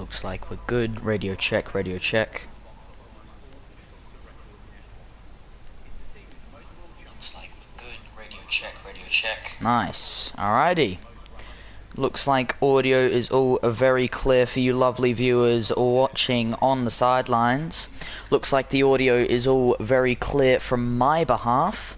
Looks like we're good. Radio check, radio check. Looks like we're good. Radio check, radio check. Nice. Alrighty. Looks like audio is all very clear for you lovely viewers watching on the sidelines. Looks like the audio is all very clear from my behalf.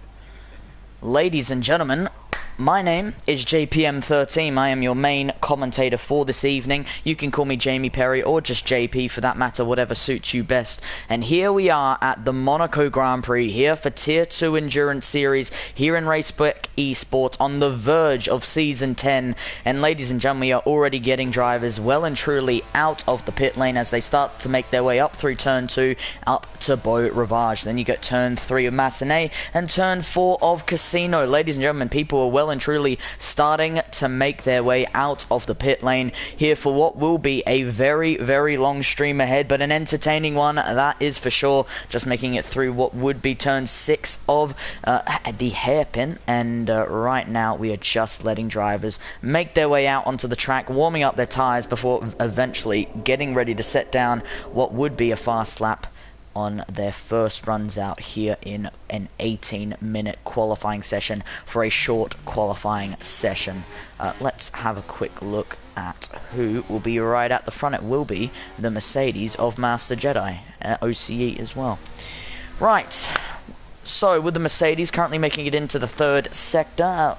Ladies and gentlemen, my name is JPM13. I am your main commentator for this evening. You can call me Jamie Perry or just JP for that matter, whatever suits you best. And here we are at the Monaco Grand Prix, here for Tier 2 Endurance Series, here in Race Spec Esports, on the verge of Season 10. And ladies and gentlemen, we are already getting drivers well and truly out of the pit lane as they start to make their way up through Turn 2, up to Beau Rivage. Then you get Turn 3 of Massenet and Turn 4 of Casino. Ladies and gentlemen, people are well and truly starting to make their way out of the pit lane here for what will be a very, very long stream ahead, but an entertaining one, that is for sure. Just making it through what would be Turn 6 of the hairpin, and right now we are just letting drivers make their way out onto the track, warming up their tires before eventually getting ready to set down what would be a fast lap on their first runs out here in an 18-minute qualifying session for a short qualifying session. Let's have a quick look at who will be right at the front. It will be the Mercedes of Master Jedi, OCE as well. Right, so with the Mercedes currently making it into the third sector,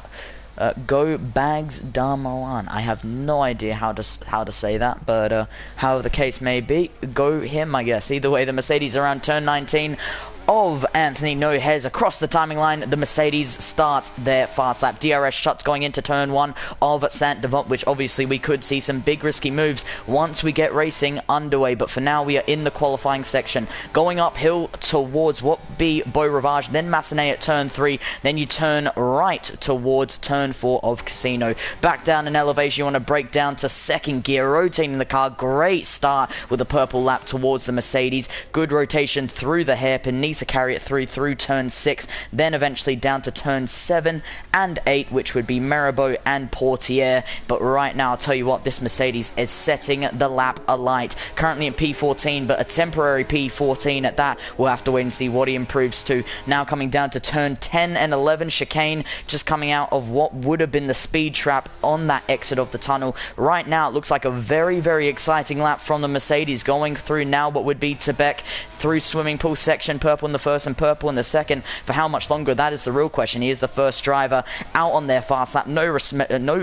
go Bags Darmoan. I have no idea how to say that, but however the case may be, go him, I guess. Either way, the Mercedes around turn 19 of Anthony Nojes across the timing line. The Mercedes start their fast lap. DRS shuts going into turn 1 of Saint-Devant, which obviously we could see some big risky moves once we get racing underway, but for now we are in the qualifying section, going uphill towards what be Beau Rivage, then Massenet at turn 3, then you turn right towards turn 4 of Casino. Back down in elevation, you want to break down to second gear, rotating the car. Great start with a purple lap towards the Mercedes. Good rotation through the hairpin. Needs to carry it through turn 6, then eventually down to turn 7 and 8, which would be Mirabeau and Portier. But right now, I'll tell you what, this Mercedes is setting the lap alight. Currently in P14, but a temporary P14 at that. We'll have to wait and see what he improves to. Now coming down to turn 10 and 11, chicane just coming out of what would have been the speed trap on that exit of the tunnel. Right now, it looks like a very, very exciting lap from the Mercedes, going through now what would be Tebek through swimming pool section, purple in the first and purple in the second. For how much longer, that is the real question. He is the first driver out on their fast lap. No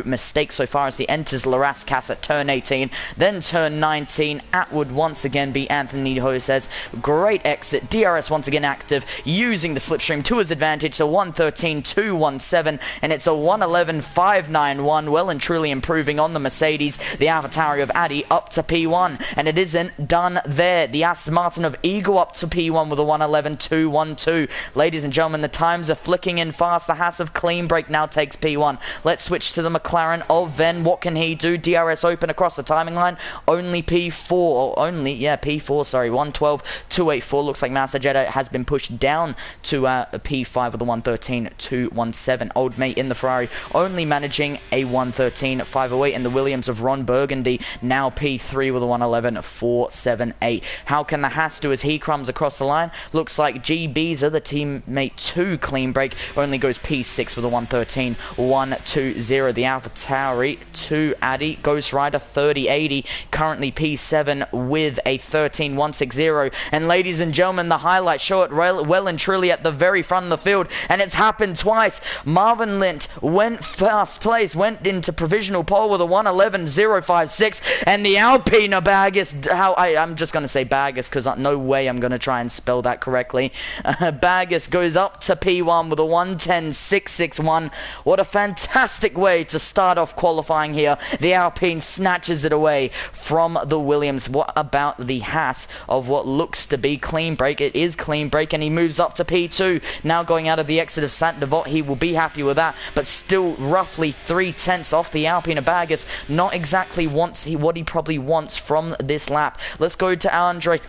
mistake so far as he enters Larascas at turn 18. Then turn 19, Atwood once again be Anthony Nojes. Great exit. DRS once again active, using the slipstream to his advantage. So 113.217, and it's a 111.591. Well and truly improving on the Mercedes. The AlphaTauri of Addy up to P1, and it isn't done there. The Aston Martin of Eagle up to P1 with a 111.212. Ladies and gentlemen, the times are flicking in fast. The Haas of Clean Break now takes P1. Let's switch to the McLaren of Ven. What can he do? DRS open across the timing line. Only P4, or only, yeah, P4, sorry, 112.284. Looks like Master Jedi has been pushed down to P5 with a 113.217. Old mate in the Ferrari only managing a 113.508, and the Williams of Ron Burgundy now P3 with a 111.478. How can the Haas do as he crumbs across the line? Looks like GB's other teammate to Clean Break only goes P6 with a 113.120. The AlphaTauri to Addy, Ghost Rider 3080, currently P7 with a 13.160. And ladies and gentlemen, the highlight show it well and truly at the very front of the field, and it's happened twice. Marvin Lint went first place, went into provisional pole with a 111.056, and the Alpina Bagus, I'm just going to say Bagus because no way I'm going to try and spell that correctly. Bagus goes up to P1 with a 110.661. What a fantastic way to start off qualifying here. The Alpine snatches it away from the Williams. What about the Haas of what looks to be Clean Break? It is Clean Break, and he moves up to P2. Now going out of the exit of Saint-Devant, he will be happy with that, but still roughly 3/10 off the Alpine Bagus. Not exactly what he probably wants from this lap. Let's go to Andre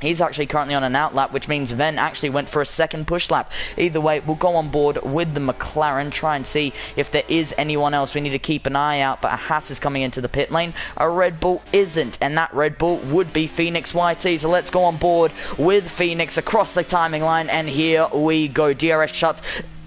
He's actually currently on an out lap, which means Ven actually went for a second push lap. Either way, we'll go on board with the McLaren, try and see if there is anyone else we need to keep an eye out. But a Haas is coming into the pit lane. A Red Bull isn't, and that Red Bull would be Phoenix YT. So let's go on board with Phoenix across the timing line, and here we go. DRS shuts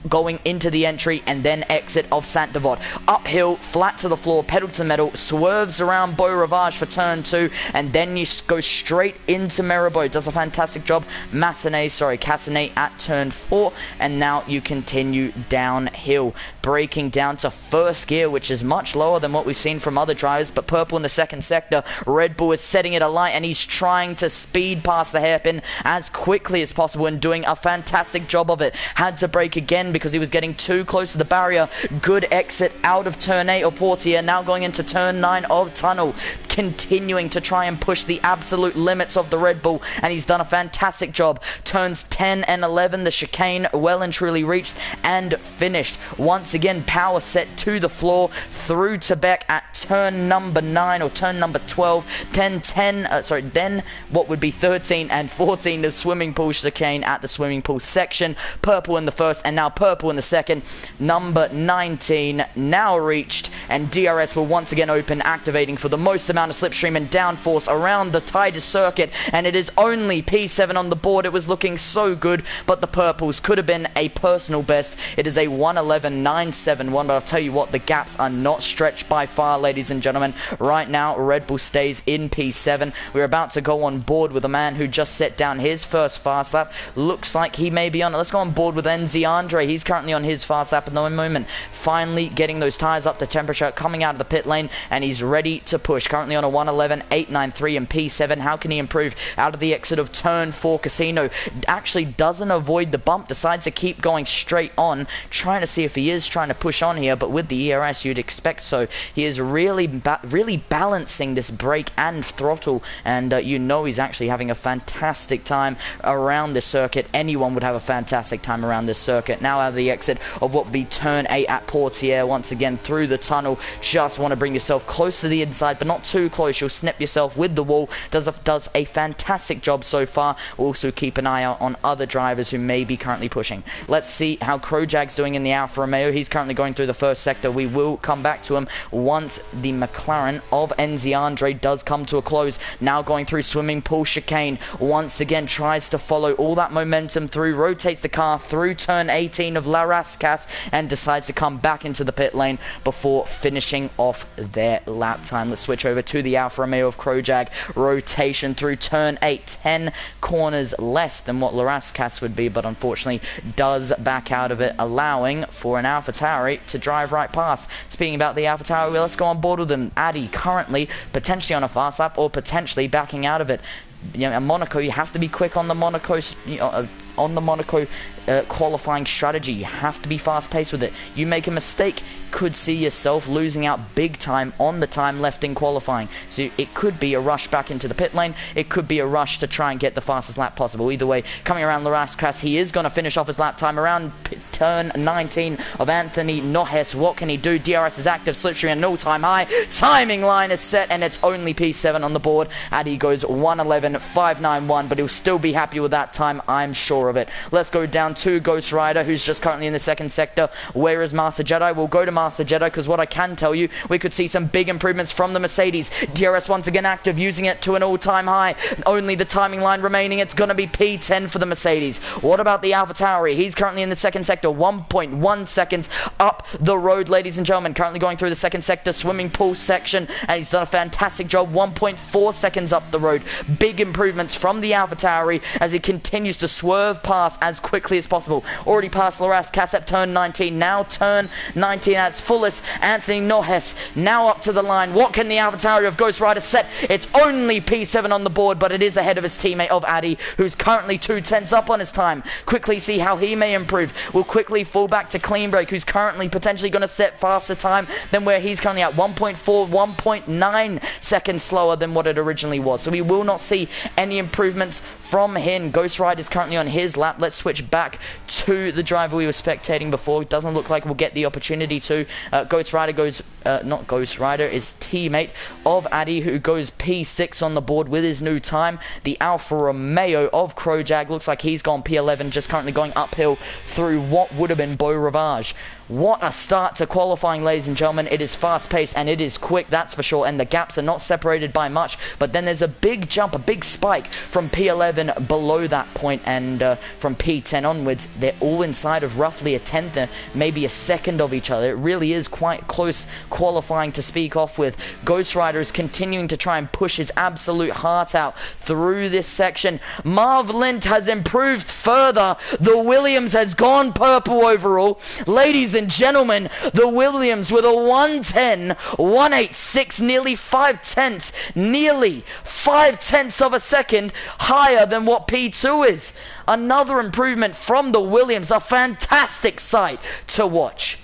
going into the entry and then exit of Saint-Devot. Uphill, flat to the floor, pedal to the metal, swerves around Beau Rivage for turn 2, and then you go straight into Mirabeau. Does a fantastic job. Castanet at turn 4, and now you continue downhill, braking down to first gear, which is much lower than what we've seen from other drivers, but purple in the second sector. Red Bull is setting it alight, and he's trying to speed past the hairpin as quickly as possible and doing a fantastic job of it. Had to brake again because he was getting too close to the barrier. Good exit out of turn 8 of Portier, now going into turn 9 of Tunnel, continuing to try and push the absolute limits of the Red Bull, and he's done a fantastic job. Turns 10 and 11, the chicane well and truly reached and finished. Once again, power set to the floor through to Beck at turn number 9 or turn number 12. Then what would be 13 and 14, the swimming pool chicane at the swimming pool section. Purple in the first, and now purple in the second. Number 19 now reached, and DRS will once again open, activating for the most amount of slipstream and downforce around the tightest circuit, and it is only P7 on the board. It was looking so good, but the purples could have been a personal best. It is a 1:11.971, but I'll tell you what, the gaps are not stretched by far, ladies and gentlemen. Right now, Red Bull stays in P7. We're about to go on board with a man who just set down his first fast lap. Looks like he may be on it. Let's go on board with Enzi Andre. He's currently on his fast lap at the moment. Finally getting those tires up to temperature, coming out of the pit lane, and he's ready to push. Currently on a 1:11.893 in P7. How can he improve? Out of the exit of turn 4, Casino actually doesn't avoid the bump, decides to keep going straight on, trying to see if he is trying to push on here, but with the ERS you'd expect so. He is really balancing this brake and throttle, and you know he's actually having a fantastic time around this circuit. Anyone would have a fantastic time around this circuit. Now out of the exit of what would be turn 8 at Portier, once again through the tunnel. Just want to bring yourself close to the inside, but not too close. You'll snip yourself with the wall. Does a fantastic job so far. Also keep an eye out on other drivers who may be currently pushing. Let's see how Krojag's doing in the Alfa Romeo. He's currently going through the first sector. We will come back to him once the McLaren of Enzi Andre does come to a close. Now going through swimming pool chicane. Once again tries to follow all that momentum through, rotates the car through turn 18 of La Rascasse, and decides to come back into the pit lane before finishing off their lap time. Let's switch over to the Alfa Romeo of Krojag. Rotation through turn 8, 10 corners less than what La Rascasse would be, but unfortunately does back out of it, allowing for an AlphaTauri to drive right past. Speaking about the AlphaTauri, let's go on board with them. Addy currently potentially on a fast lap or potentially backing out of it. You know, in Monaco, you have to be quick on the Monaco, qualifying strategy. You have to be fast paced with it. You make a mistake, could see yourself losing out big time on the time left in qualifying. So it could be a rush back into the pit lane. It could be a rush to try and get the fastest lap possible. Either way, coming around La Rascasse, he is going to finish off his lap time around turn 19 of Anthony Nohes. What can he do? DRS is active, slipstream at an all-time high. Timing line is set, and it's only P7 on the board. Addy goes 1:11.591, but he'll still be happy with that time, I'm sure of it. Let's go down to Ghost Rider, who's just currently in the second sector. Where is Master Jedi? We'll go to Master Jedi, because what I can tell you, we could see some big improvements from the Mercedes. DRS once again active, using it to an all-time high. Only the timing line remaining. It's going to be P10 for the Mercedes. What about the AlphaTauri? He's currently in the second sector, 1.1 seconds up the road, ladies and gentlemen. Currently going through the second sector swimming pool section, and he's done a fantastic job, 1.4 seconds up the road. Big improvements from the AlphaTauri as he continues to swerve past as quickly as possible. Already past La Rascasse at turn 19. Now turn 19 at its fullest. Anthony Nohes now up to the line. What can the AlphaTauri of Ghost Rider set? It's only P7 on the board, but it is ahead of his teammate of Addy, who's currently 2 tenths up on his time. Quickly see how he may improve. We'll quickly fall back to Clean Break, who's currently currently potentially going to set faster time than where he's currently at. 1.4, 1.9 seconds slower than what it originally was. So we will not see any improvements from him. Ghost Rider is currently on his lap. Let's switch back to the driver we were spectating before. It doesn't look like we'll get the opportunity to. Ghost Rider goes, not Ghost Rider, is teammate of Addy, who goes P6 on the board with his new time. The Alfa Romeo of Crojag looks like he's gone P11, just currently going uphill through what would have been Beau Rivage. What a start to qualifying, ladies and gentlemen. It is fast-paced and it is quick, that's for sure, and the gaps are not separated by much, but then there's a big jump, a big spike from P11 below that point, and from P10 onwards, they're all inside of roughly a tenth, maybe a second of each other. It really is quite close qualifying to speak off with. Ghost Rider is continuing to try and push his absolute heart out through this section. Marv Lint has improved further. The Williams has gone purple overall. Ladies and gentlemen, the Williams with a 110, 186, nearly 5 tenths of a second higher than what P2 is. Another improvement from the Williams, a fantastic sight to watch.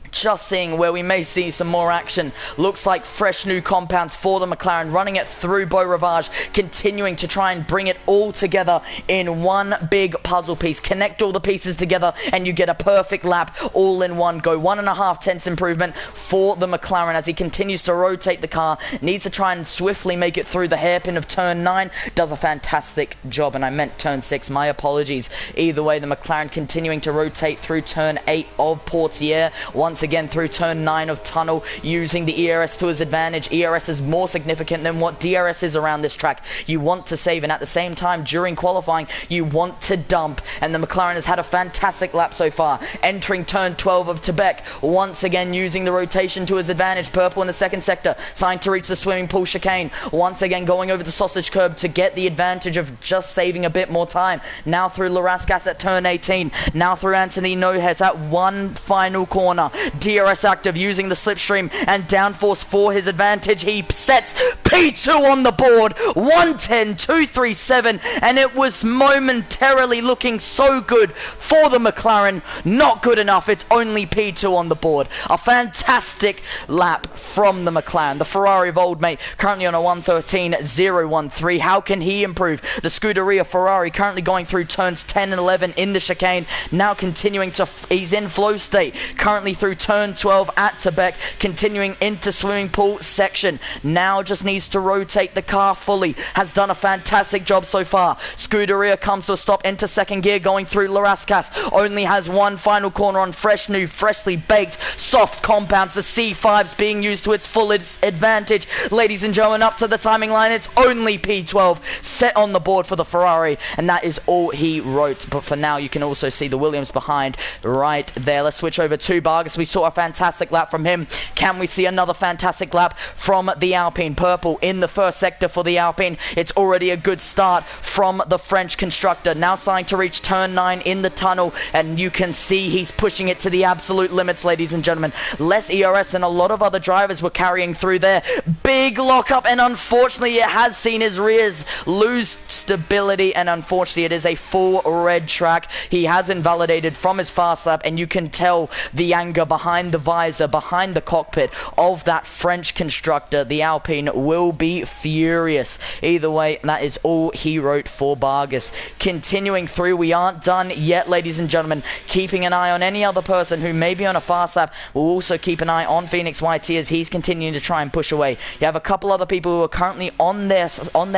Just seeing where we may see some more action. Looks like fresh new compounds for the McLaren, running it through Beau Rivage, continuing to try and bring it all together in one big puzzle piece. Connect all the pieces together and you get a perfect lap all in one go. 1.5 tenths improvement for the McLaren as he continues to rotate the car. Needs to try and swiftly make it through the hairpin of turn 9. Does a fantastic job, and I meant turn 6. My apologies. Either way, the McLaren continuing to rotate through turn 8 of Portier. Once again through turn 9 of Tunnel, using the ERS to his advantage. ERS is more significant than what DRS is around this track. You want to save, and at the same time during qualifying you want to dump, and the McLaren has had a fantastic lap so far. Entering turn 12 of Tebek, once again using the rotation to his advantage. Purple in the second sector, trying to reach the swimming pool chicane. Once again going over the sausage curb to get the advantage of just saving a bit more time. Now through Larascas at turn 18. Now through Anthony Nojes at one final corner. DRS active, using the slipstream and downforce for his advantage. He sets P2 on the board. 110.237, and it was momentarily looking so good for the McLaren. Not good enough. It's only P2 on the board. A fantastic lap from the McLaren. The Ferrari of old mate currently on a 113.013. How can he improve? The Scuderia Ferrari currently going through turns 10 and 11 in the chicane. Now continuing to, he's in flow state. Currently through turn 12 at Tebek, continuing into swimming pool section. Now just needs to rotate the car fully. Has done a fantastic job so far. Scuderia comes to a stop into second gear, going through Larascas. Only has one final corner on fresh new, freshly baked, soft compounds. The C5's being used to its full advantage. Ladies and gentlemen, up to the timing line, it's only P12 set on the board for the Ferrari, and that is all he wrote. But for now, you can also see the Williams behind right there. Let's switch over to Vargas. We saw a fantastic lap from him. Can we see another fantastic lap from the Alpine? Purple in the first sector for the Alpine. It's already a good start from the French constructor. Now starting to reach turn 9 in the tunnel, and you can see he's pushing it to the absolute limits, ladies and gentlemen. Less ERS than a lot of other drivers were carrying through there. Big lockup, and unfortunately it has seen his rears lose stability, and unfortunately it is a full red track. He has invalidated from his fast lap, and you can tell the anger behind the visor, behind the cockpit of that French constructor. The Alpine will be furious. Either way, that is all he wrote for Vargas. Continuing through, we aren't done yet, ladies and gentlemen. Keeping an eye on any other person who may be on a fast lap. We'll also keep an eye on Phoenix YT as he's continuing to try and push away. You have a couple other people who are currently on their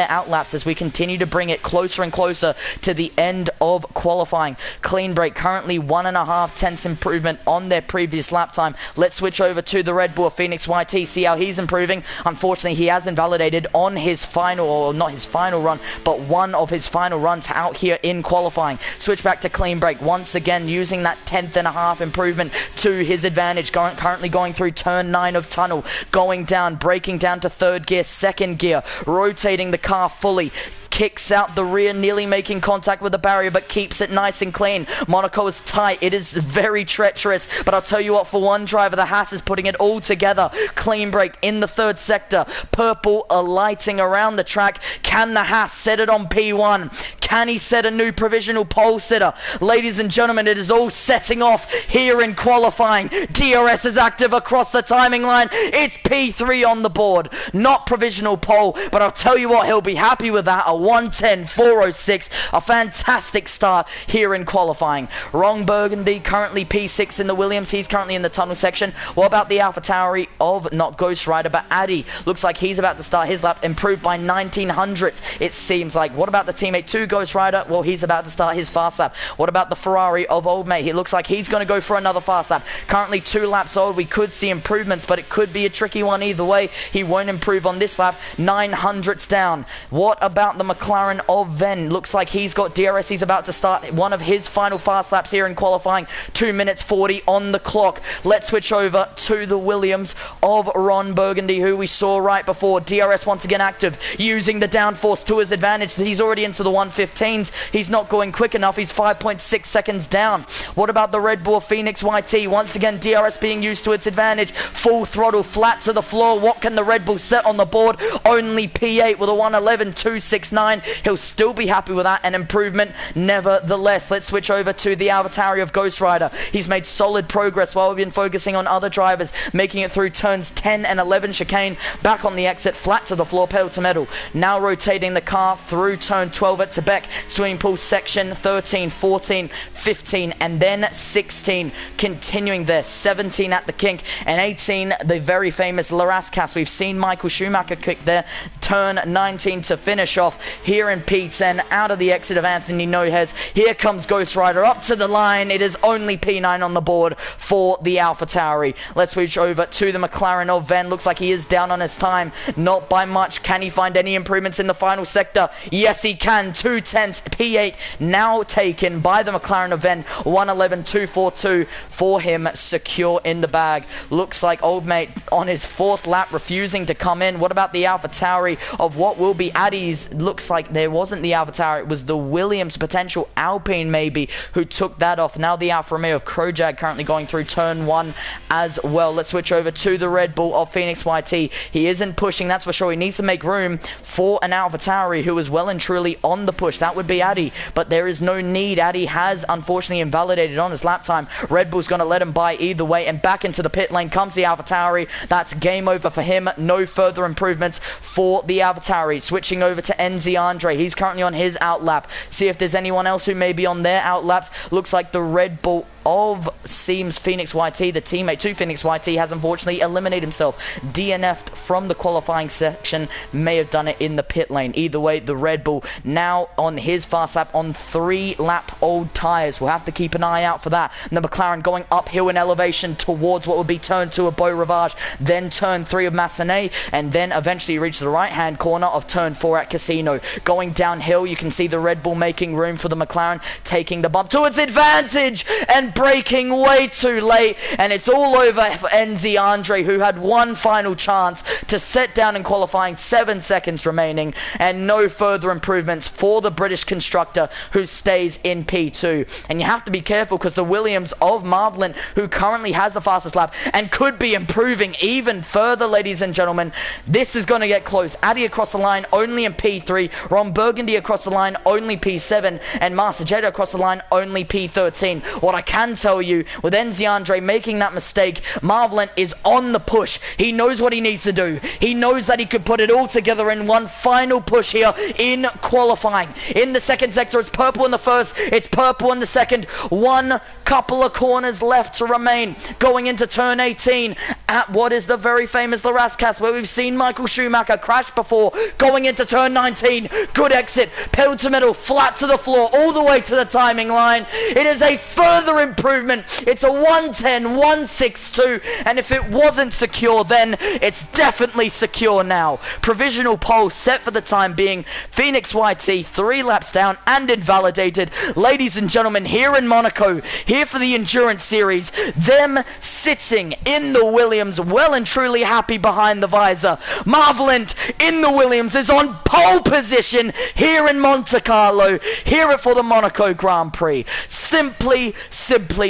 outlaps as we continue to bring it closer and closer to the end of qualifying. Clean break currently 1.5 tenths improvement on their previous lap time. Let's switch over to the Red Bull Phoenix YT, see how he's improving. Unfortunately, he has invalidated on his final, or not his final run, but one of his final runs out here in qualifying. Switch back to clean break, once again using that 1/10.5 improvement to his advantage. Currently going through turn 9 of tunnel, going down, braking down to third gear, second gear, rotating the car fully. Kicks out the rear, nearly making contact with the barrier, but keeps it nice and clean. Monaco is tight. It is very treacherous, but I'll tell you what, for one driver, the Haas is putting it all together. Clean break in the third sector. Purple alighting around the track. Can the Haas set it on P1? Can he set a new provisional pole sitter? Ladies and gentlemen, it is all setting off here in qualifying. DRS is active across the timing line. It's P3 on the board. Not provisional pole, but I'll tell you what, he'll be happy with that. A 1:10.406. A fantastic start here in qualifying. Ron Burgundy currently P6 in the Williams. He's currently in the tunnel section. What about the AlphaTauri of not Ghost Rider, but Addy? Looks like he's about to start his lap, improved by 1900. It seems like. What about the teammate 2 Ghost Rider? Well, he's about to start his fast lap. What about the Ferrari of Old Mate? He looks like he's going to go for another fast lap. Currently 2 laps old. We could see improvements, but it could be a tricky one either way. He won't improve on this lap. 900s down. What about the McLaren of Ven? Looks like he's got DRS. He's about to start one of his final fast laps here in qualifying. 2 minutes 40 on the clock. Let's switch over to the Williams of Ron Burgundy, who we saw right before. DRS once again active, using the downforce to his advantage. He's already into the 115s. He's not going quick enough. He's 5.6 seconds down. What about the Red Bull Phoenix YT? Once again, DRS being used to its advantage. Full throttle, flat to the floor. What can the Red Bull set on the board? Only P8 with a 1:11.269. He'll still be happy with that, an improvement nevertheless. Let's switch over to the AlphaTauri of Ghost Rider. He's made solid progress while we've been focusing on other drivers, making it through turns 10 and 11 chicane, back on the exit, flat to the floor, pedal to metal. Now rotating the car through turn 12 at Tebek, swimming pool section 13, 14, 15, and then 16. Continuing there, 17 at the kink, and 18, the very famous Larascas. We've seen Michael Schumacher kick there. Turn 19 to finish off here in P10, out of the exit of Anthony Nojes. Here comes Ghost Rider up to the line. It is only P9 on the board for the AlphaTauri. Let's switch over to the McLaren of Ven. Looks like he is down on his time, not by much. Can he find any improvements in the final sector? Yes, he can. 2/10, P8 now taken by the McLaren of Ven. 1:11.242 for him, secure in the bag. Looks like Old Mate on his 4th lap, refusing to come in. What about the AlphaTauri of what will be Addy's? Looks like there wasn't the AlphaTauri. It was the Williams, potential Alpine maybe, who took that off. Now the Alfa Romeo of Krojak currently going through turn 1 as well. Let's switch over to the Red Bull of Phoenix YT. He isn't pushing, that's for sure. He needs to make room for an AlphaTauri who is well and truly on the push. That would be Addy, but there is no need. Addy has unfortunately invalidated on his lap time. Red Bull's going to let him by either way, and back into the pit lane comes the AlphaTauri. That's game over for him. No further improvements for the AlphaTauri. Switching over to Enzi Andre. He's currently on his outlap. See if there's anyone else who may be on their outlaps. Looks like the Red Bull of seems Phoenix YT, the teammate to Phoenix YT, has unfortunately eliminated himself. DNF'd from the qualifying section, may have done it in the pit lane. Either way, the Red Bull now on his fast lap on 3 lap old tyres. We'll have to keep an eye out for that. And the McLaren going uphill in elevation towards what would be turn 2 of Beau Rivage, then turn 3 of Massenet, and then eventually reach the right hand corner of turn 4 at Casino. Going downhill, you can see the Red Bull making room for the McLaren, taking the bump to its advantage and braking way too late, and it's all over for Enzi Andre, who had one final chance to set down in qualifying. 7 seconds remaining, and no further improvements for the British constructor, who stays in P2. And you have to be careful, because the Williams of Marvelin, who currently has the fastest lap and could be improving even further, ladies and gentlemen, this is going to get close. Addy across the line only in P3, Ron Burgundy across the line only P7, and Master Jetta across the line only P13. What I can tell you, with Enzi Andre making that mistake, Marvelin is on the push. He knows what he needs to do. He knows that he could put it all together in one final push here in qualifying. In the second sector, it's purple in the first, it's purple in the second. One couple of corners left to remain. Going into turn 18 at what is the very famous Larascas, where we've seen Michael Schumacher crash before. Going into turn 19, good exit, pedal to metal, flat to the floor, all the way to the timing line. It is a further improvement. It's a 1:10.162, and if it wasn't secure then, it's definitely secure now. Provisional pole set for the time being. Phoenix YT 3 laps down and invalidated. Ladies and gentlemen, here in Monaco, here for the Endurance Series, them sitting in the Williams, well and truly happy behind the visor. Marvelin in the Williams is on pole position here in Monte Carlo. Hear it for the Monaco Grand Prix. Simply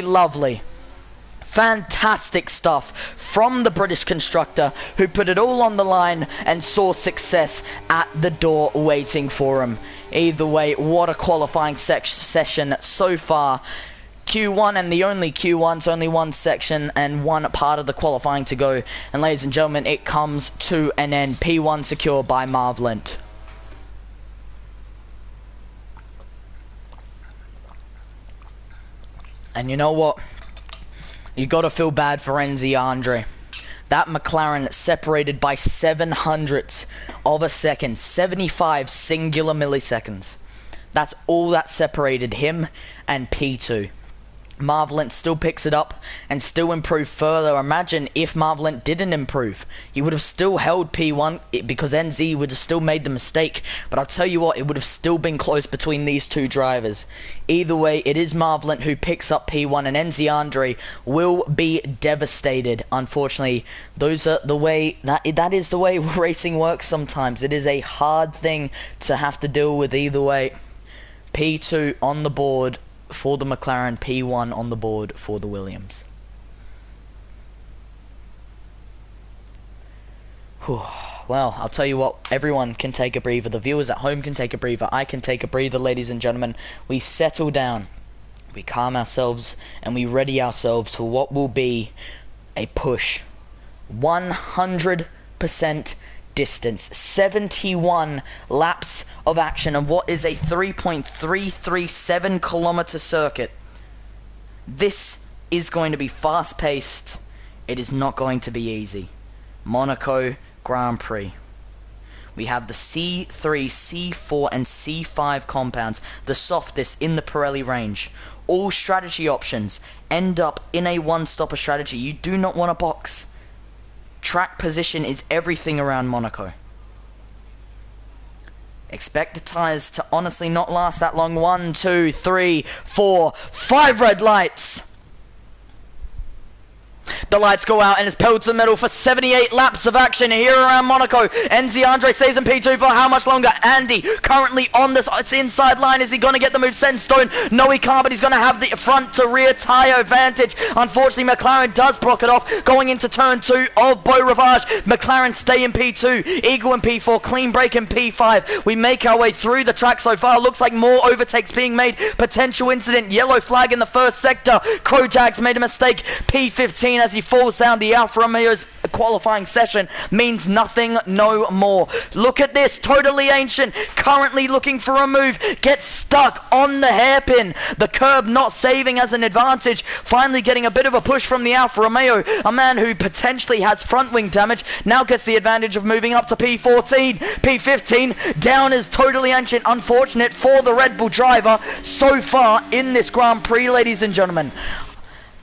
lovely. Fantastic stuff from the British constructor, who put it all on the line and saw success at the door waiting for him. Either way, what a qualifying session so far. Q1 and the only Q1, so only one section and one part of the qualifying to go. And ladies and gentlemen, it comes to an end. P1 secured by Marvlint. And you know what? You gotta feel bad for Enzi Andre. That McLaren separated by 700ths of a second, 75 singular milliseconds. That's all that separated him and P2. Marvlint still picks it up and still improved further. Imagine if Marvlint didn't improve. He would have still held P1 because NZ would have still made the mistake. But I'll tell you what, it would have still been close between these two drivers. Either way, it is Marvlint who picks up P1 and NZ Andre will be devastated. Unfortunately, those are the way that is the way racing works sometimes. It is a hard thing to have to deal with either way. P2 on the board for the McLaren, P1 on the board for the Williams. Whew. Well, I'll tell you what, everyone can take a breather. The viewers at home can take a breather. I can take a breather, ladies and gentlemen. We settle down, we calm ourselves, and we ready ourselves for what will be a push. 100% distance, 71 laps of action of what is a 3.337 kilometer circuit. This is going to be fast paced. It is not going to be easy. Monaco Grand Prix. We have the C3, C4 and C5 compounds, the softest in the Pirelli range. All strategy options end up in a one-stopper strategy. You do not want a box. Track position is everything around Monaco. Expect the tyres to honestly not last that long. 1, 2, 3, 4, 5 red lights. The lights go out and it's pedal to the metal for 78 laps of action here around Monaco. Enzi Andre stays in P2 for how much longer? Andy currently on this inside line. Is he going to get the move set in stone? No, he can't, but he's going to have the front to rear tyre advantage. Unfortunately, McLaren does block it off going into turn 2 of Beau Rivage. McLaren stay in P2, Eagle in P4, clean break in P5. We make our way through the track so far. Looks like more overtakes being made. Potential incident, yellow flag in the first sector. Krojak's made a mistake. P15 as he falls down. The Alfa Romeo's qualifying session means nothing no more. Look at this, totally ancient, currently looking for a move, gets stuck on the hairpin. The curb not saving as an advantage, finally getting a bit of a push from the Alfa Romeo. A man who potentially has front wing damage now gets the advantage of moving up to P14. P15 down is totally ancient. Unfortunate for the Red Bull driver so far in this Grand Prix, ladies and gentlemen.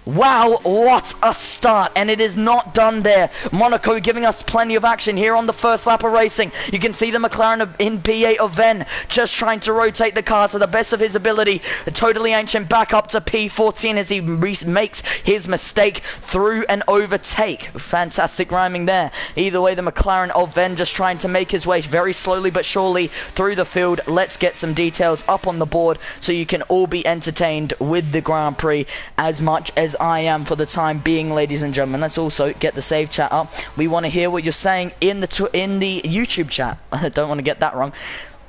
Wow, what a start, and it is not done there. Monaco giving us plenty of action here on the first lap of racing. You can see the McLaren in P8 of Venn just trying to rotate the car to the best of his ability. Totally ancient back up to P14 as he makes his mistake through an overtake. Fantastic rhyming there. Either way, the McLaren of Venn just trying to make his way very slowly but surely through the field. Let's get some details up on the board so you can all be entertained with the Grand Prix as much as I am for the time being, ladies and gentlemen. Let's also get the save chat up. We want to hear what you're saying in the YouTube chat. I don't want to get that wrong.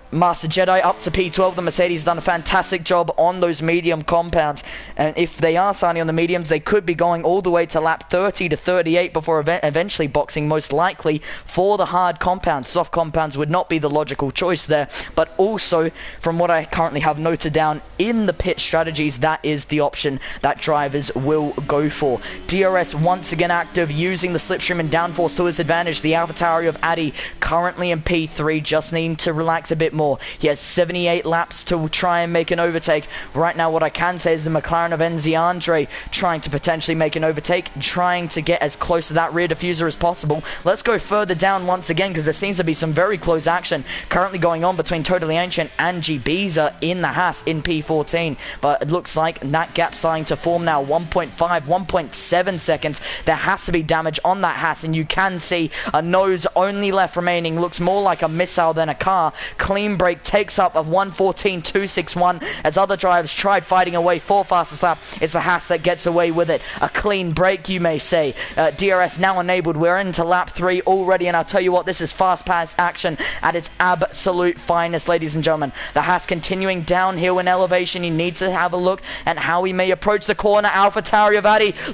Master Jedi up to P12. The Mercedes done a fantastic job on those medium compounds, and if they are signing on the mediums, they could be going all the way to lap 30 to 38 before eventually boxing most likely for the hard compounds. Soft compounds would not be the logical choice there, but also from what I currently have noted down in the pit strategies, that is the option that drivers will go for. DRS once again active, using the slipstream and downforce to his advantage. The AlphaTauri of Addy currently in P3, just needing to relax a bit more. He has 78 laps to try and make an overtake. Right now, what I can say is the McLaren of Enzi Andre trying to potentially make an overtake, trying to get as close to that rear diffuser as possible. Let's go further down once again, because there seems to be some very close action currently going on between Totally Ancient and G-Biza in the Haas in P14, but it looks like that gap starting to form now. 1.5, 1.7 seconds. There has to be damage on that Haas, and you can see a nose only left remaining. Looks more like a missile than a car. Clean clean break, takes up a 1:14.261 as other drivers tried fighting away for fastest lap. It's the Haas that gets away with it. A clean break, you may say. DRS now enabled. We're into lap 3 already, and I'll tell you what, this is fast pass action at its absolute finest, ladies and gentlemen. The Haas continuing downhill in elevation. He needs to have a look at how he may approach the corner. AlphaTauri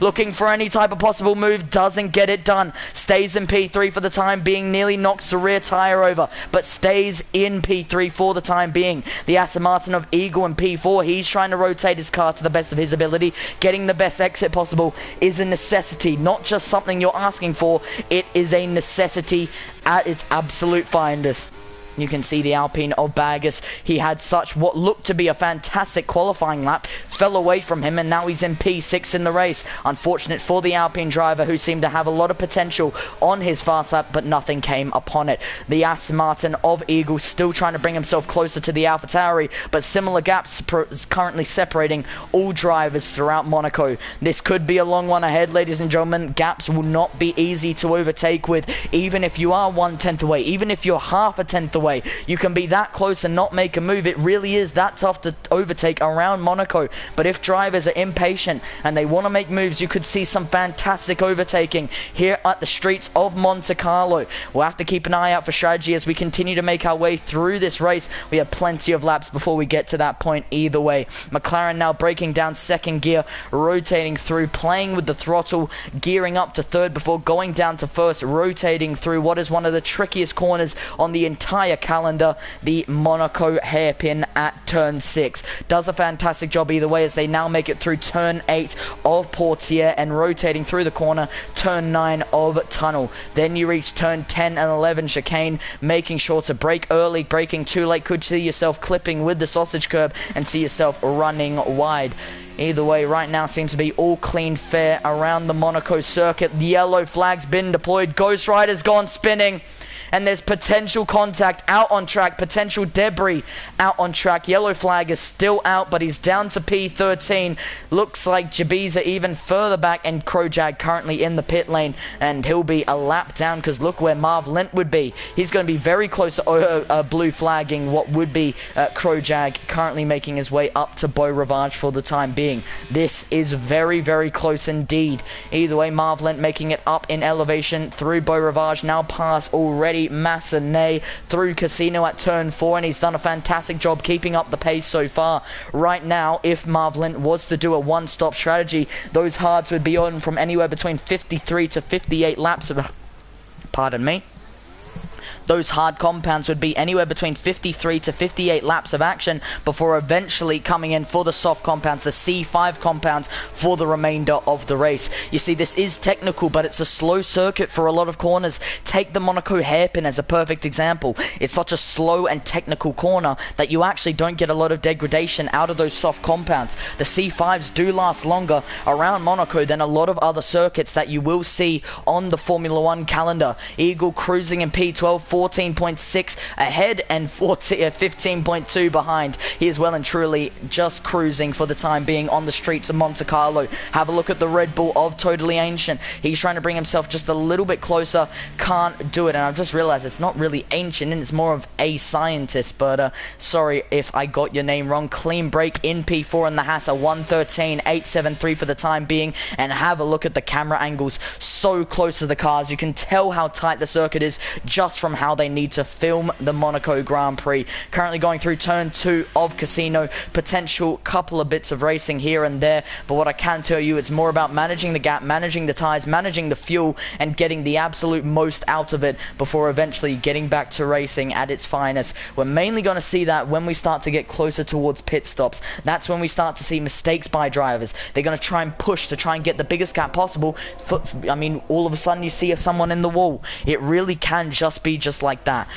looking for any type of possible move, doesn't get it done. Stays in P3 for the time being, nearly knocks the rear tire over, but stays in P3 for the time being. The Aston Martin of Eagle in P4, he's trying to rotate his car to the best of his ability. Getting the best exit possible is a necessity, not just something you're asking for. It is a necessity at its absolute finest. You can see the Alpine of Bagus. He had such what looked to be a fantastic qualifying lap, fell away from him, and now he's in P6 in the race. Unfortunate for the Alpine driver, who seemed to have a lot of potential on his fast lap, but nothing came upon it. The Aston Martin of Eagle still trying to bring himself closer to the AlphaTauri, but similar gaps currently separating all drivers throughout Monaco. This could be a long one ahead, ladies and gentlemen. Gaps will not be easy to overtake with, even if you are 1/10 away, even if you're half a tenth away. You can be that close and not make a move. It really is that tough to overtake around Monaco. But if drivers are impatient and they want to make moves, you could see some fantastic overtaking here at the streets of Monte Carlo. We'll have to keep an eye out for strategy as we continue to make our way through this race. We have plenty of laps before we get to that point either way. McLaren now breaking down second gear, rotating through, playing with the throttle, gearing up to third before going down to first, rotating through what is one of the trickiest corners on the entire calendar, the Monaco hairpin at turn 6. Does a fantastic job either way as they now make it through turn 8 of Portier and rotating through the corner, turn 9 of Tunnel. Then you reach turn 10 and 11 chicane, making sure to brake early. Braking too late could see yourself clipping with the sausage curb and see yourself running wide. Either way, right now seems to be all clean fair around the Monaco circuit. The yellow flag's been deployed. Ghost Rider's gone spinning. And there's potential contact out on track, potential debris out on track. Yellow flag is still out, but he's down to P13. Looks like Jabiza even further back, and Krojag currently in the pit lane, and he'll be a lap down because look where Marv Lent would be. He's going to be very close to blue flagging what would be Krojag, currently making his way up to Beau Rivage for the time being. This is very, very close indeed. Either way, Marv Lent making it up in elevation through Beau Rivage, now past already Massenet through Casino at turn 4, and he's done a fantastic job keeping up the pace so far. Right now, if Marv Lent was to do a one-stop strategy, those hards would be on from anywhere between 53 to 58 laps of... Pardon me. Those hard compounds would be anywhere between 53 to 58 laps of action before eventually coming in for the soft compounds, the C5 compounds, for the remainder of the race. You see, this is technical, but it's a slow circuit for a lot of corners. Take the Monaco hairpin as a perfect example. It's such a slow and technical corner that you actually don't get a lot of degradation out of those soft compounds. The C5s do last longer around Monaco than a lot of other circuits that you will see on the Formula 1 calendar. Eagle cruising in P12, 14.6 ahead and 15.2 behind. He is well and truly just cruising for the time being on the streets of Monte Carlo. Have a look at the Red Bull of Totally Ancient. He's trying to bring himself just a little bit closer. Can't do it. And I've just realized it's not really ancient, and it's more of a scientist. But sorry if I got your name wrong. Clean break in P4 in the Haas, 1:13.873 for the time being. And have a look at the camera angles. So close to the cars. You can tell how tight the circuit is just from how they need to film the Monaco Grand Prix. Currently going through turn 2 of Casino. Potential couple of bits of racing here and there, but what I can tell you, it's more about managing the gap, managing the tires, managing the fuel, and getting the absolute most out of it before eventually getting back to racing at its finest. We're mainly going to see that when we start to get closer towards pit stops. That's when we start to see mistakes by drivers. They're going to try and push to try and get the biggest gap possible. I mean, all of a sudden you see someone in the wall. It really can just be just like that.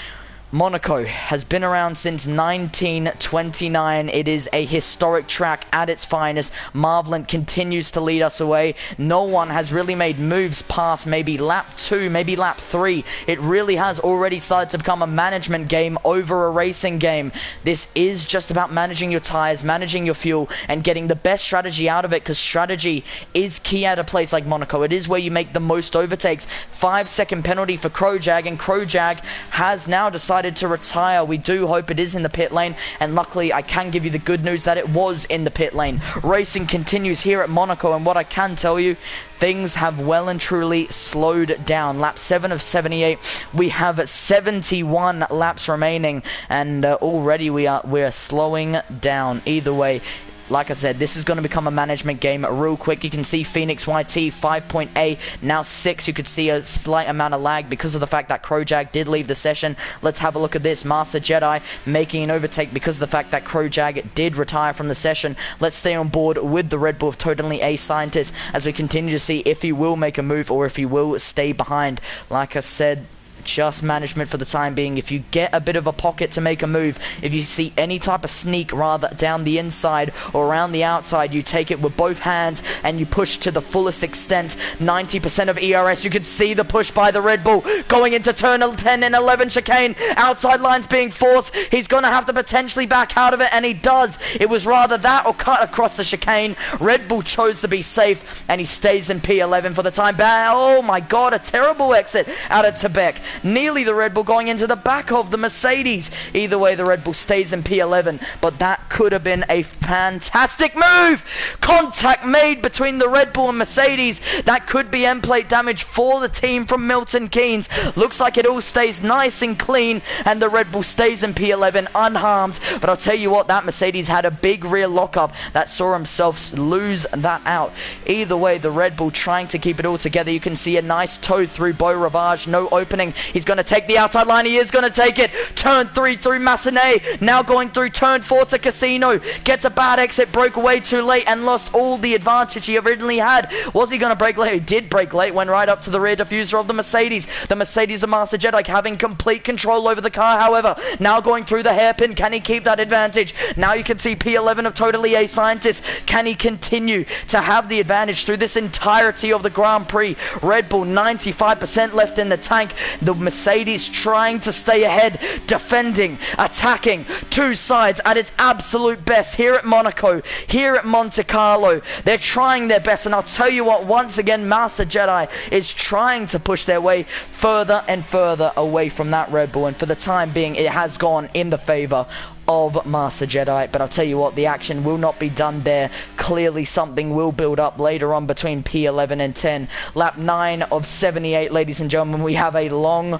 Monaco has been around since 1929. It is a historic track at its finest. Marv Lent continues to lead us away. No one has really made moves past maybe lap 2, maybe lap 3. It really has already started to become a management game over a racing game. This is just about managing your tires, managing your fuel, and getting the best strategy out of it, because strategy is key at a place like Monaco. It is where you make the most overtakes. 5-second penalty for Krojag, and Krojag has now decided decided to retire. We do hope it is in the pit lane, and luckily I can give you the good news that it was in the pit lane. Racing continues here at Monaco, and what I can tell you, things have well and truly slowed down. Lap 7 of 78. We have 71 laps remaining, and already we're slowing down. Either way, like I said, this is going to become a management game real quick. You can see Phoenix YT 5.8, now 6. You could see a slight amount of lag because of the fact that Crowjag did leave the session. Let's have a look at this. Master Jedi making an overtake because of the fact that Crowjag did retire from the session. Let's stay on board with the Red Bull of Totally A Scientist as we continue to see if he will make a move or if he will stay behind. Like I said, just management for the time being. If you get a bit of a pocket to make a move, if you see any type of sneak rather down the inside or around the outside, you take it with both hands and you push to the fullest extent. 90% of ERS. You can see the push by the Red Bull going into turn 10 and 11 chicane. Outside lines being forced. He's going to have to potentially back out of it, and he does. It was rather that or cut across the chicane. Red Bull chose to be safe, and he stays in P11 for the time. Oh my god, a terrible exit out of Tebek. Nearly the Red Bull going into the back of the Mercedes. Either way, the Red Bull stays in P11, but that could have been a fantastic move. Contact made between the Red Bull and Mercedes. That could be end plate damage for the team from Milton Keynes. Looks like it all stays nice and clean, and the Red Bull stays in P11 unharmed. But I'll tell you what, that Mercedes had a big rear lockup that saw himself lose that out. Either way, the Red Bull trying to keep it all together. You can see a nice toe through Beau Rivage. No opening. He's going to take the outside line. He is going to take it. Turn 3 through Massenet. Now going through turn 4 to Casino. Gets a bad exit. Broke away too late and lost all the advantage he originally had. Was he going to brake late? He did brake late. Went right up to the rear diffuser of the Mercedes. The Mercedes of Master Jedi having complete control over the car, however. Now going through the hairpin. Can he keep that advantage? Now you can see P11 of Totally A Scientist. Can he continue to have the advantage through this entirety of the Grand Prix? Red Bull 95% left in the tank. The Mercedes trying to stay ahead, defending, attacking, two sides at its absolute best here at Monaco, here at Monte Carlo. They're trying their best, and I'll tell you what, once again, Master Jedi is trying to push their way further and further away from that Red Bull, and for the time being, it has gone in the favor of Master Jedi. But I'll tell you what, the action will not be done there. Clearly something will build up later on between P11 and 10. Lap 9 of 78, ladies and gentlemen. We have a long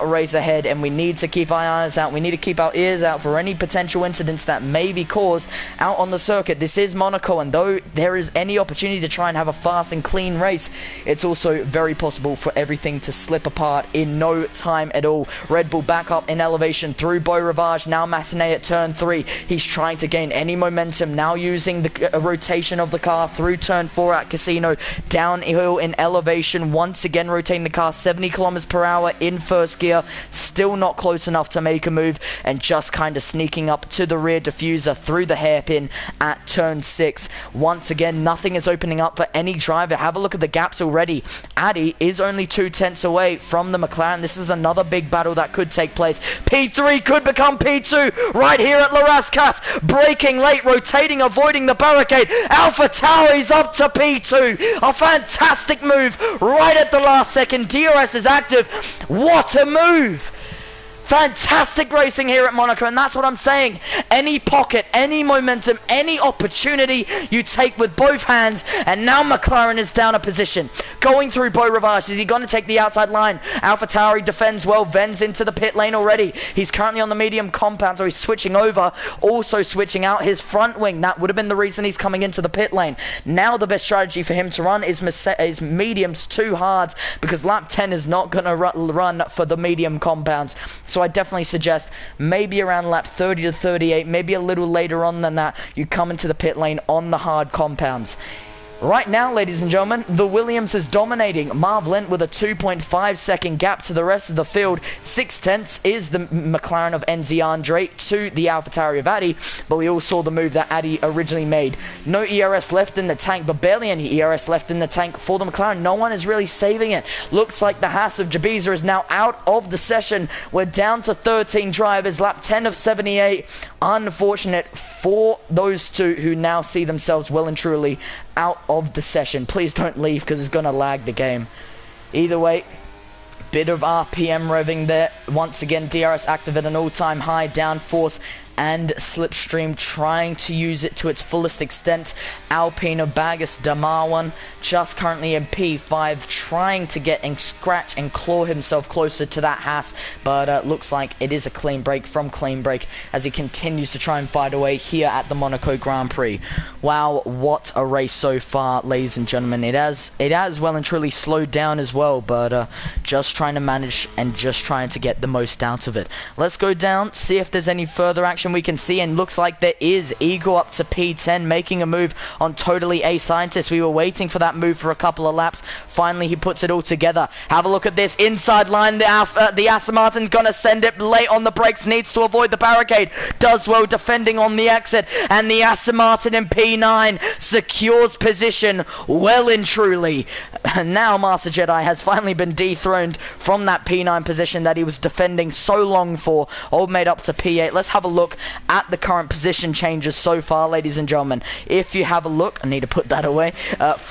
race ahead, and we need to keep our eyes out. We need to keep our ears out for any potential incidents that may be caused out on the circuit. This is Monaco, and though there is any opportunity to try and have a fast and clean race, it's also very possible for everything to slip apart in no time at all. Red Bull back up in elevation through Beau Rivage. Now Massenet at turn 3. He's trying to gain any momentum, now using the rotation of the car through turn 4 at Casino. Downhill in elevation, once again rotating the car 70 kilometers per hour in first gear. Still not close enough to make a move, and just kind of sneaking up to the rear diffuser through the hairpin at turn 6. Once again, nothing is opening up for any driver. Have a look at the gaps already. Addy is only 2 tenths away from the McLaren. This is another big battle that could take place. P3 could become P2 right here at Larascas. Braking late, rotating, avoiding the barricade. Alpha Tauri's up to P2. A fantastic move right at the last second. DRS is active. What a move! Fantastic racing here at Monaco, and that's what I'm saying. Any pocket, any momentum, any opportunity you take with both hands, and now McLaren is down a position. Going through Beau Rivage, is he going to take the outside line? AlphaTauri defends well, Ven's into the pit lane already. He's currently on the medium compound, so he's switching over, also switching out his front wing. That would have been the reason he's coming into the pit lane. Now the best strategy for him to run is mediums to hards, because lap 10 is not going to run for the medium compounds. So I definitely suggest maybe around lap 30 to 38, maybe a little later on than that, you come into the pit lane on the hard compounds. Right now, ladies and gentlemen, the Williams is dominating. Marv Lent with a 2.5 second gap to the rest of the field. 6 tenths is the McLaren of Enzi Andre to the AlphaTauri of Addy, but we all saw the move that Addy originally made. No ERS left in the tank, but barely any ERS left in the tank for the McLaren. No one is really saving it. Looks like the Haas of Jabiza is now out of the session. We're down to 13 drivers. Lap 10 of 78. Unfortunate for those two who now see themselves well and truly out of the session. Please don't leave, because it's going to lag the game. Either way, Bit of RPM revving there. Once again, DRS active at an all-time high. Downforce and slipstream trying to use it to its fullest extent. Alpine of Bagus Damarwan just currently in P5, trying to get and scratch and claw himself closer to that Haas, but looks like it is a clean break from clean break as he continues to try and fight away here at the Monaco Grand Prix. Wow, what a race so far, ladies and gentlemen. It has well and truly slowed down as well, but just trying to manage and just trying to get the most out of it. Let's go down, see if there's any further action we can see, and looks like there is. Eagle up to P10, making a move on Totally A Scientist. We were waiting for that move for a couple of laps. Finally, he puts it all together. Have a look at this inside line. The Aston Martin's gonna send it late on the brakes, needs to avoid the barricade. Does well defending on the exit, and the Aston Martin in P9 secures position well and truly. And now Master Jedi has finally been dethroned from that P9 position that he was defending so long for. Old mate up to P8. Let's have a look at the current position changes so far, ladies and gentlemen. If you have a look, I need to put that away.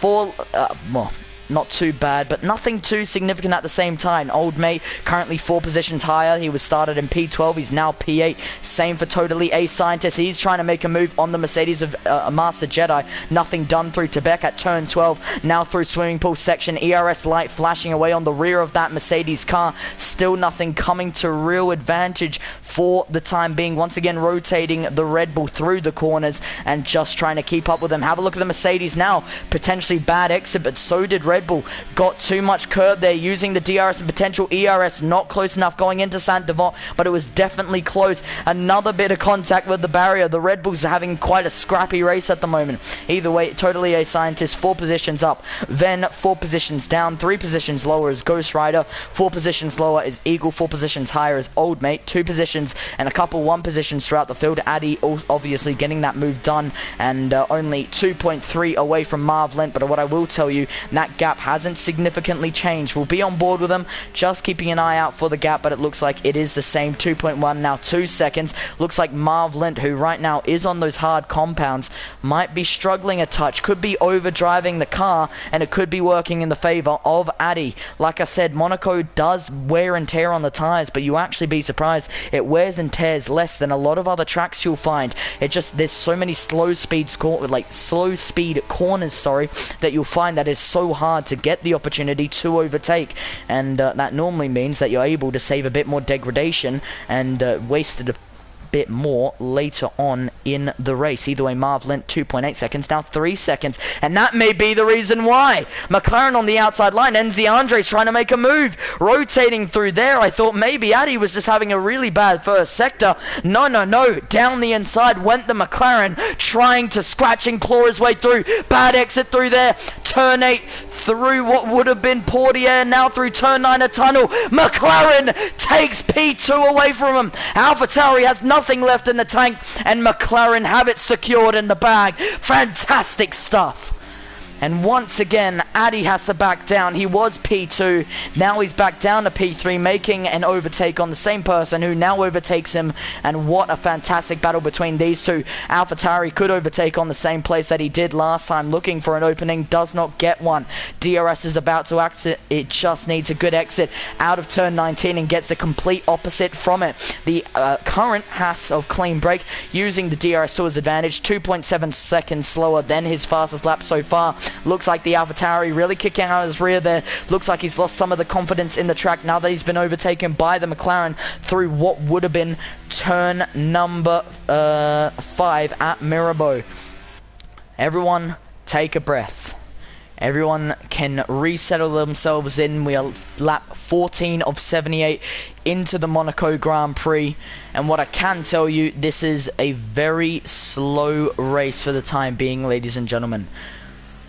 Well, not too bad, but nothing too significant at the same time. Old mate currently 4 positions higher. He was started in P12. He's now P8. Same for Totally A Scientist. He's trying to make a move on the Mercedes of Master Jedi. Nothing done through Tebek at turn 12. Now through swimming pool section. ERS light flashing away on the rear of that Mercedes car. Still nothing coming to real advantage for the time being. Once again rotating the Red Bull through the corners and just trying to keep up with them. Have a look at the Mercedes now. Potentially bad exit, but so did Red Bull. Got too much curb there, using the DRS and potential ERS. Not close enough going into Saint-Devant, but it was definitely close. Another bit of contact with the barrier. The Red Bulls are having quite a scrappy race at the moment. Either way, Totally A Scientist 4 positions up, then 4 positions down, 3 positions lower is Ghost Rider, 4 positions lower is Eagle, 4 positions higher is Old Mate, 2 positions and a couple 1 positions throughout the field. Addy obviously getting that move done, and only 2.3 away from Marv Lent. But what I will tell you, that gap hasn't significantly changed. We'll be on board with them, just keeping an eye out for the gap, but it looks like it is the same. 2.1 now, 2 seconds. Looks like Marv Lent, who right now is on those hard compounds, might be struggling a touch. Could be overdriving the car, and it could be working in the favor of Addy. Like I said, Monaco does wear and tear on the tires, but you actually be surprised. It wears and tears less than a lot of other tracks you'll find. It just, there's so many slow speed corners, that you'll find that is so hard to get the opportunity to overtake, and that normally means that you're able to save a bit more degradation and wasted a bit more later on in the race. Either way, Marv Lent 2.8 seconds, now 3 seconds, and that may be the reason why. McLaren on the outside line, Enzi Andres trying to make a move, rotating through there. I thought maybe Addy was just having a really bad first sector. No, down the inside went the McLaren, trying to scratch and claw his way through. Bad exit through there, turn 8 through what would have been Portier, now through turn 9 a tunnel. McLaren takes P2 away from him. AlphaTauri has nothing left in the tank, and McLaren have it secured in the bag. Fantastic stuff. And once again, Addy has to back down. He was P2, now he's back down to P3, making an overtake on the same person who now overtakes him. And what a fantastic battle between these two. AlphaTauri could overtake on the same place that he did last time, looking for an opening, does not get one. DRS is about to exit, it just needs a good exit out of turn 19 and gets the complete opposite from it. The current Haas of clean break, using the DRS to his advantage, 2.7 seconds slower than his fastest lap so far. Looks like the AlphaTauri really kicking out his rear there. Looks like he's lost some of the confidence in the track now that he's been overtaken by the McLaren through what would have been turn number 5 at Mirabeau. Everyone take a breath. Everyone can resettle themselves in. We are lap 14 of 78 into the Monaco Grand Prix. And what I can tell you, this is a very slow race for the time being, ladies and gentlemen.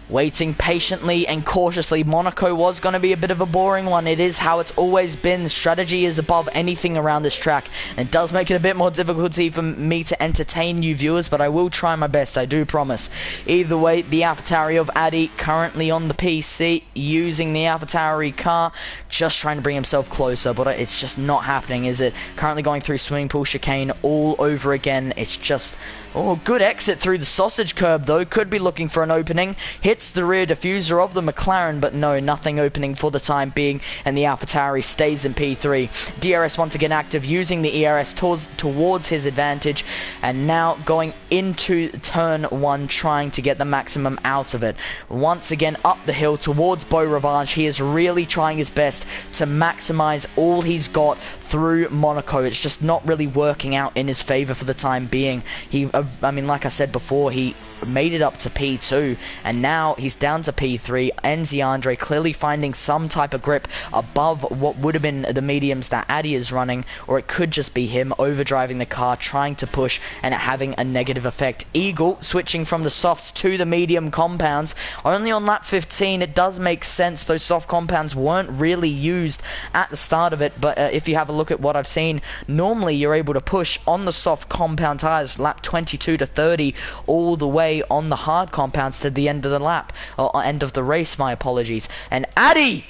Waiting patiently and cautiously. Monaco was going to be a bit of a boring one. It is how it's always been. Strategy is above anything around this track. It does make it a bit more difficulty for me to entertain you viewers, but I will try my best, I do promise. Either way, the AlphaTauri of Addy currently on the PC, using the AlphaTauri car, just trying to bring himself closer, but it's just not happening, is it? Currently going through swimming pool chicane all over again. It's just... oh, good exit through the sausage curb though. Could be looking for an opening. Hits hits the rear diffuser of the McLaren, but no, nothing opening for the time being, and the AlphaTauri stays in P3. DRS once again active, using the ERS towards his advantage, and now going into turn 1, trying to get the maximum out of it. Once again up the hill towards Beau Rivage. He is really trying his best to maximize all he's got through Monaco. It's just not really working out in his favor for the time being. I mean, like I said before, he made it up to P2, and now he's down to P3. Enzi Andre clearly finding some type of grip above what would have been the mediums that Addy is running, or it could just be him overdriving the car, trying to push, and it having a negative effect. Eagle switching from the softs to the medium compounds. Only on lap 15, it does make sense. Those soft compounds weren't really used at the start of it, but if you have a look at what I've seen, normally you're able to push on the soft compound tires lap 22 to 30 all the way on the hard compounds to the end of the lap, or end of the race, my apologies. And Addy's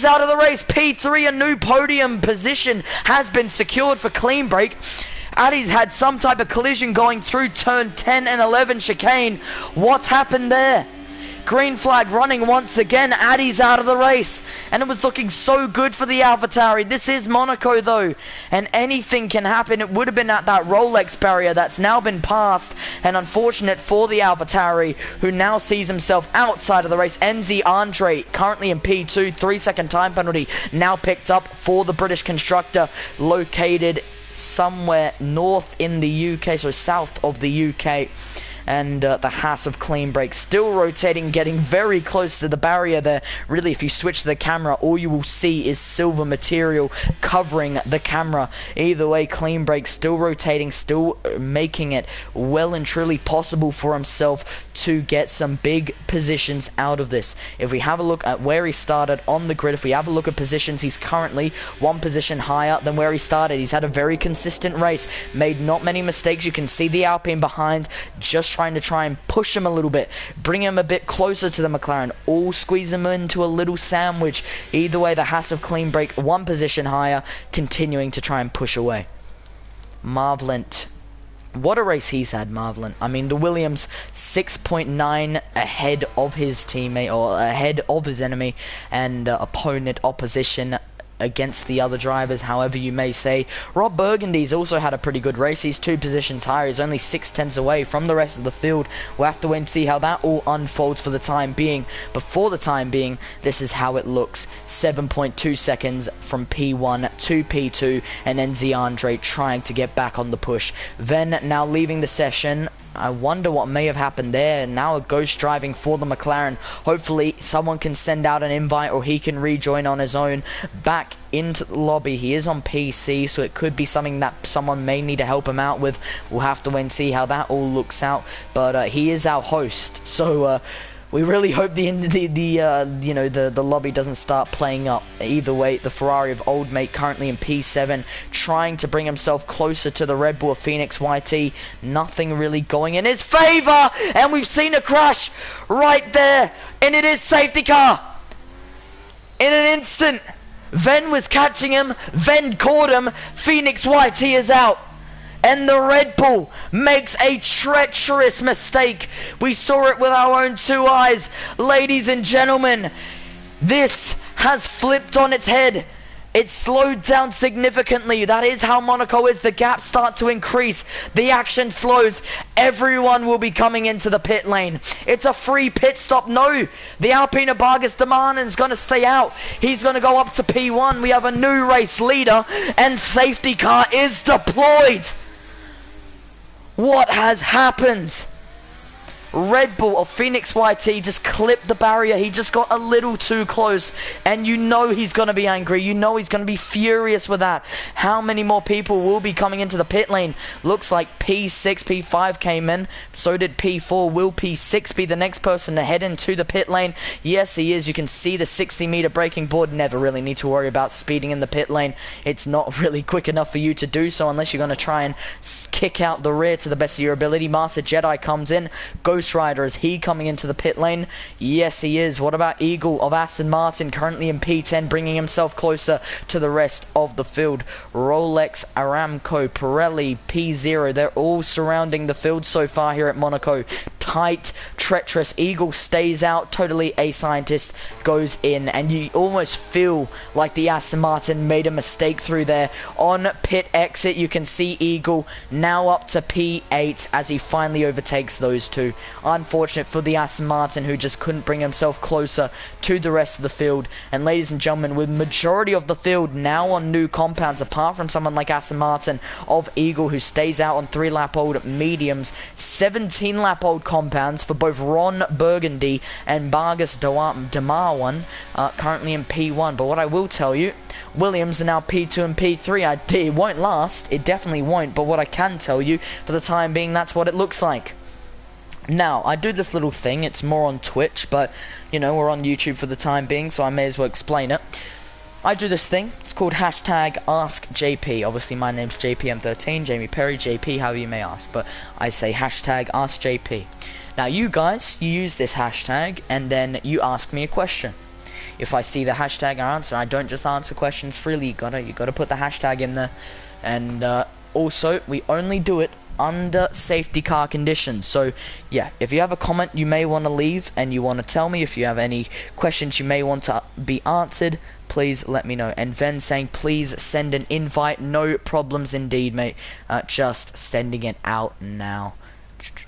out of the race. P3, a new podium position has been secured for clean break. Addy's had some type of collision going through turn 10 and 11 chicane. What's happened there? Green flag running once again. Addy's out of the race, and it was looking so good for the AlphaTauri. This is Monaco though, and anything can happen. It would have been at that Rolex barrier that's now been passed, and unfortunate for the AlphaTauri, who now sees himself outside of the race. Enzi Andre currently in P2, 3-second time penalty now picked up for the British constructor, located somewhere north in the UK, so south of the UK. And the Haas of clean break still rotating, getting very close to the barrier there. Really, if you switch to the camera, all you will see is silver material covering the camera. Either way, clean break still rotating, still making it well and truly possible for himself to get some big positions out of this. If we have a look at where he started on the grid, if we have a look at positions, he's currently 1 position higher than where he started. He's had a very consistent race, made not many mistakes. You can see the Alpine behind, just trying to push him a little bit, bring him a bit closer to the McLaren, all squeeze him into a little sandwich. Either way, the Haas of clean break 1 position higher, continuing to try and push away. Marvlant, what a race he's had, Marvlant. I mean, the Williams 6.9 ahead of his teammate, or ahead of his enemy and opponent, opposition, against the other drivers, however you may say. Rob Burgundy's also had a pretty good race. He's 2 positions higher. He's only 6/10 away from the rest of the field. We'll have to wait and see how that all unfolds for the time being. But for the time being, this is how it looks. 7.2 seconds from P1 to P2, and Enzi Andre trying to get back on the push. Then now leaving the session. I wonder what may have happened there. Now a ghost driving for the McLaren. Hopefully someone can send out an invite, or he can rejoin on his own back into the lobby. He is on PC, so it could be something that someone may need to help him out with. We'll have to wait and see how that all looks out. But he is our host, so we really hope the lobby doesn't start playing up. Either way, the Ferrari of old mate currently in P7, trying to bring himself closer to the Red Bull of Phoenix YT. Nothing really going in his favor, and we've seen a crash right there, and it is safety car. In an instant, Ven was catching him, Ven caught him, Phoenix YT is out. And the Red Bull makes a treacherous mistake. We saw it with our own 2 eyes. Ladies and gentlemen, this has flipped on its head. It slowed down significantly. That is how Monaco is. The gaps start to increase. The action slows. Everyone will be coming into the pit lane. It's a free pit stop. No, the Alpine Bargas Demanen is going to stay out. He's going to go up to P1. We have a new race leader, and safety car is deployed. What has happened? Red Bull of Phoenix YT just clipped the barrier. He just got a little too close, and you know he's going to be angry. You know he's going to be furious with that. How many more people will be coming into the pit lane? Looks like P6, P5 came in. So did P4. Will P6 be the next person to head into the pit lane? Yes, he is. You can see the 60-meter braking board. Never really need to worry about speeding in the pit lane. It's not really quick enough for you to do so unless you're going to try and kick out the rear to the best of your ability. Master Jedi comes in, goes Ghost Rider? Is he coming into the pit lane? Yes, he is. What about Eagle of Aston Martin, currently in P10, bringing himself closer to the rest of the field? Rolex, Aramco, Pirelli, P0, they're all surrounding the field so far here at Monaco. Tight, treacherous. Eagle stays out, totally a scientist goes in, and you almost feel like the Aston Martin made a mistake through there. On pit exit, you can see Eagle now up to P8 as he finally overtakes those two. Unfortunate for the Aston Martin, who just couldn't bring himself closer to the rest of the field. And ladies and gentlemen, with majority of the field now on new compounds, apart from someone like Aston Martin of Eagle, who stays out on 3-lap-old mediums, 17-lap-old compounds for both Ron Burgundy and Vargas Damarwan, currently in P1. But what I will tell you, Williams are now P2 and P3. It won't last, it definitely won't, but what I can tell you, for the time being, that's what it looks like. Now, I do this little thing, it's more on Twitch, but, you know, we're on YouTube for the time being, so I may as well explain it. I do this thing, it's called hashtag AskJP. Obviously, my name's JPM13, Jamie Perry, JP, however you may ask, but I say hashtag AskJP. Now, you guys, you use this hashtag, and then you ask me a question. If I see the hashtag, I answer. I don't just answer questions freely. You gotta put the hashtag in there. And also, we only do it under safety car conditions. So yeah, if you have a comment you may want to leave and you want to tell me, if you have any questions you may want to be answered, please let me know. And Ven saying, please send an invite. No problems indeed, mate. Just sending it out now.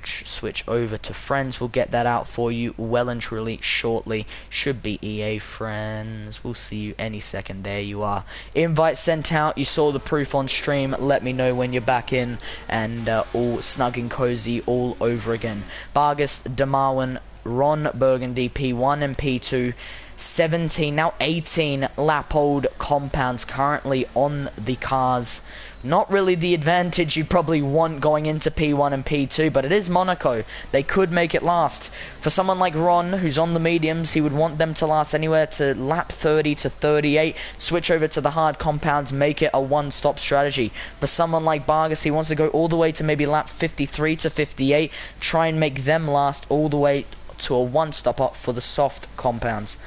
Switch over to friends. We'll get that out for you well and truly shortly. Should be EA friends. We'll see you any second. There you are. Invite sent out. You saw the proof on stream. Let me know when you're back in, and all snug and cozy all over again. Vargas, Damarwan, Ron Burgundy, P1 and P2. 17, now 18 lap-old compounds currently on the cars. Not really the advantage you probably want going into P1 and P2, but it is Monaco. They could make it last. For someone like Ron, who's on the mediums, he would want them to last anywhere to lap 30 to 38. Switch over to the hard compounds, make it a one-stop strategy. For someone like Vargas, he wants to go all the way to maybe lap 53 to 58. Try and make them last all the way to a one-stop up for the soft compounds.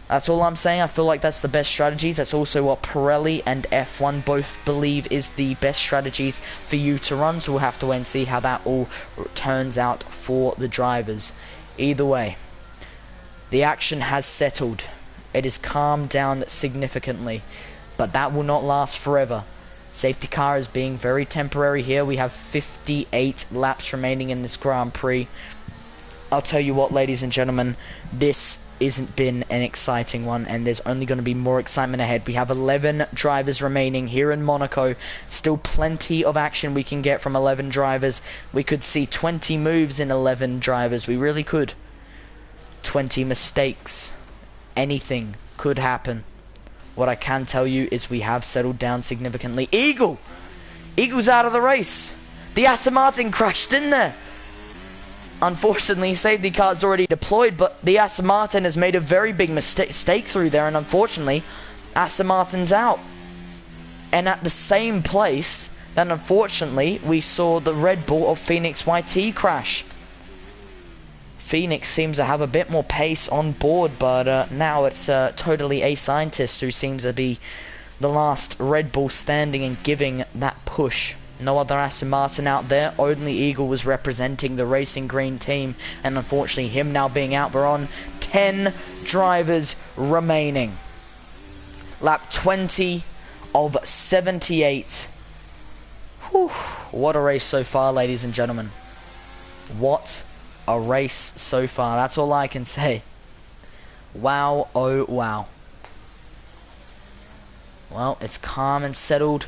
That's all I'm saying. I feel like that's the best strategies. That's also what Pirelli and F1 both believe is the best strategies for you to run. So we'll have to wait and see how that all turns out for the drivers. Either way, the action has settled. It has calmed down significantly, but that will not last forever. Safety car is being very temporary here. We have 58 laps remaining in this Grand Prix. I'll tell you what, ladies and gentlemen, this isn't been an exciting one, and there's only going to be more excitement ahead. We have 11 drivers remaining here in Monaco. Still plenty of action we can get from 11 drivers. We could see 20 moves in 11 drivers. We really could. 20 mistakes. Anything could happen. What I can tell you is we have settled down significantly. Eagle! Eagle's out of the race. The Aston Martin crashed in there. Unfortunately, safety car's already deployed, but the Aston Martin has made a very big mistake through there, and unfortunately, Aston Martin's out. And at the same place, then unfortunately, we saw the Red Bull of Phoenix YT crash. Phoenix seems to have a bit more pace on board, but now it's totally a scientist who seems to be the last Red Bull standing and giving that push. No other Aston Martin out there. Only Eagle was representing the Racing Green team, and unfortunately him now being out. We're on 10 drivers remaining. Lap 20 of 78. Whew. What a race so far, ladies and gentlemen. What a race so far. That's all I can say. Wow, oh wow. Well, it's calm and settled.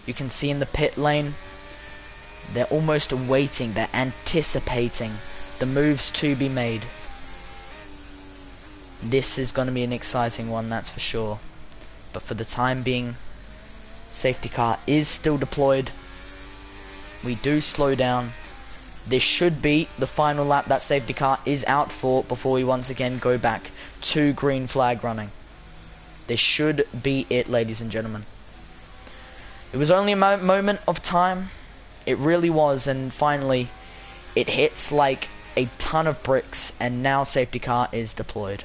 You can see in the pit lane, they're almost waiting, they're anticipating the moves to be made. This is going to be an exciting one, that's for sure. But for the time being, safety car is still deployed. We do slow down. This should be the final lap that safety car is out for before we once again go back to green flag running. This should be it, ladies and gentlemen. It was only a moment of time. It really was, and finally, it hits like a ton of bricks, and now safety car is deployed.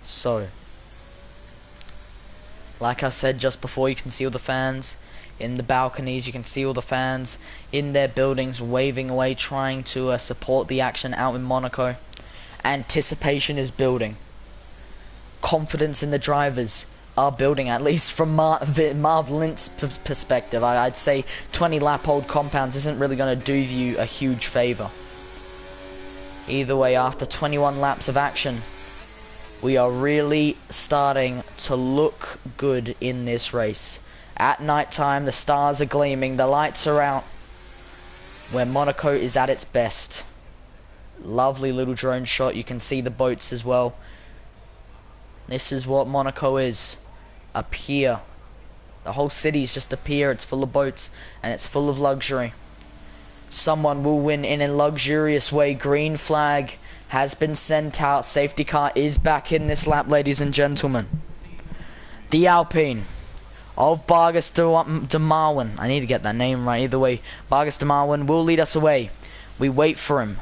So, like I said just before, you can see all the fans in the balconies. You can see all the fans in their buildings waving away, trying to support the action out in Monaco. Anticipation is building. Confidence in the drivers are building, at least from Marv Lint's perspective. I'd say 20 lap-old compounds isn't really going to do you a huge favour. Either way, after 21 laps of action, we are really starting to look good in this race. At night time, the stars are gleaming, the lights are out, where Monaco is at its best. Lovely little drone shot. You can see the boats as well. This is what Monaco is. A pier. The whole city is just a pier. It's full of boats and it's full of luxury. Someone will win in a luxurious way. Green flag has been sent out. Safety car is back in this lap, ladies and gentlemen. The Alpine of Vargas de Marwin. I need to get that name right. Either way, Vargas de Marwin will lead us away. We wait for him.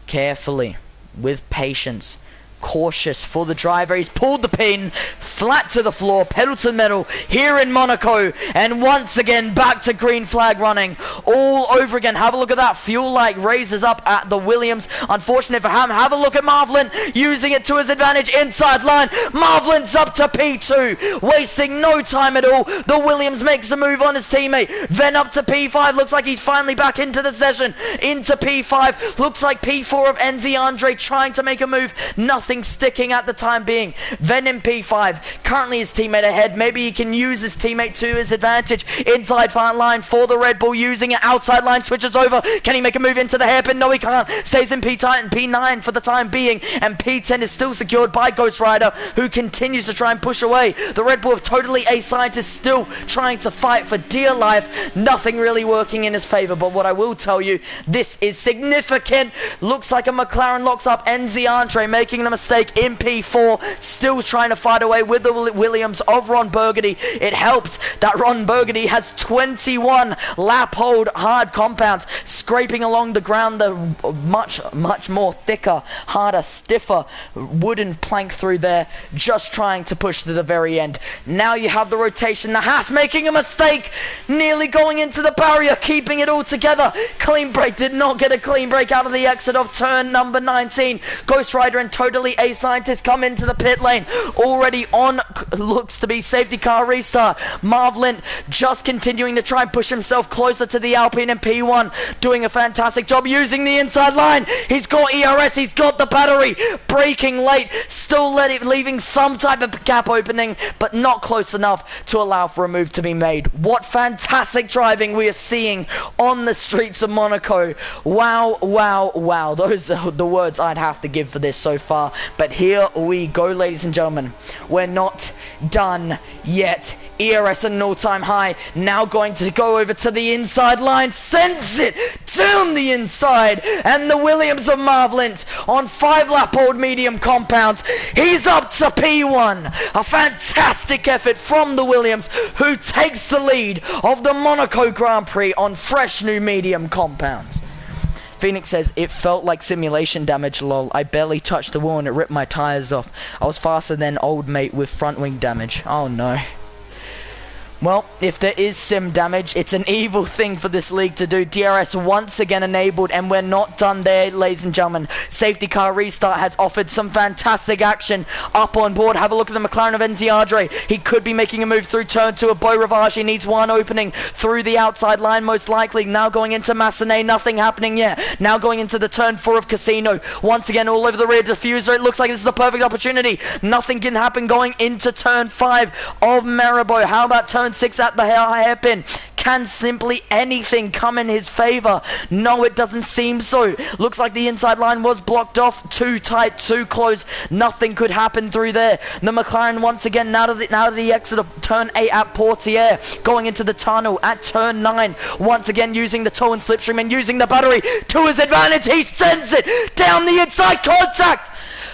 Carefully. With patience. Cautious for the driver. He's pulled the pin flat to the floor, pedal to the metal here in Monaco, and once again back to green flag running all over again. Have a look at that. Fuel light raises up at the Williams. Unfortunate for him. Have a look at Marv Lint using it to his advantage inside line. Marv Lint's up to P2, wasting no time at all. The Williams makes a move on his teammate. Then up to P5. Looks like he's finally back into the session. Into P5. Looks like P4 of NZ Andre trying to make a move. Nothing sticking at the time being. Then in P5, currently his teammate ahead. Maybe he can use his teammate to his advantage. Inside front line for the Red Bull, using it. Outside line switches over. Can he make a move into the hairpin? No, he can't. Stays in P9 for the time being, and P10 is still secured by Ghost Rider, who continues to try and push away. The Red Bull of Totally A Scientist still trying to fight for dear life. Nothing really working in his favor, but what I will tell you, this is significant. Looks like a McLaren locks up NZ Andre, making the mistake in P4, still trying to fight away with the Williams of Ron Burgundy. It helps that Ron Burgundy has 21 lap hold hard compounds, scraping along the ground the much more thicker, harder, stiffer wooden plank through there, just trying to push to the very end. Now you have the rotation. The Haas making a mistake, nearly going into the barrier, keeping it all together. Clean break, did not get a clean break out of the exit of turn number 19. Ghost Rider and Totally A Scientist come into the pit lane. Already on, looks to be safety car restart. Marv Lint just continuing to try and push himself closer to the Alpine in P1, doing a fantastic job using the inside line. He's got ERS, he's got the battery. Braking late, still leaving some type of gap opening, but not close enough to allow for a move to be made. What fantastic driving we are seeing on the streets of Monaco. Wow, wow, wow. Those are the words I'd have to give for this so far. But here we go, ladies and gentlemen. We're not done yet. ERS at an all-time high. Now going to go over to the inside line. Sends it down the inside. And the Williams of Marv Lint on 5 lap old medium compounds. He's up to P1. A fantastic effort from the Williams, who takes the lead of the Monaco Grand Prix on fresh new medium compounds. Phoenix says, it felt like simulation damage, lol. I barely touched the wall and it ripped my tires off. I was faster than old mate with front wing damage. Oh no. Well, if there is sim damage, it's an evil thing for this league to do. DRS once again enabled, and we're not done there, ladies and gentlemen. Safety car restart has offered some fantastic action up on board. Have a look at the McLaren of NZ Andre. He could be making a move through turn 2 of Beau Rivage. He needs one opening through the outside line, most likely. Now going into Massenet, nothing happening yet. Now going into the turn 4 of Casino. Once again, all over the rear diffuser. It looks like this is the perfect opportunity. Nothing can happen going into turn 5 of Maribor. How about turn 6 at the hairpin? Can simply anything come in his favor? No, it doesn't seem so. Looks like the inside line was blocked off. Too tight, too close. Nothing could happen through there. The McLaren once again now to the exit of turn 8 at Portier, going into the tunnel at turn 9. Once again using the toe and slipstream and using the battery to his advantage. He sends it down the inside. Contact.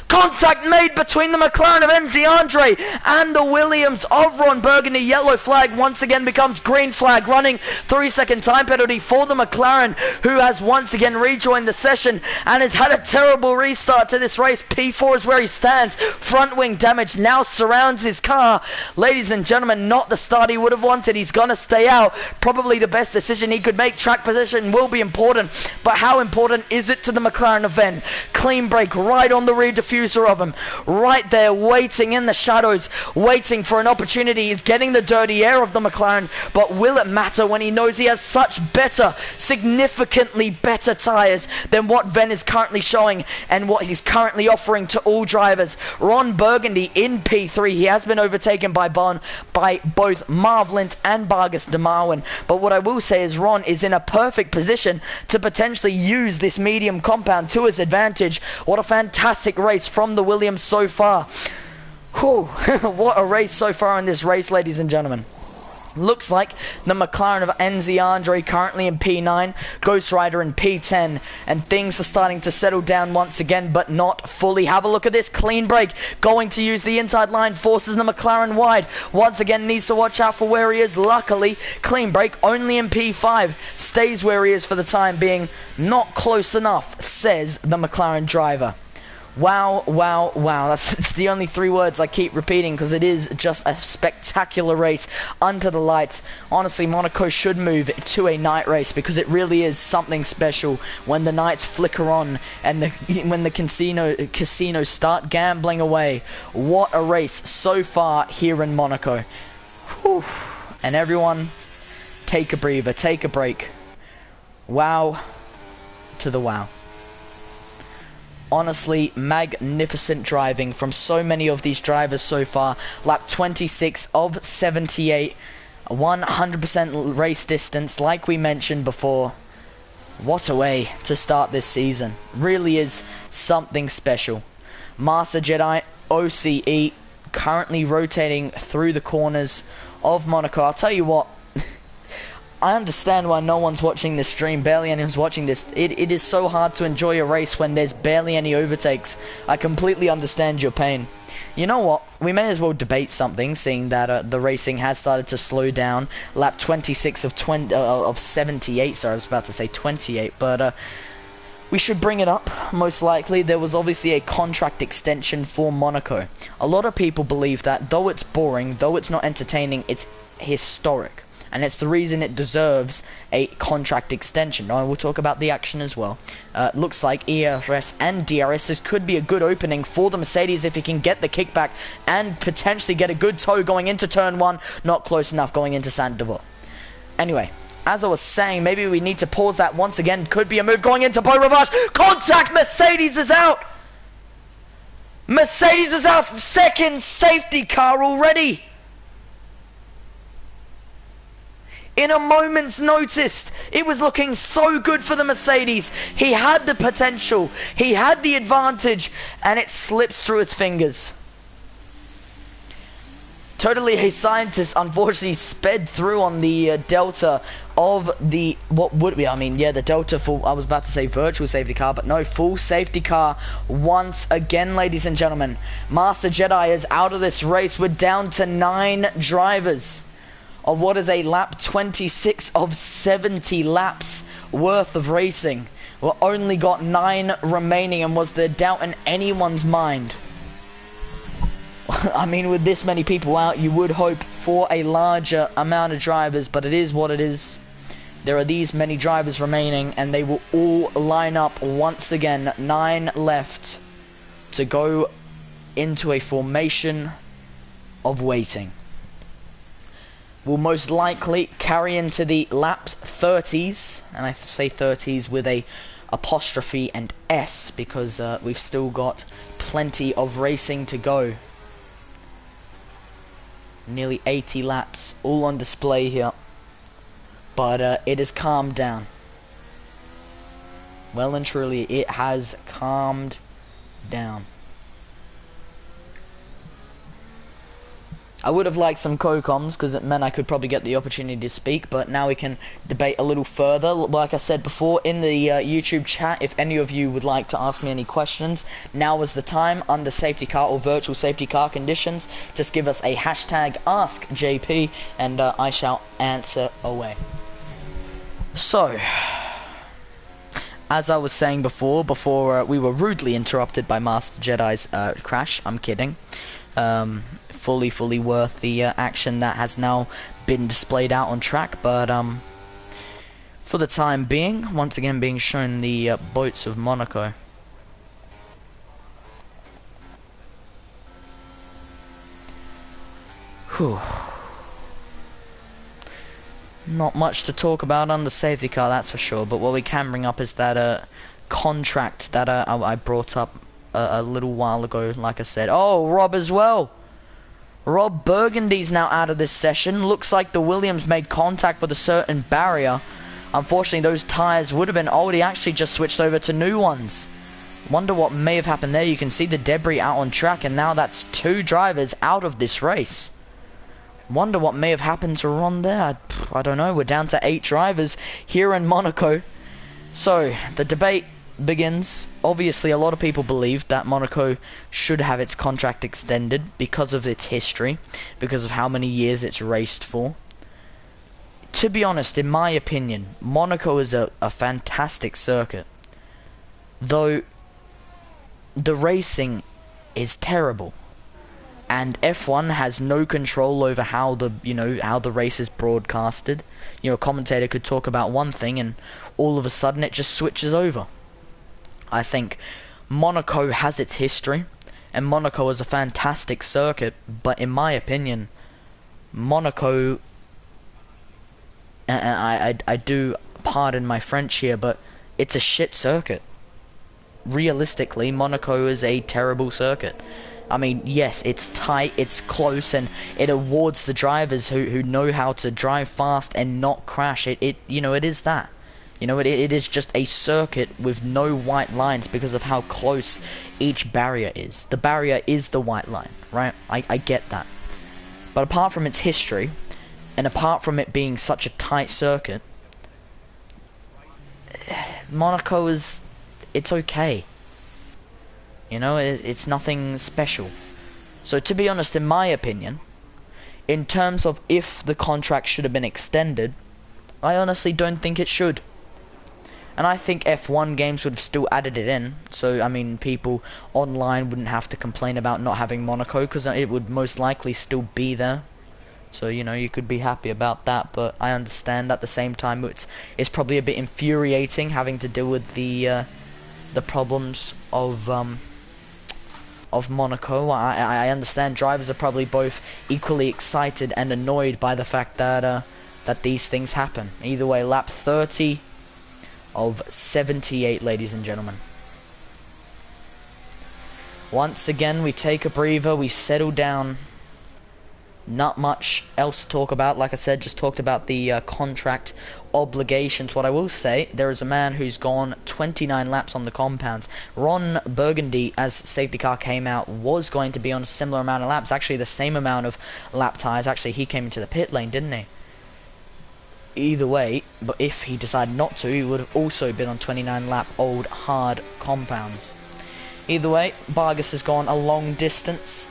Contact made between the McLaren of Enzi Andre and the Williams of Ron Burgundy. Yellow flag once again becomes green flag, running 3-second time penalty for the McLaren, who has once again rejoined the session and has had a terrible restart to this race. P4 is where he stands. Front wing damage now surrounds his car. Ladies and gentlemen, not the start he would have wanted. He's going to stay out. Probably the best decision he could make. Track position will be important, but how important is it to the McLaren event? Clean break right on the rear diffuser of him. Right there, waiting in the shadows, waiting for an opportunity. He's getting the dirty air of the McLaren, but will it matter when he knows he has such better, significantly better tyres than what Ven is currently showing and what he's currently offering to all drivers? Ron Burgundy in P3. He has been overtaken by both Marv Lint and Vargas de Marwin, but what I will say is Ron is in a perfect position to potentially use this medium compound to his advantage. What a fantastic race from the Williams so far. Whew. What a race so far in this race, ladies and gentlemen. Looks like the McLaren of Enzi Andre currently in P9, Ghost Rider in P10, and things are starting to settle down once again, but not fully. Have a look at this clean break, going to use the inside line, forces the McLaren wide. Once again, needs to watch out for where he is. Luckily, clean break only in P5, stays where he is for the time being. Not close enough, says the McLaren driver. Wow, wow, wow. It's the only 3 words I keep repeating because it is just a spectacular race under the lights. Honestly, Monaco should move to a night race because it really is something special when the nights flicker on and when the casinos start gambling away. What a race so far here in Monaco. Whew. And everyone, take a breather, take a break. Wow to the wow. Honestly, magnificent driving from so many of these drivers so far. Lap 26 of 78, 100% race distance, like we mentioned before. What a way to start this season. Really is something special. Master Jedi OCE currently rotating through the corners of Monaco. I'll tell you what, I understand why no one's watching this stream, barely anyone's watching this. It is so hard to enjoy a race when there's barely any overtakes. I completely understand your pain. You know what, we may as well debate something, seeing that the racing has started to slow down. Lap 26 of 78, sorry, I was about to say 28, but we should bring it up. Most likely, there was obviously a contract extension for Monaco. A lot of people believe that, though it's boring, though it's not entertaining, it's historic. And it's the reason it deserves a contract extension. Now, we'll talk about the action as well. Looks like ERS and DRS could be a good opening for the Mercedes if he can get the kickback and potentially get a good tow going into turn 1. Not close enough going into Saint-Devote. Anyway, as I was saying, maybe we need to pause that once again. Could be a move going into Beau Rivage. Contact! Mercedes is out! Mercedes is out! Second safety car already! In a moment's notice, it was looking so good for the Mercedes. He had the potential, he had the advantage, and it slips through his fingers. Totally a scientist, unfortunately, sped through on the Delta of the, what would be, I mean, yeah, the Delta full, I was about to say virtual safety car, but no, full safety car once again, ladies and gentlemen. Master Jedi is out of this race. We're down to 9 drivers of what is a lap 26 of 70 laps worth of racing. We only got 9 remaining, and was there doubt in anyone's mind? I mean, with this many people out, you would hope for a larger amount of drivers, but it is what it is. There are these many drivers remaining, and they will all line up once again. 9 left to go into a formation of waiting. Will most likely carry into the lap 30s, and I say 30s with a apostrophe and S because we've still got plenty of racing to go. Nearly 80 laps, all on display here, but it has calmed down. Well and truly, it has calmed down. I would have liked some co-coms because it meant I could probably get the opportunity to speak, but now we can debate a little further. Like I said before, in the YouTube chat, if any of you would like to ask me any questions, now is the time. Under safety car or virtual safety car conditions, just give us a hashtag AskJP and I shall answer away. So, as I was saying before we were rudely interrupted by Master Jedi's crash, I'm kidding. Fully worth the action that has now been displayed out on track, but for the time being, once again being shown the boats of Monaco. Whew. Not much to talk about on the safety car, that's for sure, but what we can bring up is that contract that I brought up a little while ago, like I said. Oh, Rob as well! Rob Burgundy's now out of this session. Looks like the Williams made contact with a certain barrier. Unfortunately, those tyres would have been old. He actually just switched over to new ones. Wonder what may have happened there. You can see the debris out on track, and now that's 2 drivers out of this race. Wonder what may have happened to Ron there. I don't know. We're down to 8 drivers here in Monaco. So, the debate begins. Obviously, a lot of people believe that Monaco should have its contract extended because of its history, because of how many years it's raced for. To be honest, in my opinion, Monaco is a fantastic circuit, though the racing is terrible, and F1 has no control over how the race is broadcasted. You know, a commentator could talk about one thing and all of a sudden it just switches over. I think Monaco has its history, and Monaco is a fantastic circuit, but in my opinion, Monaco, and I do pardon my French here, but it's a shit circuit. Realistically, Monaco is a terrible circuit. I mean, yes, it's tight, it's close, and it awards the drivers who know how to drive fast and not crash. It is that. You know, it is just a circuit with no white lines because of how close each barrier is. The barrier is the white line, right? I get that. But apart from its history, and apart from it being such a tight circuit, Monaco it's okay. You know, it's nothing special. So to be honest, in my opinion, in terms of if the contract should have been extended, I honestly don't think it should. And I think F1 games would have still added it in. So, I mean, people online wouldn't have to complain about not having Monaco, because it would most likely still be there. So, you know, you could be happy about that. But I understand at the same time it's probably a bit infuriating having to deal with the problems of Monaco. I understand drivers are probably both equally excited and annoyed by the fact that that these things happen. Either way, lap 30 of 78, ladies and gentlemen. Once again, we take a breather, we settle down. Not much else to talk about. Like I said, just talked about the contract obligations. What I will say, there is a man who's gone 29 laps on the compounds. Ron Burgundy, as safety car came out, was going to be on a similar amount of laps. Actually, the same amount of lap tires. Actually, he came into the pit lane, didn't he? Either way, but if he decided not to, he would have also been on 29 lap old hard compounds. Either way, Vargas has gone a long distance.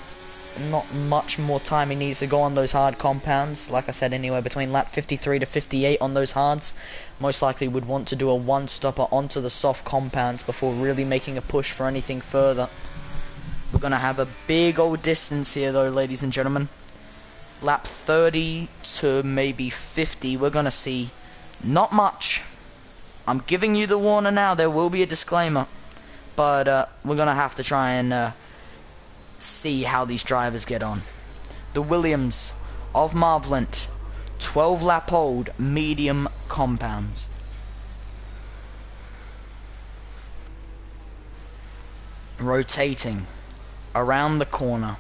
Not much more time he needs to go on those hard compounds. Like I said, anywhere between lap 53 to 58 on those hards. Most likely would want to do a one-stopper onto the soft compounds before really making a push for anything further. We're going to have a big old distance here though, ladies and gentlemen. Lap 30 to maybe 50, we're going to see not much. I'm giving you the warner now, there will be a disclaimer. But we're going to have to try and see how these drivers get on. The Williams of Marvlant, 12 lap old medium compounds. Rotating around the corner.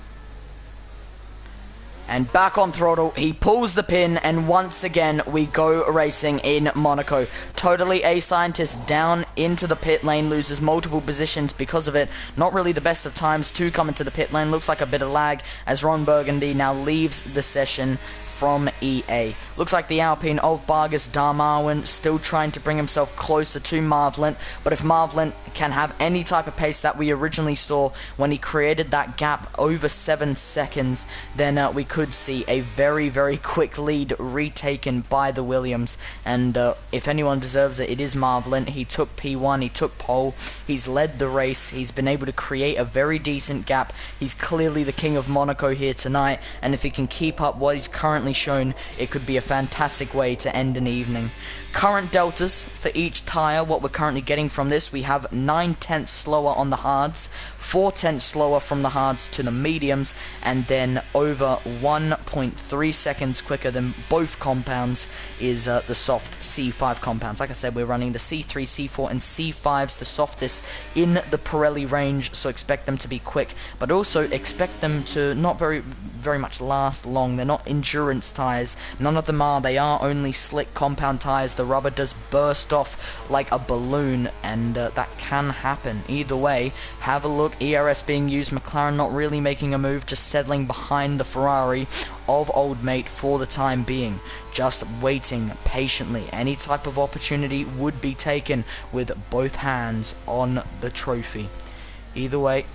And back on throttle, he pulls the pin, and once again, we go racing in Monaco. Totally a scientist down into the pit lane, loses multiple positions because of it. Not really the best of times to come into the pit lane. Looks like a bit of lag as Ron Burgundy now leaves the session from EA. Looks like the Alpine of Vargas Darmawan still trying to bring himself closer to Marvlin, but if Marvlin can have any type of pace that we originally saw when he created that gap over 7 seconds, then we could see a very, very quick lead retaken by the Williams. And if anyone deserves it, it is Marvlin. He took P1, he took pole, he's led the race, he's been able to create a very decent gap. He's clearly the king of Monaco here tonight, and if he can keep up what he's currently shown, it could be a fantastic way to end an evening. Current deltas for each tyre, what we're currently getting from this, we have 9/10 slower on the hards, 4/10 slower from the hards to the mediums, and then over 1.3 seconds quicker than both compounds is the soft C5 compounds. Like I said, we're running the C3, C4, and C5s, the softest in the Pirelli range, so expect them to be quick, but also expect them to not very much last long. They're not endurance tyres, none of them are. They are only slick compound tyres. The rubber does burst off like a balloon, and that can happen. Either way, have a look. ERS being used, McLaren not really making a move, just settling behind the Ferrari of old mate for the time being, just waiting patiently. Any type of opportunity would be taken with both hands on the trophy. Either way,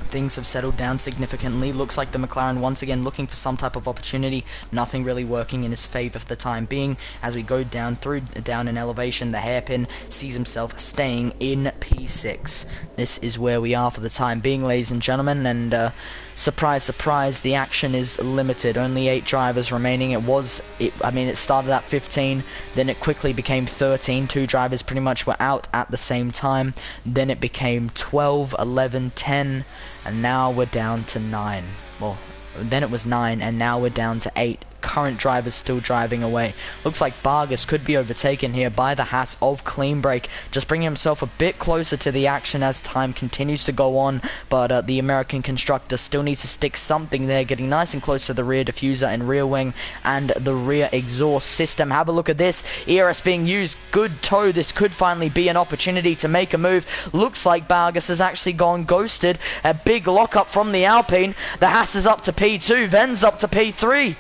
things have settled down significantly. Looks like the McLaren once again looking for some type of opportunity. Nothing really working in his favour for the time being. As we go down in elevation, the hairpin sees himself staying in P6. This is where we are for the time being, ladies and gentlemen, and surprise, surprise, the action is limited. Only 8 drivers remaining. It started at 15, then it quickly became 13. 2 drivers pretty much were out at the same time. Then it became 12, 11, 10, and now we're down to 9. Well, then it was 9, and now we're down to 8. Current drivers still driving away. Looks like Vargas could be overtaken here by the Haas of Clean Break, just bringing himself a bit closer to the action as time continues to go on, but the American constructor still needs to stick something there, getting nice and close to the rear diffuser and rear wing and the rear exhaust system. Have a look at this. ERS being used. Good toe. This could finally be an opportunity to make a move. Looks like Vargas has actually gone ghosted. A big lockup from the Alpine. The Haas is up to P2. Ven's up to P3.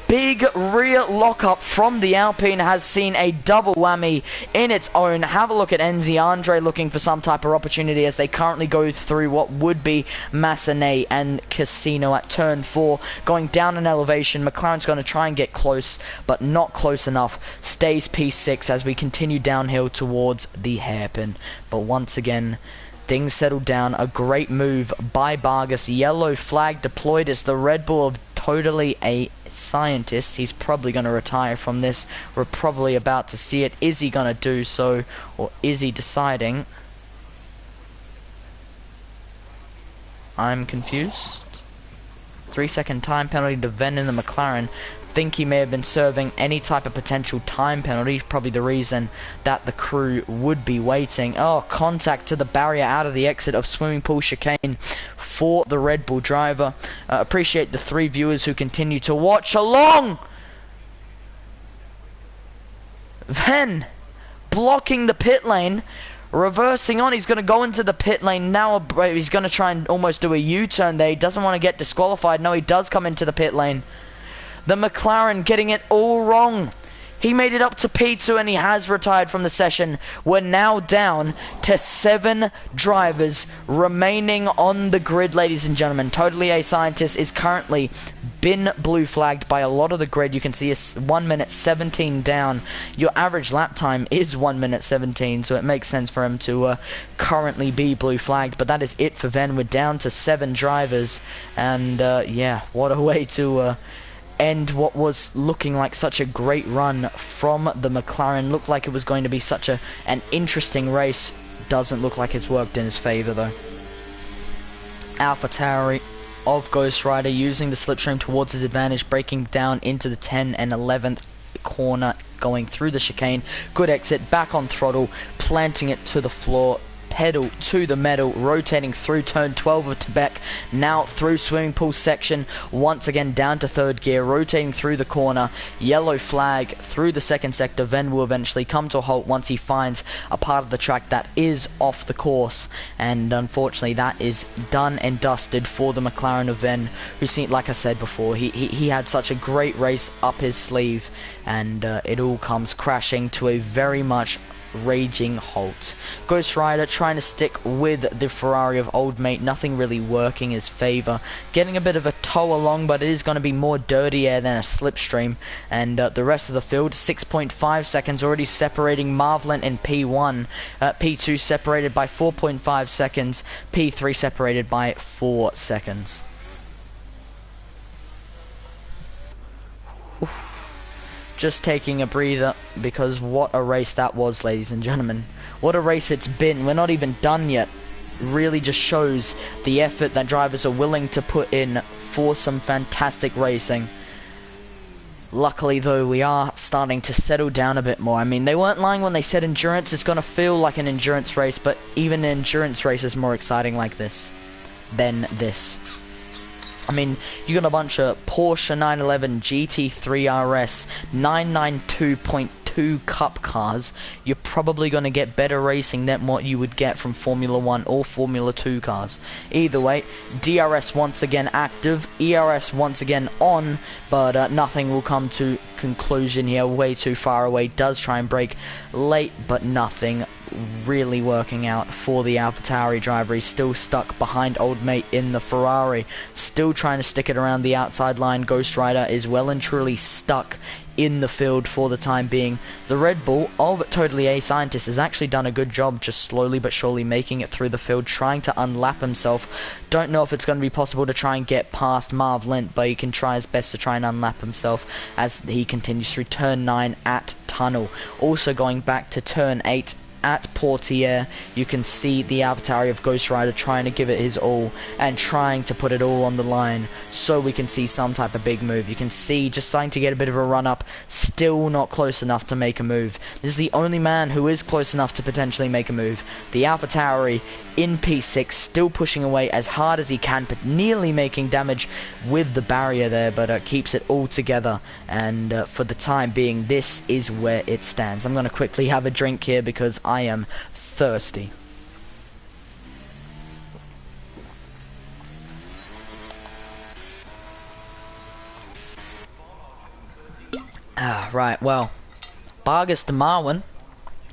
Big rear lockup from the Alpine has seen a double whammy in its own. Have a look at Enzi Andre looking for some type of opportunity as they currently go through what would be Massenet and Casino at turn 4. Going down an elevation, McLaren's going to try and get close, but not close enough. Stays P6 as we continue downhill towards the hairpin. But once again, things settle down. A great move by Vargas. Yellow flag deployed as the Red Bull of totally a scientist. He's probably going to retire from this. We're probably about to see it. Is he going to do so, or is he deciding? I'm confused. 3-second time penalty to Ven in the McLaren. Think he may have been serving any type of potential time penalty. Probably the reason that the crew would be waiting. Oh, contact to the barrier out of the exit of swimming pool chicane for the Red Bull driver. Appreciate the 3 viewers who continue to watch along. Ven blocking the pit lane, reversing on. He's going to go into the pit lane now. He's going to try and almost do a U-turn there. He doesn't want to get disqualified. No, he does come into the pit lane. The McLaren getting it all wrong. He made it up to P2 and he has retired from the session. We're now down to 7 drivers remaining on the grid, ladies and gentlemen. Totally A Scientist is currently been blue flagged by a lot of the grid. You can see it's 1 minute 17 down. Your average lap time is 1 minute 17, so it makes sense for him to currently be blue flagged. But that is it for Ven. We're down to 7 drivers, and yeah, what a way to end what was looking like such a great run from the McLaren. Looked like it was going to be such an interesting race. Doesn't look like it's worked in his favour though. AlphaTauri of Ghost Rider using the slipstream towards his advantage, breaking down into the 10 and 11th corner, going through the chicane. Good exit, back on throttle, planting it to the floor. pedal to the metal, rotating through turn 12 of Tibet, now through swimming pool section, once again down to third gear, rotating through the corner, yellow flag through the second sector. Ven will eventually come to a halt once he finds a part of the track that is off the course, and unfortunately that is done and dusted for the McLaren of Ven, who seemed, like I said before, he had such a great race up his sleeve, and it all comes crashing to a very much raging halt. Ghost Rider trying to stick with the Ferrari of old mate, nothing really working in his favour, getting a bit of a tow along, but it is going to be more dirty air than a slipstream, and the rest of the field, 6.5 seconds already separating Marvlin and P1, P2 separated by 4.5 seconds, P3 separated by 4 seconds. Oof. Just taking a breather, because what a race that was, ladies and gentlemen. What a race it's been. We're not even done yet. Really just shows the effort that drivers are willing to put in for some fantastic racing. Luckily though, we are starting to settle down a bit more. I mean, they weren't lying when they said endurance. It's going to feel like an endurance race, but even an endurance race is more exciting like this than this. I mean, you got a bunch of Porsche 911 GT3 RS 992.2 Cup cars. You're probably going to get better racing than what you would get from Formula 1 or Formula 2 cars. Either way, DRS once again active, ERS once again on, but nothing will come to conclusion here. Way too far away. Does try and brake late, but nothing really working out for the AlphaTauri driver. He's still stuck behind old mate in the Ferrari, still trying to stick it around the outside line. Ghost Rider is well and truly stuck in the field for the time being. The Red Bull of Totally A Scientist has actually done a good job, just slowly but surely making it through the field, trying to unlap himself. Don't know if it's going to be possible to try and get past Marv Lent, but he can try his best to try and unlap himself as he continues through turn 9 at Tunnel. Also going back to turn 8 at Portier, you can see the AlphaTauri of Ghost Rider trying to give it his all and trying to put it all on the line so we can see some type of big move. You can see just starting to get a bit of a run up, still not close enough to make a move. This is the only man who is close enough to potentially make a move. The AlphaTauri in P6, still pushing away as hard as he can, but nearly making damage with the barrier there, but keeps it all together. And for the time being, this is where it stands. I'm going to quickly have a drink here because I am thirsty. Right, well, Vargas de Marwin,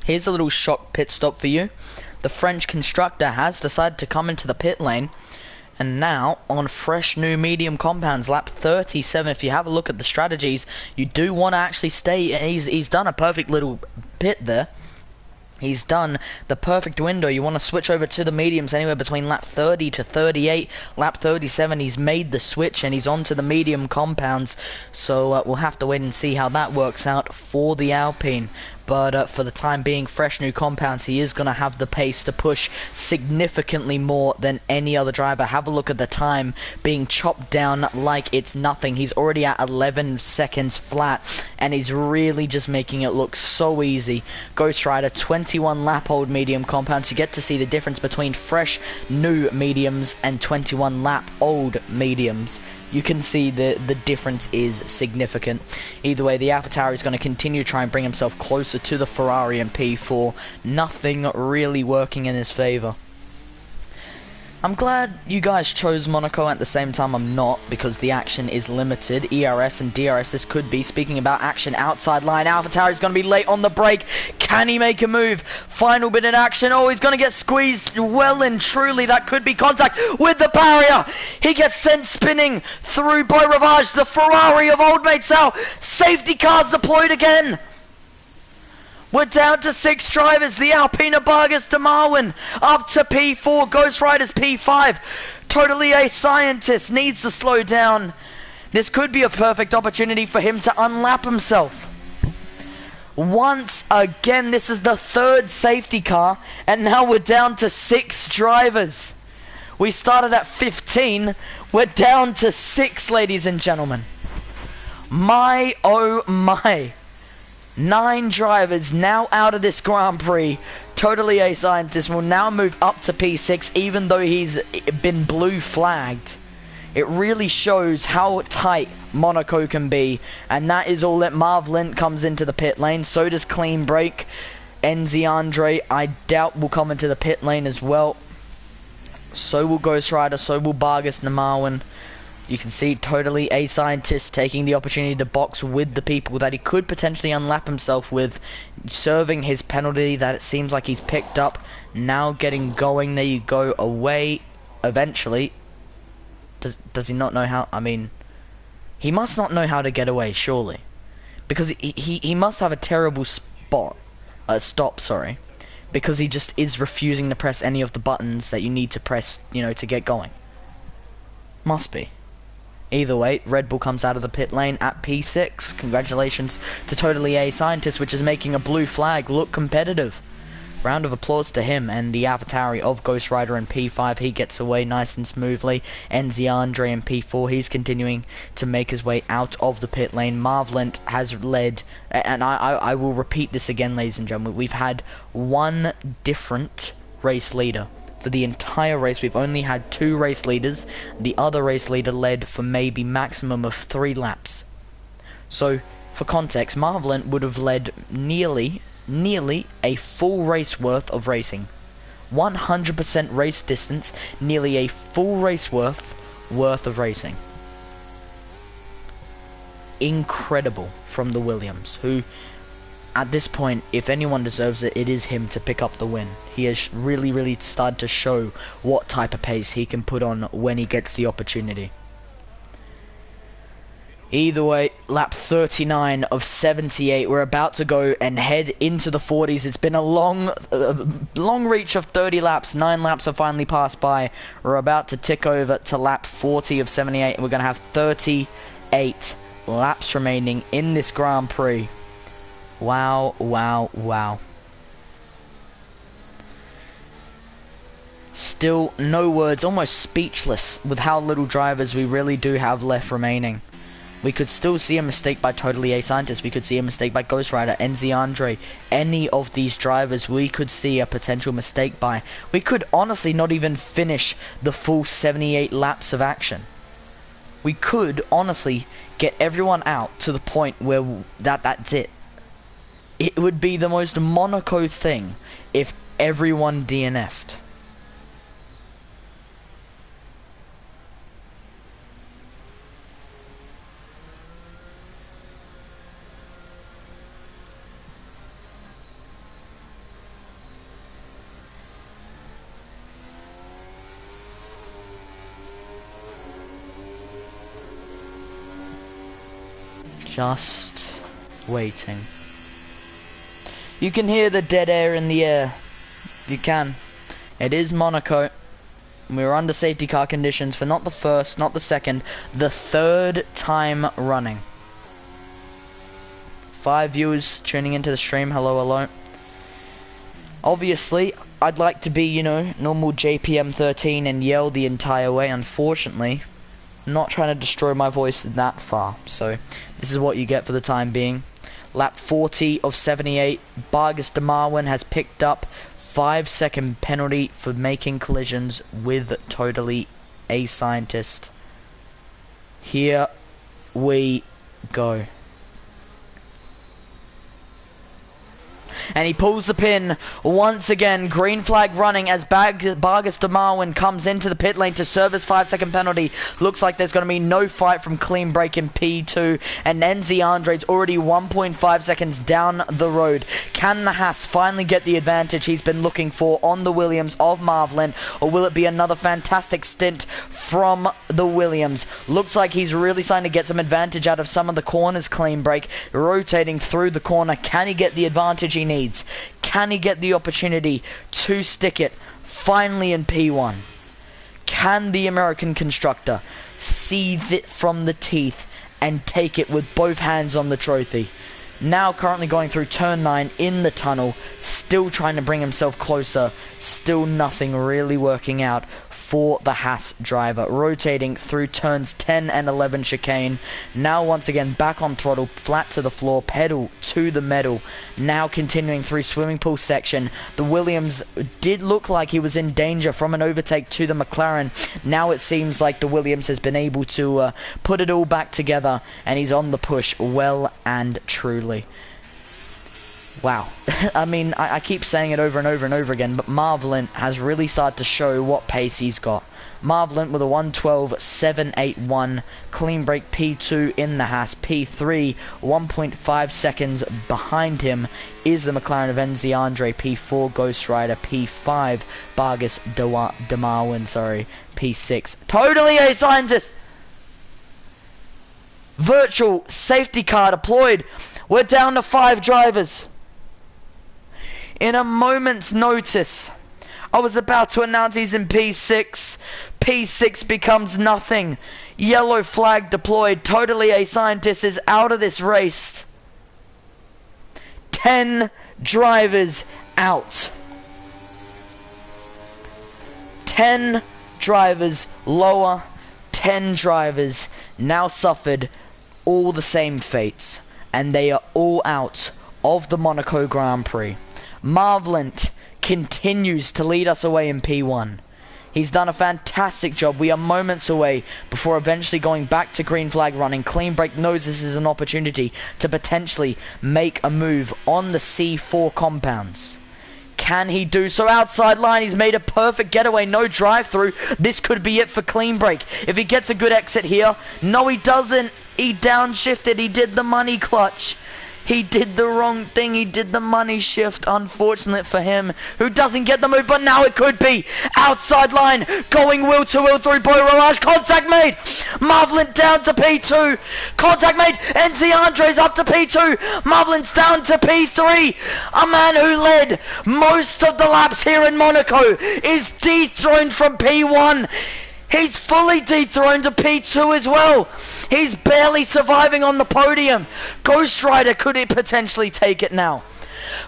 here's a little shock pit stop for you. The French constructor has decided to come into the pit lane, and now on fresh new medium compounds, lap 37. If you have a look at the strategies, you do want to actually stay. He's done a perfect little pit there. He's done the perfect window. You want to switch over to the mediums anywhere between lap 30 to 38. Lap 37, he's made the switch and he's onto the medium compounds. So we'll have to wait and see how that works out for the Alpine. But for the time being, fresh new compounds, he is going to have the pace to push significantly more than any other driver. Have a look at the time being chopped down like it's nothing. He's already at 11 seconds flat, and he's really just making it look so easy. Ghost Rider, 21 lap old medium compounds. You get to see the difference between fresh new mediums and 21 lap old mediums. You can see the difference is significant. Either way, the AlphaTauri is going to continue to try and bring himself closer to the Ferrari in P4. Nothing really working in his favour. I'm glad you guys chose Monaco. At the same time, I'm not, because the action is limited. ERS and DRS, this could be. Speaking about action, outside line, AlphaTauri is going to be late on the break. Can he make a move? Final bit in action. Oh, he's going to get squeezed well and truly. That could be contact with the barrier. He gets sent spinning through by Ravage. The Ferrari of old mate Sal. Safety cars deployed again. We're down to 6 drivers. The Alpine Vargas de Marwin up to P4. Ghost Rider's P5. Totally A Scientist needs to slow down. This could be a perfect opportunity for him to unlap himself. Once again, this is the 3rd safety car, and now we're down to 6 drivers. We started at 15. We're down to 6, ladies and gentlemen. My, oh my. 9 drivers now out of this Grand Prix. Totally A Scientist will now move up to P6 even though he's been blue flagged. It really shows how tight Monaco can be, and that is all that. Marv Lint comes into the pit lane, so does Clean Break. Enzi Andre, I doubt, will come into the pit lane as well. So will Ghost Rider, so will Vargas Namarwin. You can see Totally A Scientist taking the opportunity to box with the people that he could potentially unlap himself with, serving his penalty that it seems like he's picked up. Now getting going, there you go, away eventually. Does he not know how? I mean, he must not know how to get away, surely, because he must have a terrible stop, sorry, because he just is refusing to press any of the buttons that you need to press, you know, to get going. Must be. Either way, Red Bull comes out of the pit lane at P6. Congratulations to Totally A Scientist, which is making a blue flag look competitive. Round of applause to him and the Avatari of Ghost Rider in P5. He gets away nice and smoothly. Enzi Andre in P4. He's continuing to make his way out of the pit lane. Marvlent has led, and I will repeat this again, ladies and gentlemen. We've had one different race leader. For the entire race, we've only had 2 race leaders. The other race leader led for maybe maximum of 3 laps. So, for context, Marvlent would have led nearly a full race worth of racing. 100% race distance, nearly a full race worth of racing. Incredible from the Williams, who at this point, if anyone deserves it, it is him to pick up the win. He has really started to show what type of pace he can put on when he gets the opportunity. Either way, lap 39 of 78. We're about to go and head into the 40s. It's been a long reach of 30 laps. 9 laps have finally passed by. We're about to tick over to lap 40 of 78. And we're going to have 38 laps remaining in this Grand Prix. Wow, wow, wow. Still no words, almost speechless with how little drivers we really do have left remaining. We could still see a mistake by Totally A Scientist. We could see a mistake by Ghost Rider, Enzi Andre. Any of these drivers we could see a potential mistake by. We could honestly not even finish the full 78 laps of action. We could honestly get everyone out to the point where that's it. It would be the most Monaco thing if everyone DNF'd. Just waiting. You can hear the dead air in the air. You can. It is Monaco. We're under safety car conditions for not the first, not the second, the 3rd time running. 5 viewers tuning into the stream. Hello, hello. Obviously, I'd like to be, you know, normal JPM 13 and yell the entire way. Unfortunately, I'm not trying to destroy my voice that far. So, this is what you get for the time being. Lap 40 of 78, Vargas Namarwin has picked up 5-second penalty for making collisions with Totally A Scientist. Here we go. And he pulls the pin once again. Green flag running as Vargas Namarwin comes into the pit lane to serve his 5-second penalty. Looks like there's going to be no fight from Clean Break in P2. And Enzi Andre's already 1.5 seconds down the road. Can the Haas finally get the advantage he's been looking for on the Williams of Marvlin? Or will it be another fantastic stint from the Williams? Looks like he's really starting to get some advantage out of some of the corners, Clean Break. Rotating through the corner. Can he get the advantage he needs? Can he get the opportunity to stick it finally in P1? Can the American constructor seize it from the teeth and take it with both hands on the trophy? Now currently going through turn 9 in the tunnel, still trying to bring himself closer, still nothing really working out for the Haas driver. Rotating through turns 10 and 11 chicane, now once again back on throttle, flat to the floor, pedal to the metal. Now continuing through swimming pool section, the Williams did look like he was in danger from an overtake to the McLaren. Now it seems like the Williams has been able to put it all back together, and he's on the push well and truly. Wow. I mean, I keep saying it over and over and over again, but Marvelin has really started to show what pace he's got. Marvelin with a 1:12.781, clean break P2 in the Haas, P3 1.5 seconds behind him is the McLaren of NZ Andre, P4 Ghost Rider, P5 Vargas de Marwin, sorry, P6 totally a scientist. Virtual safety car deployed. We're down to 5 drivers. In a moment's notice, I was about to announce he's in P6. P6 becomes nothing. Yellow flag deployed. Totally a scientist is out of this race. 10 drivers out. 10 drivers lower. 10 drivers now suffered all the same fates. And they are all out of the Monaco Grand Prix. Marvlant continues to lead us away in P1. He's done a fantastic job. We are moments away before eventually going back to green flag running. Clean break knows this is an opportunity to potentially make a move on the C4 compounds. Can he do so? Outside line, he's made a perfect getaway, no drive through. This could be it for clean break. If he gets a good exit here, no he doesn't. He downshifted, he did the money clutch. He did the wrong thing. He did the money shift. Unfortunate for him, who doesn't get the move, but now it could be. Outside line, going wheel to wheel through Boy Rouge. Contact made. Marvelin down to P2. Contact made. NZ Andre's up to P2. Marvelin's down to P3. A man who led most of the laps here in Monaco is dethroned from P1. He's fully dethroned to P2 as well. He's barely surviving on the podium. Ghost Rider, could it potentially take it now?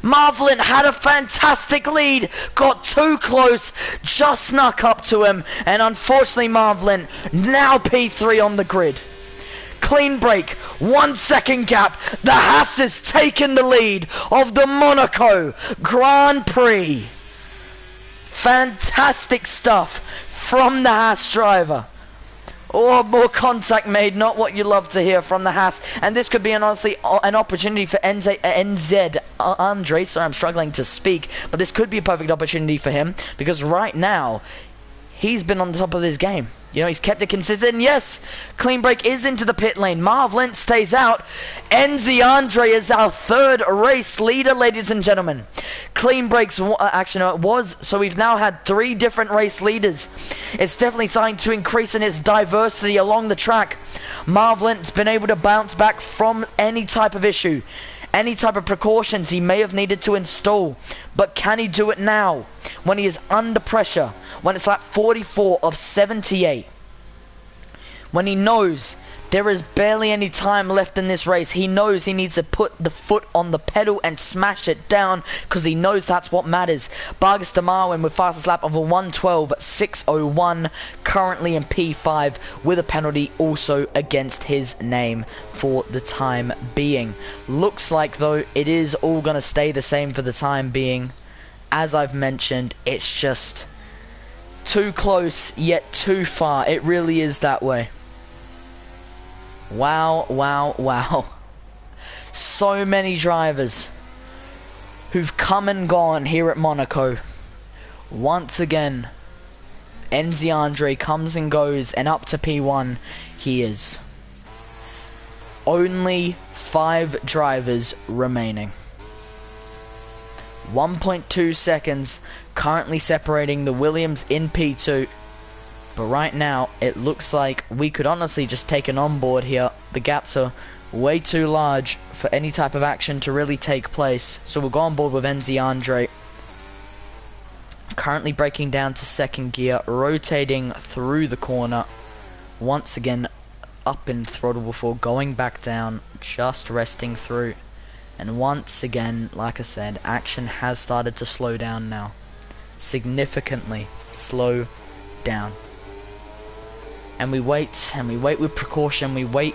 Marvelin had a fantastic lead, got too close, just snuck up to him, and unfortunately Marvelin now P3 on the grid. Clean break, 1 second gap. The Haas has taken the lead of the Monaco Grand Prix. Fantastic stuff from the Haas driver. Oh, more contact made, not what you love to hear from the Haas. And this could be honestly an opportunity for NZ Andre. Sorry, I'm struggling to speak, but this could be a perfect opportunity for him, because right now he's been on the top of this game. You know, he's kept it consistent. Yes, clean break is into the pit lane. Marvelin stays out. NZ Andre is our 3rd race leader, ladies and gentlemen. Clean breaks, actually no, it was, so we've now had 3 different race leaders. It's definitely starting to increase in its diversity along the track. Marvelin's been able to bounce back from any type of issue, any type of precautions he may have needed to install. But can he do it now, when he is under pressure? When it's lap 44 of 78, when he knows there is barely any time left in this race, he knows he needs to put the foot on the pedal and smash it down, because he knows that's what matters. Vargas de Marwin with fastest lap of a 1:12.601, currently in P5 with a penalty also against his name for the time being. Looks like though it is all going to stay the same for the time being. As I've mentioned, it's just too close yet too far. It really is that way. Wow, wow, wow. So many drivers who've come and gone here at Monaco. Once again, NZ Andre comes and goes, and up to P1 he is. Only 5 drivers remaining. 1.2 seconds currently separating the Williams in P2, but right now it looks like we could honestly just take an onboard here. The gaps are way too large for any type of action to really take place, so we'll go on board with NZ Andre. Currently braking down to 2nd gear, rotating through the corner, once again up in throttle before going back down, just resting through. And once again, like I said, action has started to slow down now. Significantly slow down. And we wait with precaution, we wait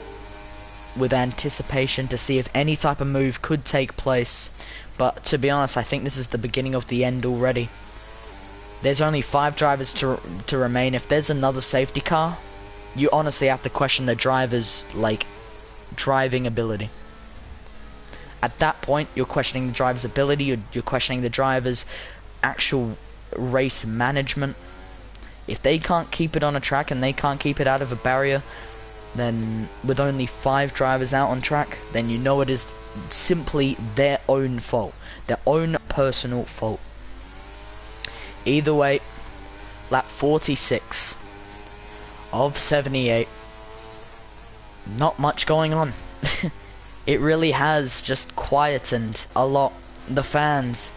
with anticipation to see if any type of move could take place. But to be honest, I think this is the beginning of the end already. There's only 5 drivers to remain. If there's another safety car, you honestly have to question the driver's, like, driving ability. At that point, you're questioning the driver's ability, you're questioning the driver's actual race management. If they can't keep it on a track and they can't keep it out of a barrier, then with only 5 drivers out on track, then you know it is simply their own fault, their own personal fault. Either way, lap 46 of 78, not much going on. It really has just quietened a lot. The fans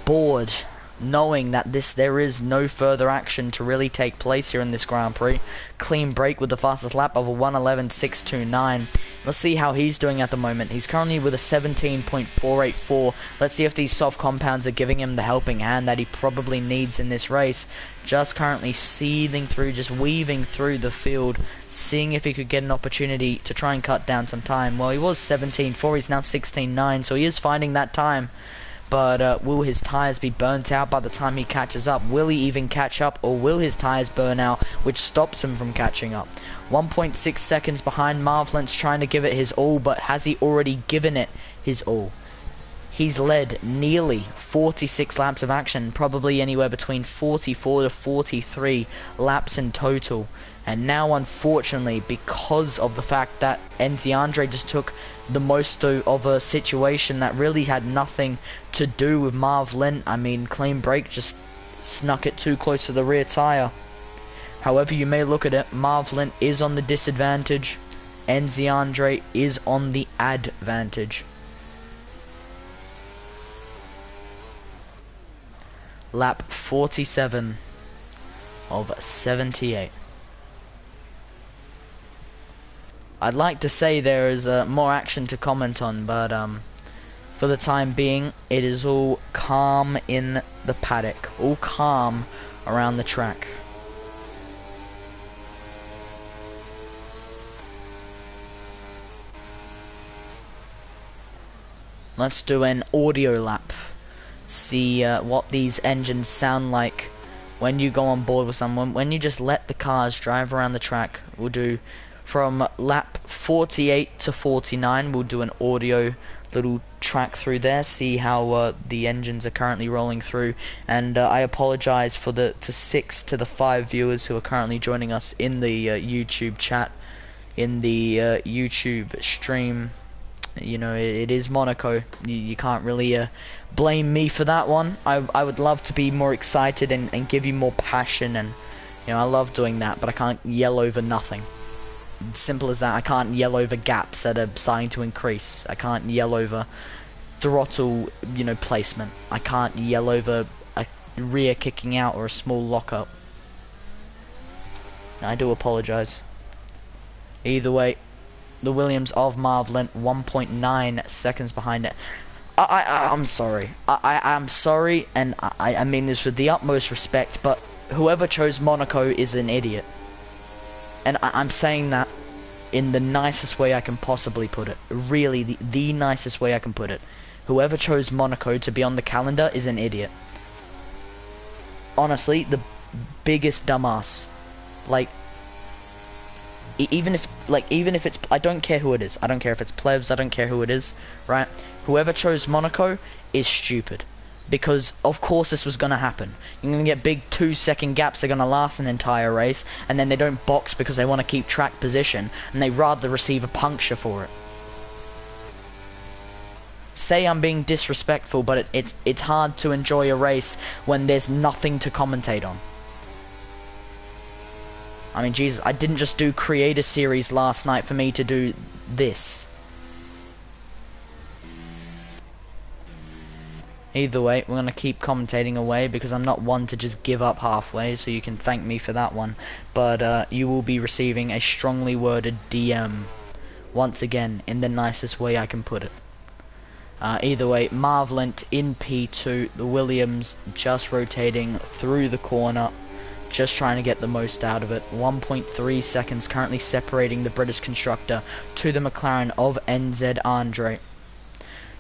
bored, knowing that there is no further action to really take place here in this Grand Prix. Clean break with the fastest lap of a 1:11.629. Let's see how he's doing at the moment. He's currently with a 17.484. Let's see if these soft compounds are giving him the helping hand that he probably needs in this race. Just currently seething through, just weaving through the field, seeing if he could get an opportunity to try and cut down some time. Well, he was 17.4, he's now 16.9, so he is finding that time. But will his tyres be burnt out by the time he catches up? Will he even catch up, or will his tyres burn out, which stops him from catching up? 1.6 seconds behind. Marvlin's trying to give it his all, but has he already given it his all? He's led nearly 46 laps of action, probably anywhere between 44 to 43 laps in total. And now, unfortunately, because of the fact that Andre just took the most of a situation that really had nothing to do with Marvlin. I mean, clean break just snuck it too close to the rear tyre. However you may look at it, Marvlin is on the disadvantage. Andre is on the advantage. Lap 47 of 78. I'd like to say there is more action to comment on, but for the time being, it is all calm in the paddock, all calm around the track. Let's do an audio lap. See what these engines sound like when you go on board with someone, when you just let the cars drive around the track. We'll do from lap 48 to 49, we'll do an audio little track through there, see how the engines are currently rolling through. And I apologize for the 6 to the 5 viewers who are currently joining us in the YouTube chat, in the YouTube stream. You know, it is Monaco. You can't really blame me for that one. I would love to be more excited and give you more passion, and you know, I love doing that, but I can't yell over nothing. Simple as that. I can't yell over gaps that are starting to increase. I can't yell over throttle, you know, placement. I can't yell over a rear kicking out or a small lockup. I do apologize. Either way, the Williams of Marvlin, 1.9 seconds behind it. I'm sorry. I'm sorry, and I mean this with the utmost respect, but whoever chose Monaco is an idiot. And I'm saying that in the nicest way I can possibly put it. Really, the nicest way I can put it. Whoever chose Monaco to be on the calendar is an idiot. Honestly, the biggest dumbass. Like, even if it's, I don't care who it is. I don't care if it's plebs. I don't care who it is, right? Whoever chose Monaco is stupid. Because, of course, this was going to happen. You're going to get big 2-second gaps that are going to last an entire race, and then they don't box because they want to keep track position, and they rather receive a puncture for it. Say I'm being disrespectful, but it's hard to enjoy a race when there's nothing to commentate on. I mean, Jesus, I didn't just do Creator Series last night for me to do this. Either way, we're going to keep commentating away because I'm not one to just give up halfway, so you can thank me for that one. But you will be receiving a strongly worded DM, once again, in the nicest way I can put it. Either way, Marvlint in P2, the Williams just rotating through the corner, just trying to get the most out of it. 1.3 seconds currently separating the British constructor to the McLaren of NZ Andre.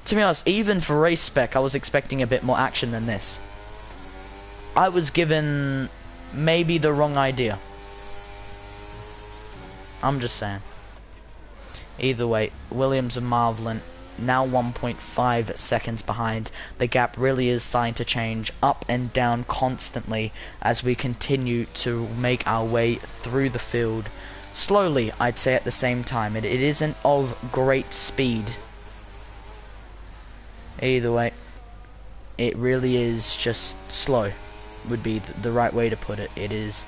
To be honest, even for Race Spec, I was expecting a bit more action than this. I was given maybe the wrong idea. I'm just saying. Either way, Williams and Marvlint now 1.5 seconds behind. The gap really is starting to change up and down constantly as we continue to make our way through the field. Slowly, I'd say at the same time. It isn't of great speed. Either way, it really is just slow, would be the right way to put it. It is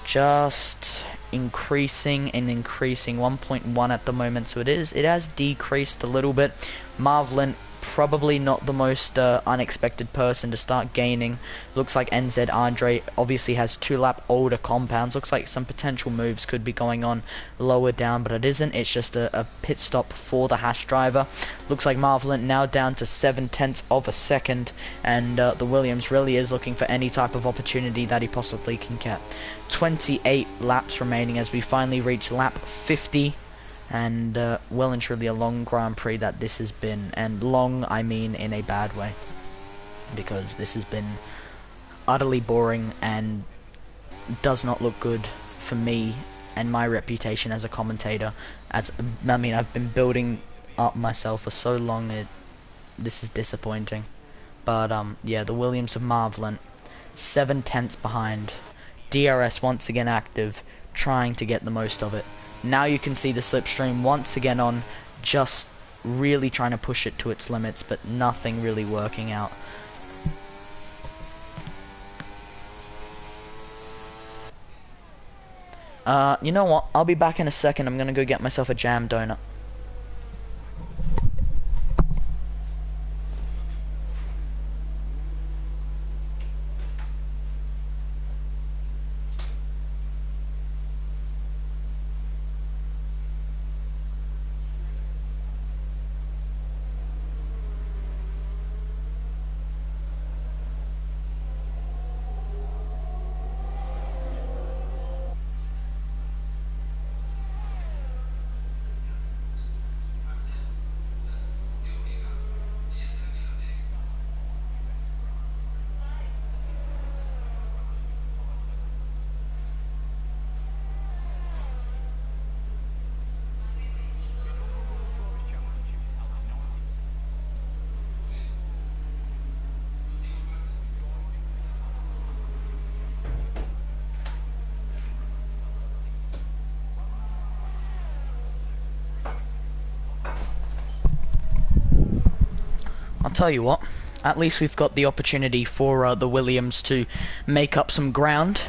just increasing and increasing. 1.1 at the moment, so it has decreased a little bit. Marvlint probably not the most unexpected person to start gaining. Looks like NZ Andre obviously has 2 lap older compounds. Looks like some potential moves could be going on lower down, but it isn't. It's just a pit stop for the Hash driver. Looks like Marvlint now down to 0.7 of a second, and the Williams really is looking for any type of opportunity that he possibly can get. 28 laps remaining as we finally reach lap 50. And well and truly a long Grand Prix that this has been, and long I mean in a bad way, because this has been utterly boring and does not look good for me and my reputation as a commentator. I've been building up myself for so long, this is disappointing. But yeah, the Williams of Marvlint 0.7 behind. DRS once again active, trying to get the most of it. Now you can see the slipstream once again on, just really trying to push it to its limits, but nothing really working out. You know what? I'll be back in a second. I'm gonna go get myself a jam donut. I'll tell you what, at least we've got the opportunity for the Williams to make up some ground.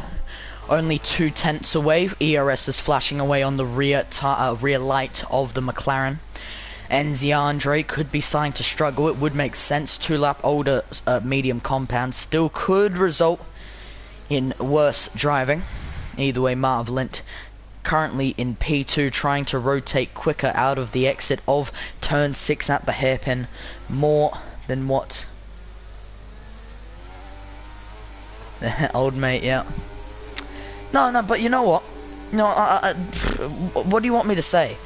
Only 0.2 away. ERS is flashing away on the rear light of the McLaren. NZ Andre could be starting to struggle. It would make sense. 2 lap older medium compound still could result in worse driving. Either way, Marvlint currently in P2, trying to rotate quicker out of the exit of turn 6 at the hairpin. More than what? Old mate, yeah. No, but you know what? No, what do you want me to say?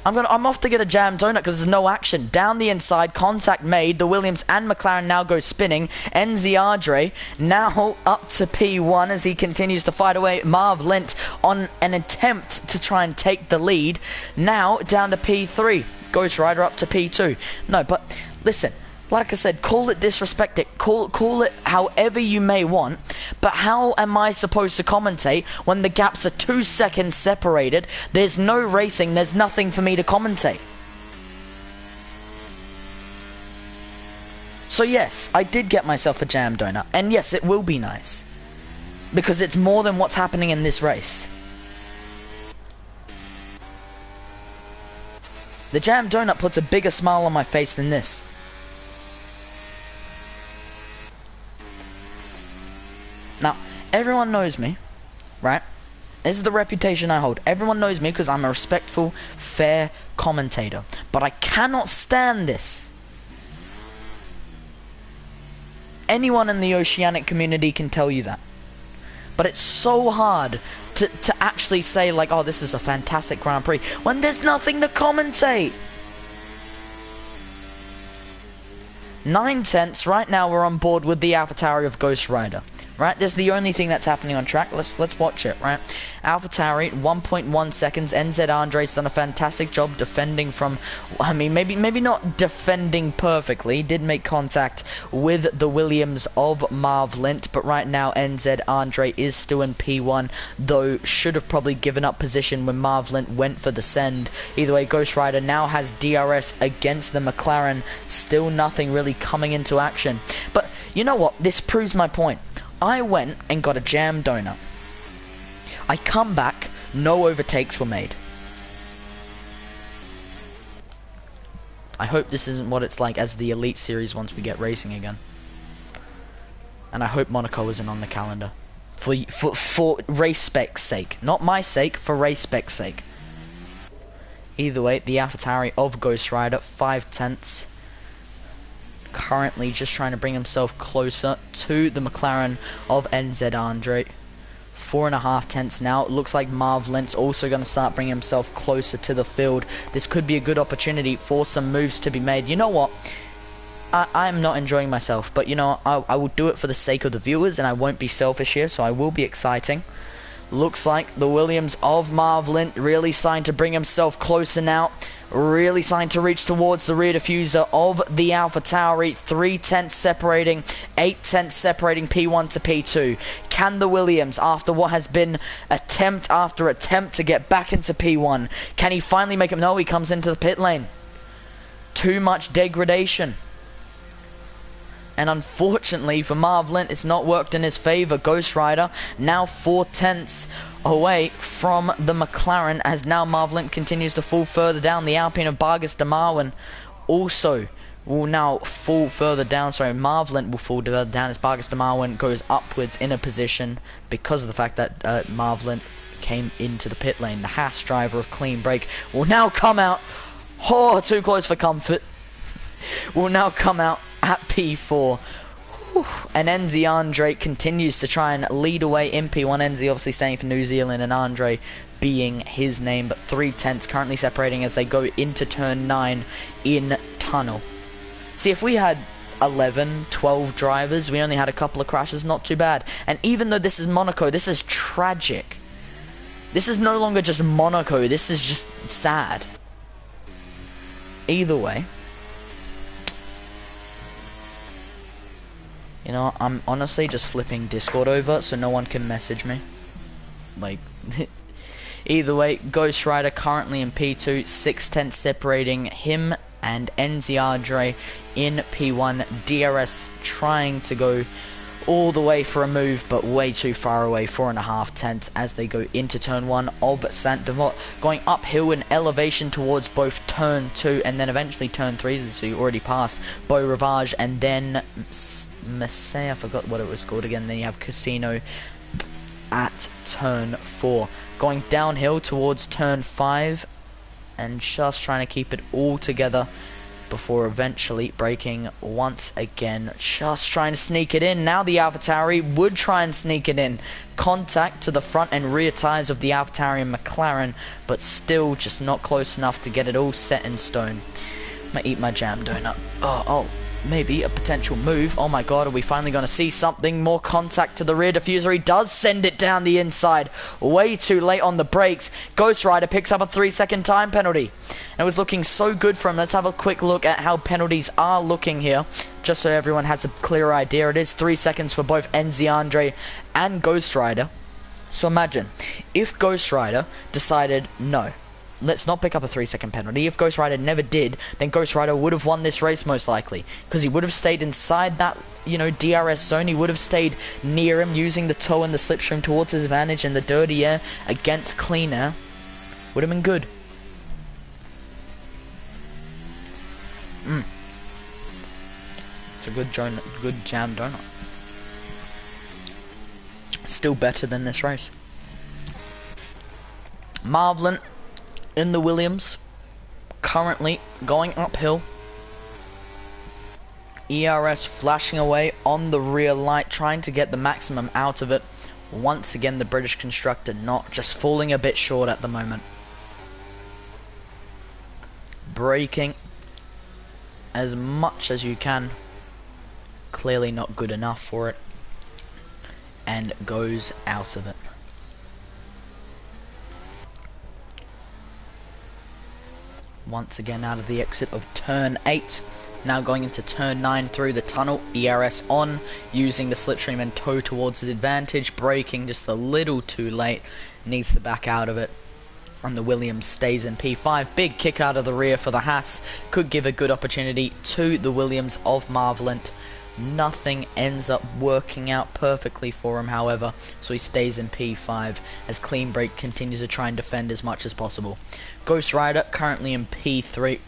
I'm off to get a jam donut because there's no action. Down the inside, contact made. The Williams and McLaren now go spinning. NZ Andre now up to P1 as he continues to fight away. Marvlint on an attempt to try and take the lead. Now down to P3. Ghost Rider up to P2. No, but listen. Like I said, call it disrespect it, call it however you may want, but how am I supposed to commentate when the gaps are 2 seconds separated, there's no racing, there's nothing for me to commentate? So yes, I did get myself a jam donut, and yes, it will be nice, because it's more than what's happening in this race. The jam donut puts a bigger smile on my face than this. Now, everyone knows me, right? This is the reputation I hold. Everyone knows me because I'm a respectful, fair commentator. But I cannot stand this. Anyone in the Oceanic community can tell you that. But it's so hard to actually say, like, oh, this is a fantastic Grand Prix, when there's nothing to commentate. 9/10 right now we're on board with the AlphaTauri of Ghost Rider. Right, this is the only thing that's happening on track. Let's watch it, right? AlphaTauri, 1.1 seconds. NZ Andre's done a fantastic job defending from, I mean, maybe not defending perfectly. He did make contact with the Williams of Marv Lint, but right now NZ Andre is still in P1, though should have probably given up position when Marv Lint went for the send. Either way, Ghost Rider now has DRS against the McLaren. Still nothing really coming into action. But you know what? This proves my point. I went and got a jam donut. I come back, no overtakes were made. I hope this isn't what it's like as the Elite Series once we get racing again. And I hope Monaco isn't on the calendar. For Race Spec's sake. Not my sake, for Race Spec's sake. Either way, the AlphaTauri of Ghost Rider, 5/10. Currently just trying to bring himself closer to the McLaren of NZ Andre. 4.5 now. It looks like Marv Lint's also going to start bringing himself closer to the field. This could be a good opportunity for some moves to be made. You know what? I'm not enjoying myself, but you know, I will do it for the sake of the viewers, and I won't be selfish here, so I will be exciting. Looks like the Williams of Marv Lint really starting to bring himself closer now. Really starting to reach towards the rear diffuser of the AlphaTauri. 3/10 separating, 8/10 separating P1 to P2. Can the Williams, after what has been attempt after attempt to get back into P1, can he finally make it? No, he comes into the pit lane. Too much degradation. And unfortunately for Marv Lint, it's not worked in his favor. Ghost Rider now 4/10 away from the McLaren, as now Marv Lint continues to fall further down. The Alpine of Vargas de Marwin also will now fall further down. Sorry, Marv Lint will fall further down as Vargas de Marwin goes upwards in a position because of the fact that Marv Lint came into the pit lane. The Haas driver of Clean Break will now come out. Oh, too close for comfort. Will now come out at P4. And NZ Andre continues to try and lead away in P1. NZ obviously staying for New Zealand and Andre being his name, but 3/10 currently separating as they go into turn 9 in tunnel. See, if we had 11, 12 drivers, we only had a couple of crashes, not too bad. And even though this is Monaco, this is tragic. This is no longer just Monaco, this is just sad. Either way, you know, I'm honestly just flipping Discord over so no one can message me. Like, either way, Ghost Rider currently in P2, 6/10 separating him and NZ Andre in P1. DRS trying to go all the way for a move, but way too far away, 4.5 as they go into turn 1 of Saint Devote, going uphill in elevation towards both turn 2 and then eventually turn 3, so you already passed Beau Rivage and then Messiah, I forgot what it was called again. Then you have Casino at turn 4, going downhill towards turn 5 and just trying to keep it all together before eventually breaking once again, just trying to sneak it in. Now the AlphaTauri would try and sneak it in. Contact to the front and rear tires of the AlphaTauri and McLaren, but still just not close enough to get it all set in stone. I'm gonna eat my jam donut. Oh, maybe a potential move. Oh my god, are we finally going to see something? More contact to the rear diffuser. He does send it down the inside. Way too late on the brakes. Ghost Rider picks up a 3-second time penalty. And it was looking so good for him. Let's have a quick look at how penalties are looking here, just so everyone has a clear idea. It is 3 seconds for both NZ Andre and Ghost Rider. So imagine, if Ghost Rider decided, no, let's not pick up a 3-second penalty. If Ghost Rider never did, then Ghost Rider would have won this race most likely, because he would have stayed inside that, you know, DRS zone. He would have stayed near him, using the toe and the slipstream towards his advantage, and the dirty air against clean air would have been good. It's a good jam donut. Still better than this race. Marv Lint in the Williams, currently going uphill. ERS flashing away on the rear light, trying to get the maximum out of it. Once again, the British constructor not just falling a bit short at the moment. Braking as much as you can. Clearly not good enough for it. And goes out of it. Once again out of the exit of turn 8. Now going into turn 9 through the tunnel. ERS on, using the slipstream and toe towards his advantage. Braking just a little too late. Needs to back out of it. And the Williams stays in P5. Big kick out of the rear for the Haas. Could give a good opportunity to the Williams of Marvelant. Nothing ends up working out perfectly for him, however, so he stays in P5 as Clean Break continues to try and defend as much as possible. Ghost Rider currently in P3,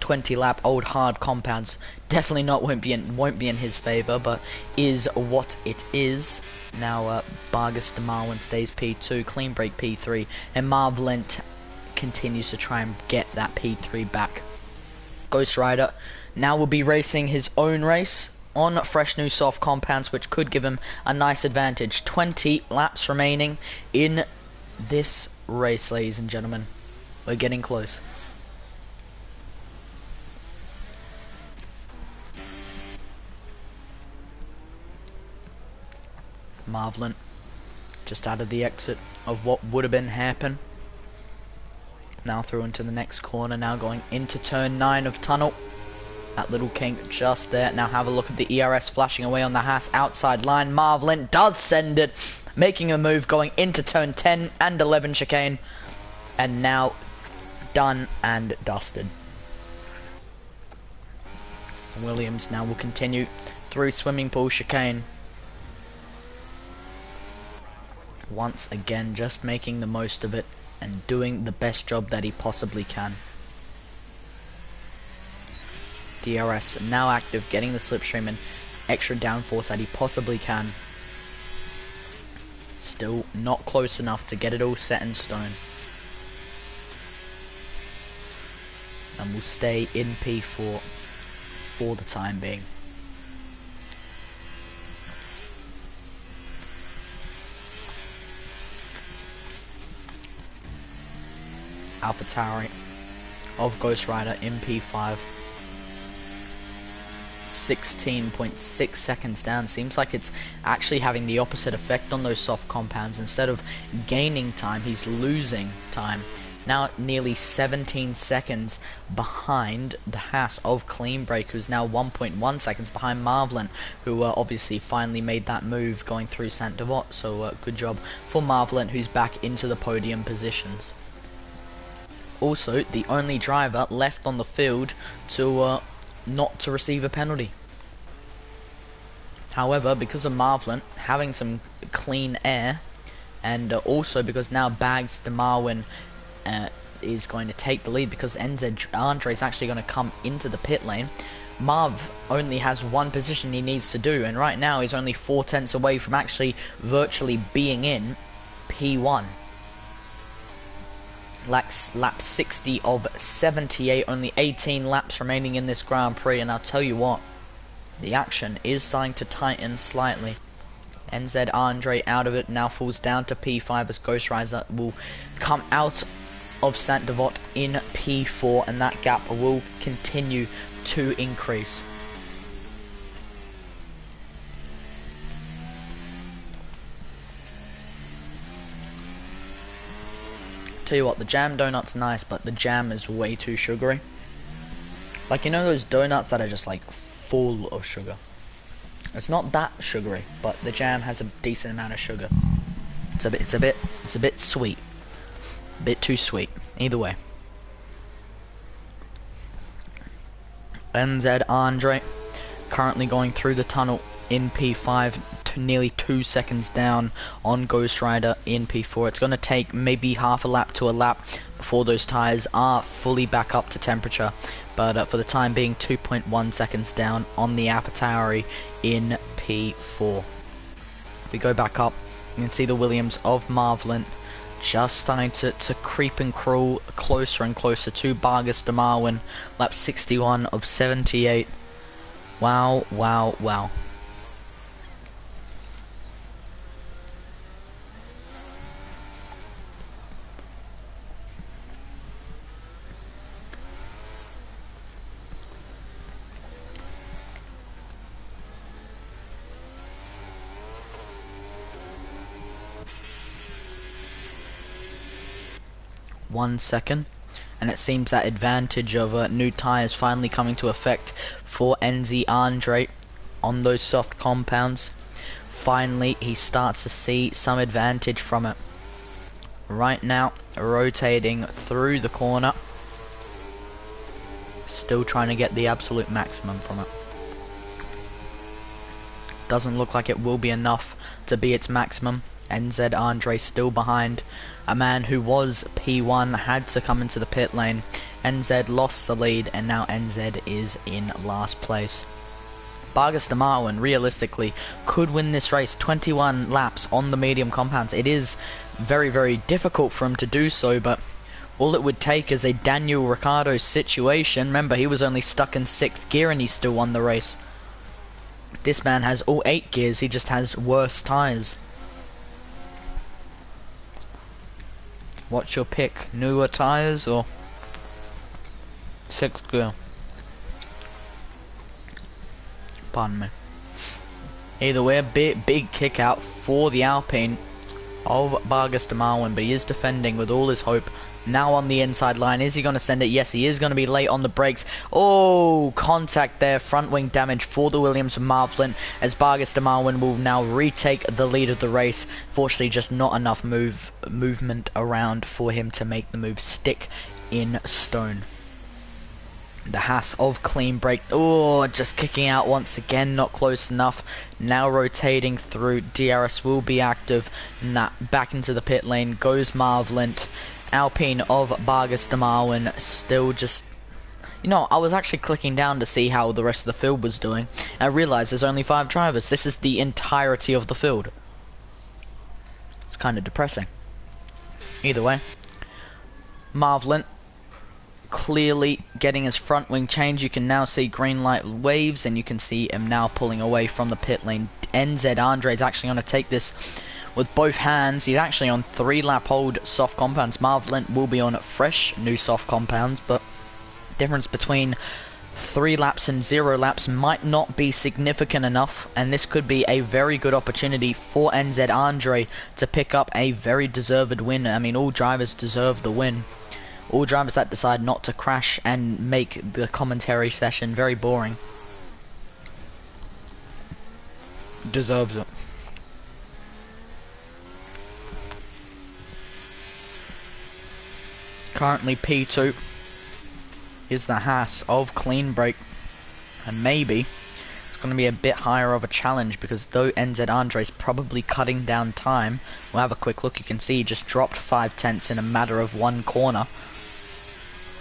20 lap old hard compounds. Definitely won't be in his favour, but is what it is. Now Vargas de Marwin stays P2, Clean Break P3, and Marvelant continues to try and get that P3 back. Ghost Rider now will be racing his own race on fresh new soft compounds, which could give him a nice advantage. 20 laps remaining in this race, ladies and gentlemen. We're getting close. Marvelant just out of the exit of what would have been happen. Now through into the next corner, now going into turn 9 of tunnel. That little kink just there. Now have a look at the ERS flashing away on the Haas outside line. Marvelant does send it, making a move going into turn 10 and 11 chicane. And now done and dusted. Williams now will continue through swimming pool chicane. Once again, just making the most of it and doing the best job that he possibly can. DRS now active, getting the slipstream and extra downforce that he possibly can. Still not close enough to get it all set in stone. And will stay in P4 for the time being. AlphaTauri of Ghost Rider in P5. 16.6 seconds down. Seems like it's actually having the opposite effect on those soft compounds. Instead of gaining time, he's losing time. Now nearly 17 seconds behind the Haas of Clean Break, who's now 1.1 seconds behind Marvelant, who obviously finally made that move going through Saint Devot. So good job for Marvelant, who's back into the podium positions. Also, the only driver left on the field to not to receive a penalty. However, because of Marvelant having some clean air, and also because now Bags de Marwin is going to take the lead, because NZ Andre is actually going to come into the pit lane, Marv only has one position he needs to do, and right now he's only 4 tenths away from actually virtually being in P1. Lap 60 of 78, only 18 laps remaining in this Grand Prix, and I'll tell you what, the action is starting to tighten slightly. NZ Andre out of it, now falls down to P5 as Ghost Rider will come out of Saint Devot in P4, and that gap will continue to increase. Tell you what, the jam donut's nice, but the jam is way too sugary. Like, you know those donuts that are just like full of sugar? It's not that sugary, but the jam has a decent amount of sugar. It's a bit sweet. A bit too sweet. Either way. NZ Andre currently going through the tunnel in P5, nearly 2 seconds down on Ghost Rider in P4. It's going to take maybe half a lap to a lap before those tyres are fully back up to temperature, but for the time being 2.1 seconds down on the AlphaTauri in P4. If we go back up, you can see the Williams of Marvelant just starting to creep and crawl closer and closer to Vargas de Marwin. Lap 61 of 78. Wow, wow, wow. One second, and it seems that advantage of new tires finally coming to effect for NZ Andre on those soft compounds. Finally, he starts to see some advantage from it. Right now, rotating through the corner, still trying to get the absolute maximum from it. Doesn't look like it will be enough to be its maximum. NZ Andre still behind. A man who was P1 had to come into the pit lane. NZ lost the lead, and now NZ is in last place. Vargas de Marwin realistically could win this race. 21 laps on the medium compounds. It is very, very difficult for him to do so, but all it would take is a Daniel Ricciardo situation. Remember, he was only stuck in 6th gear and he still won the race. This man has all 8 gears, he just has worse tires. What's your pick? Newer tires or 6th gear? Pardon me. Either way, a big kick out for the Alpine of Vargas de Marwin, but he is defending with all his hope. Now on the inside line, is he going to send it? Yes, he is going to be late on the brakes. Oh, contact there, front wing damage for the Williams from Marvlin, as Vargas de Marwin will now retake the lead of the race. Fortunately, just not enough movement around for him to make the move stick in stone. The Haas of clean break. Oh, just kicking out once again, not close enough. Now rotating through. DRS will be active. Back into the pit lane goes Marvlin. Alpine of Vargas de Marwin still just... You know, I was actually clicking down to see how the rest of the field was doing. I realised there's only 5 drivers. This is the entirety of the field. It's kind of depressing. Either way. Marvlin clearly getting his front wing change. You can now see green light waves, and you can see him now pulling away from the pit lane. NZ Andre is actually going to take this with both hands. He's actually on 3-lap old soft compounds. Marvlin will be on fresh new soft compounds, but difference between 3 laps and 0 laps might not be significant enough, and this could be a very good opportunity for NZ Andre to pick up a very deserved win. I mean, all drivers deserve the win. All drivers that decide not to crash and make the commentary session very boring deserves it. Currently P2 is the Haas of clean break, and maybe it's going to be a bit higher of a challenge, because though NZ Andre is probably cutting down time, we'll have a quick look. You can see he just dropped 5/10 in a matter of 1 corner.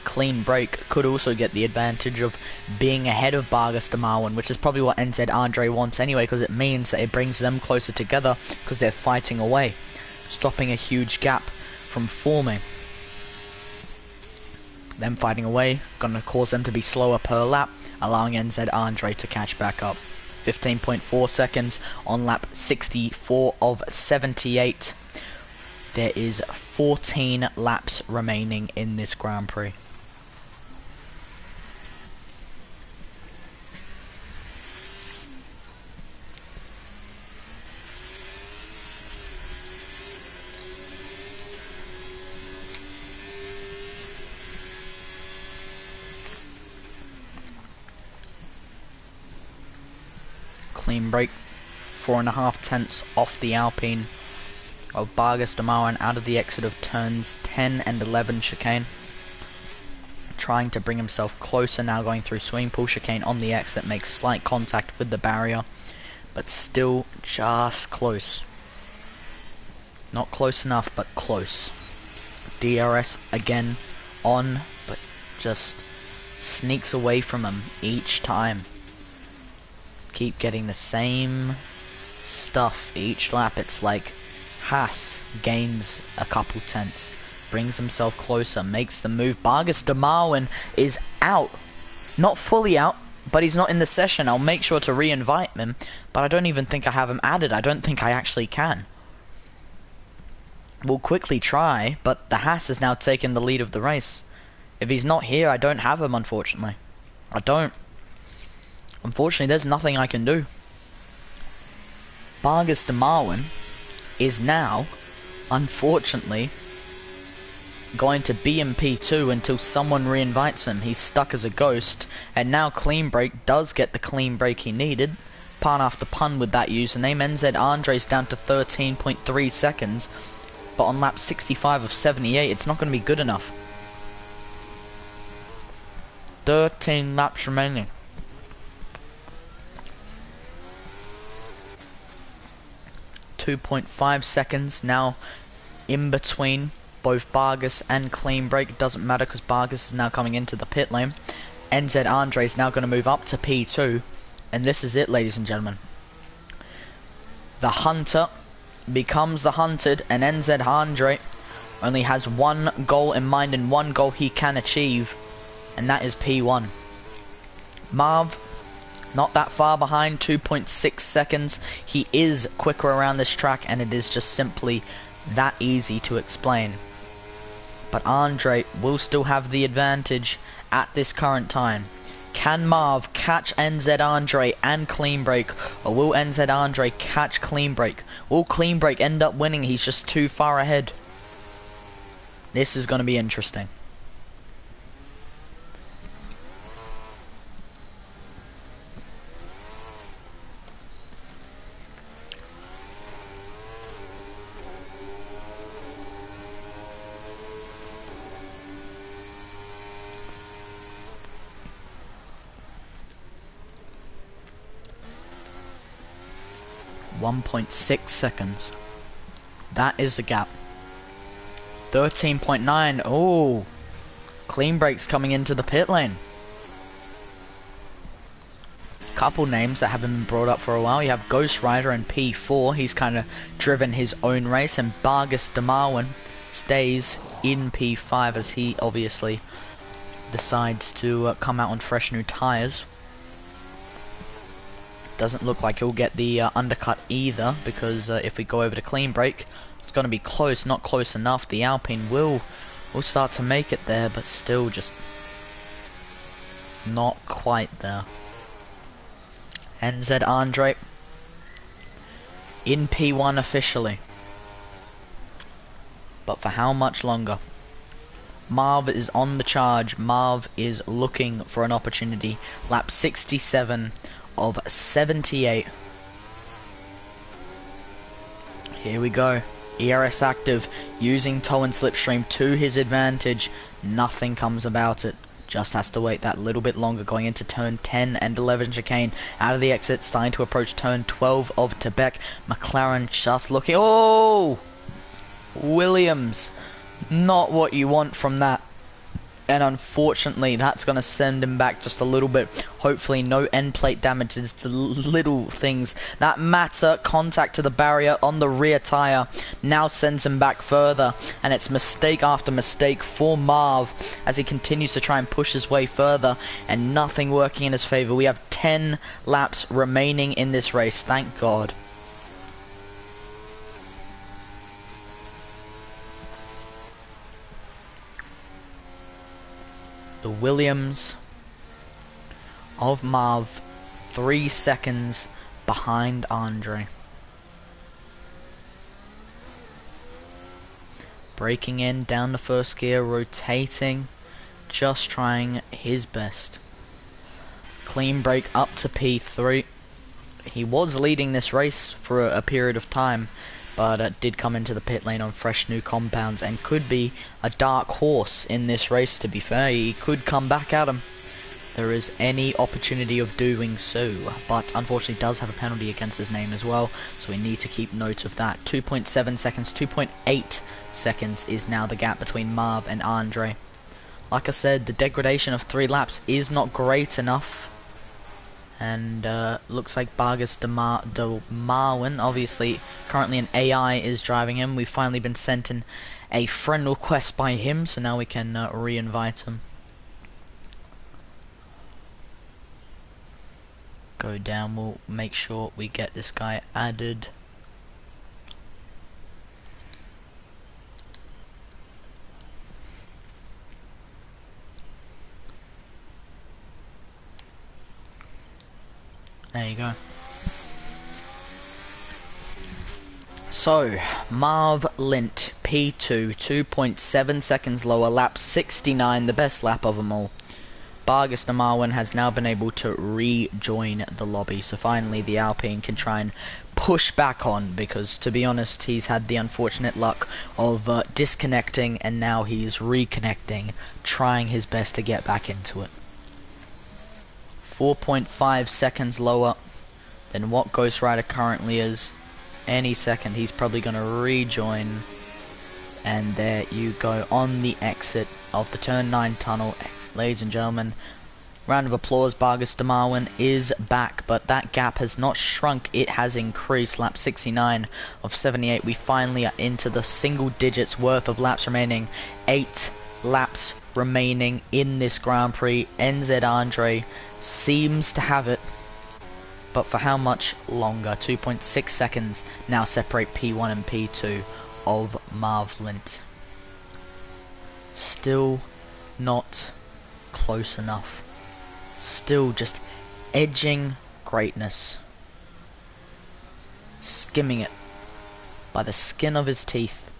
Clean break could also get the advantage of being ahead of Vargas de Marwin, which is probably what NZ Andre wants anyway, because it means that it brings them closer together because they're fighting away, stopping a huge gap from forming. Them fighting away, gonna cause them to be slower per lap, allowing NZ Andre to catch back up. 15.4 seconds on lap 64 of 78. There is 14 laps remaining in this Grand Prix. Clean break, 4.5 tenths off the Alpine of Vargas de Marwin out of the exit of turns 10 and 11 chicane. Trying to bring himself closer now, going through swimming pool chicane on the exit, makes slight contact with the barrier, but still just close. Not close enough, but close. DRS again on, but just sneaks away from him each time. Keep getting the same stuff each lap. It's like Haas gains a couple tenths, brings himself closer, makes the move. Vargas de Marwin is out. Not fully out, but he's not in the session. I'll make sure to re-invite him, but I don't even think I have him added. I don't think I actually can. We'll quickly try, but the Haas has now taken the lead of the race. If he's not here, I don't have him, unfortunately. I don't. Unfortunately, there's nothing I can do. Vargas de Marwin is now, unfortunately, going to be in P2 until someone re-invites him. He's stuck as a ghost, and now Clean Break does get the clean break he needed. Pun after pun with that username. NZ Andre's down to 13.3 seconds, but on lap 65 of 78, it's not going to be good enough. 13 laps remaining. .5 seconds now in between both Vargas and Clean Break. It doesn't matter because Vargas is now coming into the pit lane. NZ Andre is now going to move up to P2, and this is it, ladies and gentlemen. The hunter becomes the hunted, and NZ Andre only has one goal in mind and one goal he can achieve, and that is P1. Marv, not that far behind, 2.6 seconds. He is quicker around this track, and it is just simply that easy to explain. But Andre will still have the advantage at this current time. Can Marv catch NZ Andre and Clean Break, or will NZ Andre catch Clean Break? Will Clean Break end up winning? He's just too far ahead. This is going to be interesting. .6 seconds. That is the gap. 13.9. Oh, Clean Break's coming into the pit lane. Couple names that haven't been brought up for a while. You have Ghost Rider in P4. He's kind of driven his own race, and Vargas de Marwin stays in P5 as he obviously decides to come out on fresh new tires. Doesn't look like he'll get the undercut either, because if we go over to Clean Break, it's going to be close, not close enough. The Alpine will start to make it there, but still just not quite there. NZ Andre in P1 officially, but for how much longer? Marv is on the charge. Marv is looking for an opportunity. Lap 67 of 78. Here we go. ERS active, using tow and slipstream to his advantage. Nothing comes about it. Just has to wait that little bit longer going into turn 10 and 11 chicane. Out of the exit, starting to approach turn 12 of Tebek. McLaren just looking. Oh! Williams. Not what you want from that. And unfortunately, that's going to send him back just a little bit. Hopefully, no end plate damages. The little things that matter. Contact to the barrier on the rear tire now sends him back further. And it's mistake after mistake for Marv as he continues to try and push his way further. And nothing working in his favor. We have 10 laps remaining in this race. Thank God. The Williams of Marv, 3 seconds behind Andre. Breaking in, down the first gear, rotating, just trying his best. Clean Break up to P3. He was leading this race for a period of time, but did come into the pit lane on fresh new compounds and could be a dark horse in this race, to be fair. He could come back at him. There is any opportunity of doing so, but unfortunately does have a penalty against his name as well, so we need to keep note of that. 2.7 seconds, 2.8 seconds is now the gap between Marv and Andre. Like I said, the degradation of 3 laps is not great enough. And looks like Vargas de Marwin, obviously currently an AI is driving him. We've finally been sent in a friend request by him, so now we can re-invite him. go down. We'll make sure we get this guy added. There you go. So, Marv Lint, P2, 2.7 seconds lower, lap 69, the best lap of them all. Vargas de Marwin has now been able to rejoin the lobby, so finally the Alpine can try and push back on, because to be honest, he's had the unfortunate luck of disconnecting, and now he's reconnecting, trying his best to get back into it. 4.5 seconds lower than what Ghost Rider currently is. Any second he's probably going to rejoin, and there you go on the exit of the turn 9 tunnel. Ladies and gentlemen, round of applause. Vargas de Marwin is back, but that gap has not shrunk, it has increased. Lap 69 of 78, we finally are into the single digits worth of laps remaining. 8 laps remaining in this Grand Prix. NZ Andre seems to have it, but for how much longer? 2.6 seconds now separate P1 and P2 of Marv Lint. Still not close enough. Still just edging greatness. Skimming it by the skin of his teeth,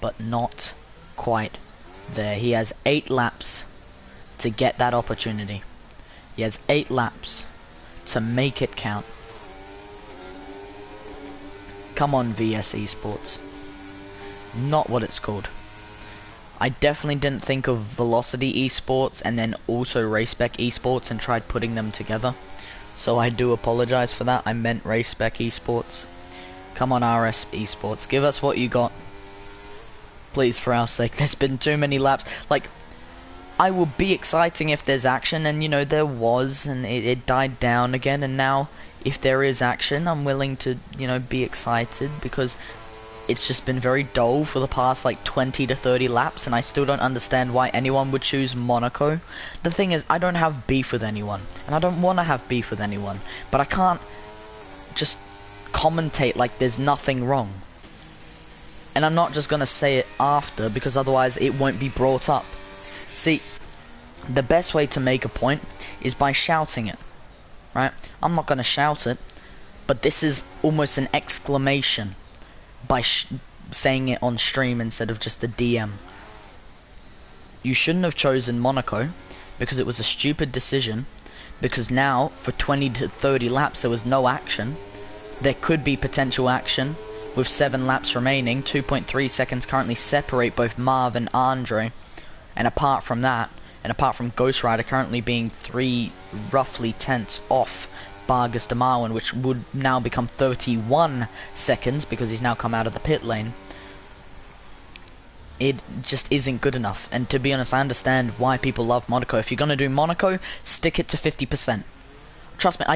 but not quite there. He has 8 laps to get that opportunity. He has 8 laps to make it count. Come on, VS Esports. Not what it's called. I definitely didn't think of Velocity Esports and then also Race Spec Esports and tried putting them together. So I do apologize for that. I meant Race Spec Esports. Come on, RS Esports. Give us what you got. Please, for our sake. There's been too many laps. Like, I will be exciting if there's action, and you know, there was, and it died down again, and now if there is action, I'm willing to, you know, be excited, because it's just been very dull for the past like 20 to 30 laps, and I still don't understand why anyone would choose Monaco. The thing is, I don't have beef with anyone, and I don't want to have beef with anyone, but I can't just commentate like there's nothing wrong. And I'm not just gonna say it after, because otherwise it won't be brought up. See, the best way to make a point is by shouting it, right? I'm not gonna shout it, but this is almost an exclamation by saying it on stream instead of just a DM. You shouldn't have chosen Monaco, because it was a stupid decision, because now for 20 to 30 laps there was no action. There could be potential action with 7 laps remaining. 2.3 seconds currently separate both Marv and Andre, and apart from that, and apart from Ghost Rider currently being 3 roughly tenths off Vargas de Marwin, which would now become 31 seconds because he's now come out of the pit lane, it just isn't good enough. And to be honest, I understand why people love Monaco. If you're gonna do Monaco, stick it to 50%. Trust me,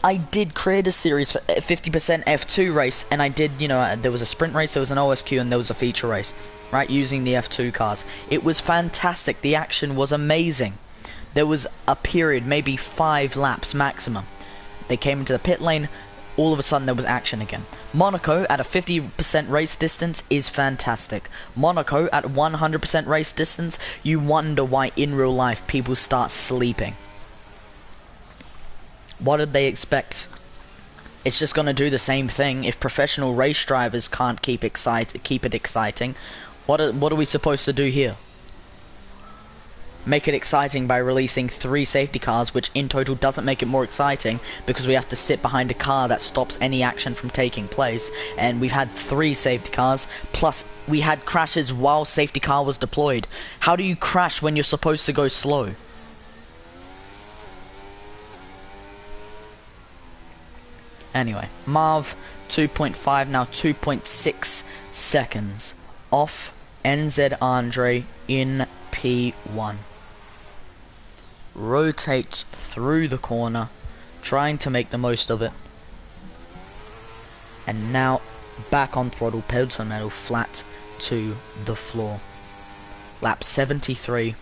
I did create a series for 50% F2 race, and I did, you know, there was a sprint race, there was an OSQ, and there was a feature race, right, using the F2 cars. It was fantastic. The action was amazing. There was a period, maybe 5 laps maximum. They came into the pit lane, all of a sudden there was action again. Monaco at a 50% race distance is fantastic. Monaco at 100% race distance, you wonder why in real life people start sleeping. What did they expect? It's just gonna do the same thing. If professional race drivers can't keep it exciting, what are we supposed to do here? Make it exciting by releasing 3 safety cars, which in total doesn't make it more exciting, because we have to sit behind a car that stops any action from taking place. And we've had 3 safety cars, plus we had crashes while safety car was deployed. How do you crash when you're supposed to go slow? Anyway, Marv 2.5, now 2.6 seconds off NZ Andre in P1. Rotates through the corner, trying to make the most of it. And now back on throttle, pedal to the metal, flat to the floor. Lap 73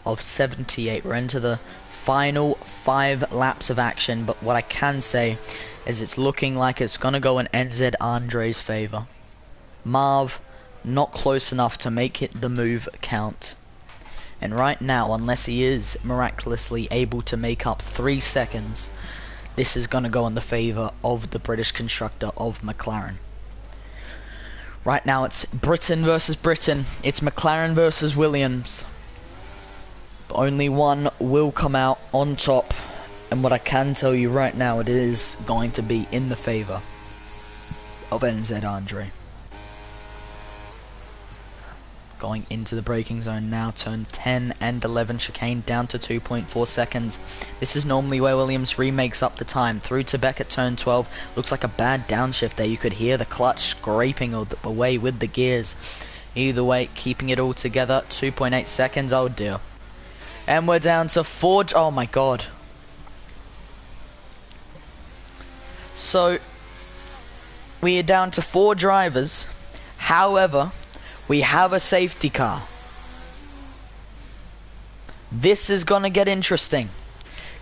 of 78. We're into the final 5 laps of action, but what I can say is it's looking like it's gonna go in NZ Andre's favor. Marv not close enough to make it the move count. And right now, unless he is miraculously able to make up 3 seconds, this is gonna go in the favor of the British constructor of McLaren. Right now it's Britain versus Britain. It's McLaren versus Williams. But only one will come out on top. And what I can tell you right now, it is going to be in the favor of NZ Andre. Going into the braking zone now, turn 10 and 11, chicane down to 2.4 seconds. This is normally where Williams remakes up the time. Through to Beck at turn 12, looks like a bad downshift there. You could hear the clutch scraping away with the gears. Either way, keeping it all together, 2.8 seconds, oh dear. And we're down to 4, oh my god. So, we are down to 4 drivers, however, we have a safety car. This is gonna get interesting.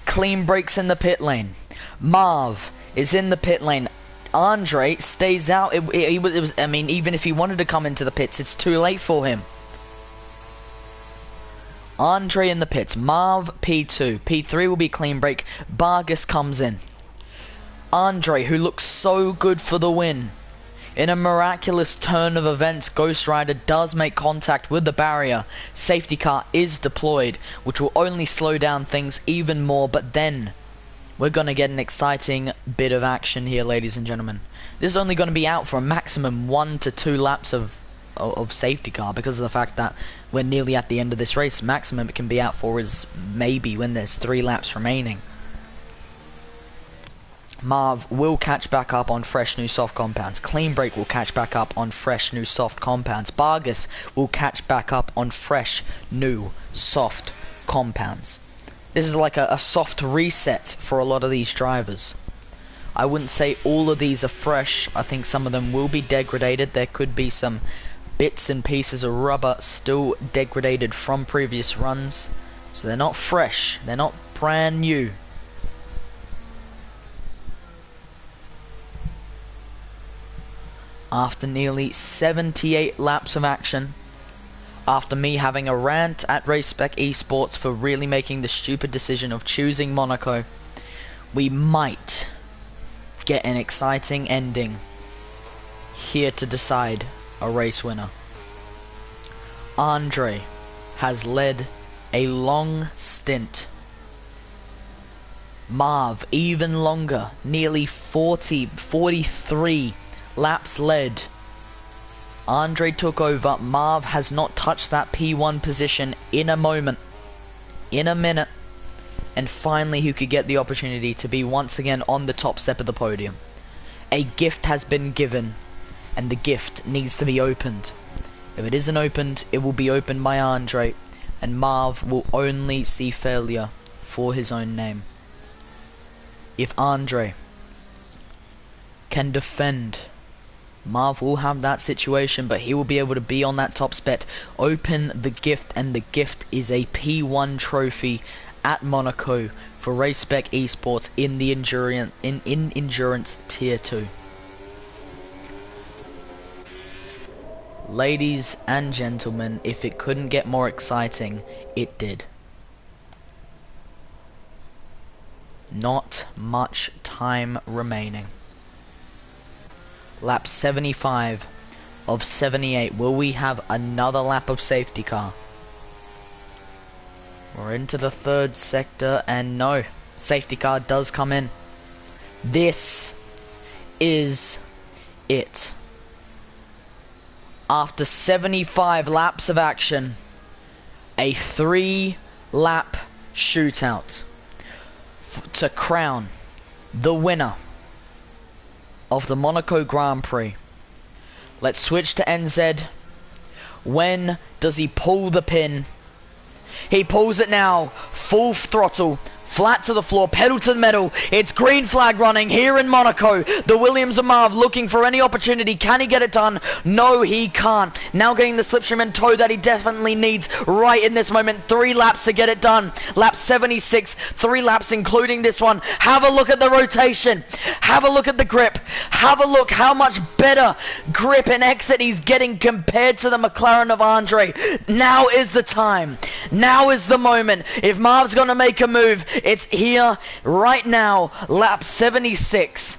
Clean brakes in the pit lane. Marv is in the pit lane. Andre stays out. It was. I mean, even if he wanted to come into the pits, it's too late for him. Andre in the pits. Marv P2. P3 will be clean brake. Vargas comes in. Andre, who looks so good for the win. In a miraculous turn of events, Ghost Rider does make contact with the barrier. Safety car is deployed, which will only slow down things even more, but then we're going to get an exciting bit of action here, ladies and gentlemen. This is only going to be out for a maximum 1 to 2 laps of safety car because of the fact that we're nearly at the end of this race. Maximum it can be out for is maybe when there's 3 laps remaining. Marv will catch back up on fresh new soft compounds. Clean brake will catch back up on fresh new soft compounds. Vargas will catch back up on fresh new soft compounds. This is like a soft reset for a lot of these drivers. I wouldn't say all of these are fresh. I think some of them will be degraded. There could be some bits and pieces of rubber still degraded from previous runs. So they're not fresh. They're not brand new. After nearly 78 laps of action, after me having a rant at Race Spec Esports for really making the stupid decision of choosing Monaco, we might get an exciting ending here to decide a race winner. Andre has led a long stint. Marv even longer, nearly 43 laps led. Andre took over. Marv has not touched that P1 position in a minute, and finally he could get the opportunity to be once again on the top step of the podium. A gift has been given, and the gift needs to be opened. If it isn't opened, it will be opened by Andre, and Marv will only see failure for his own name. If Andre can defend, Marv will have that situation, but he will be able to be on that top spot, open the gift, and the gift is a P1 trophy at Monaco for Race Spec Esports in the endurance tier 2. Ladies and gentlemen, if it couldn't get more exciting, it did. Not much time remaining. Lap 75 of 78. Will we have another lap of safety car? We're into the 3rd sector, and no, safety car does come in. This is it. After 75 laps of action, a 3-lap shootout to crown the winner of the Monaco Grand Prix. Let's switch to NZ. When does he pull the pin? He pulls it now. Full throttle Flat to the floor, pedal to the metal. It's green flag running here in Monaco. The Williams of Marv looking for any opportunity. Can he get it done? No, he can't. Now getting the slipstream and toe that he definitely needs right in this moment. 3 laps to get it done. Lap 76, 3 laps including this one. Have a look at the rotation. Have a look at the grip. Have a look how much better grip and exit he's getting compared to the McLaren of Andre. Now is the time. Now is the moment. If Marv's gonna make a move, it's here, right now, lap 76.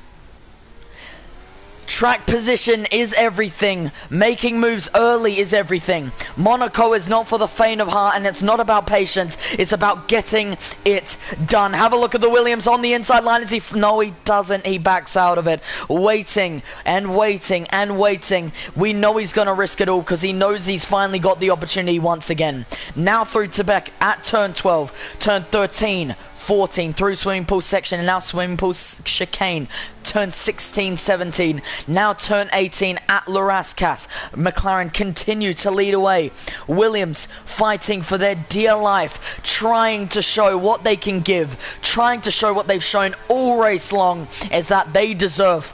Track position is everything. Making moves early is everything. Monaco is not for the faint of heart, and it's not about patience. It's about getting it done. Have a look at the Williams on the inside line. No, he doesn't. He backs out of it. Waiting and waiting and waiting. We know he's going to risk it all because he knows he's finally got the opportunity once again. Now through to back at turn 12, turn 13, 14, through swimming pool section, and now swimming pool chicane. Turn 16, 17, now turn 18 at La Rascasse. McLaren continue to lead away. Williams fighting for their dear life, trying to show what they can give, trying to show what they've shown all race long, is that they deserve.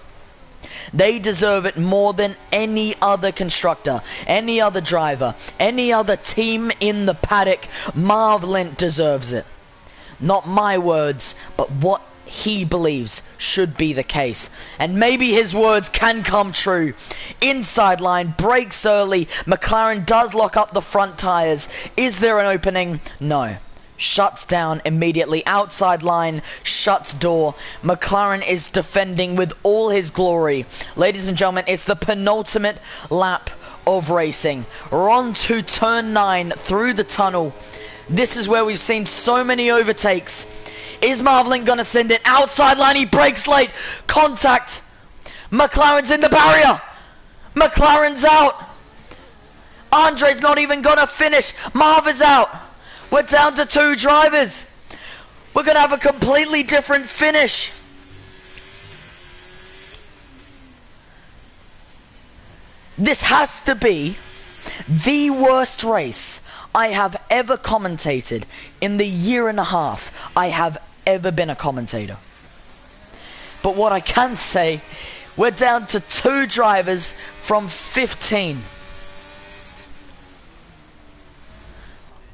They deserve it more than any other constructor, any other driver, any other team in the paddock. Marv Lint deserves it. Not my words, but what he believes should be the case, and maybe his words can come true. Inside line, breaks early. McLaren does lock up the front tires. Is there an opening? No. Shuts down immediately. Outside line, shuts door. McLaren is defending with all his glory. Ladies and gentlemen, it's the penultimate lap of racing. We're on to turn 9 through the tunnel. This is where we've seen so many overtakes. Is Marvelin gonna send it? Outside line, he breaks late. Contact. McLaren's in the barrier. McLaren's out. Andre's not even gonna finish. Marv is out. We're down to 2 drivers. We're gonna have a completely different finish. This has to be the worst race I have ever commentated in the year and a half I have ever been a commentator. But what I can say, we're down to 2 drivers from 15.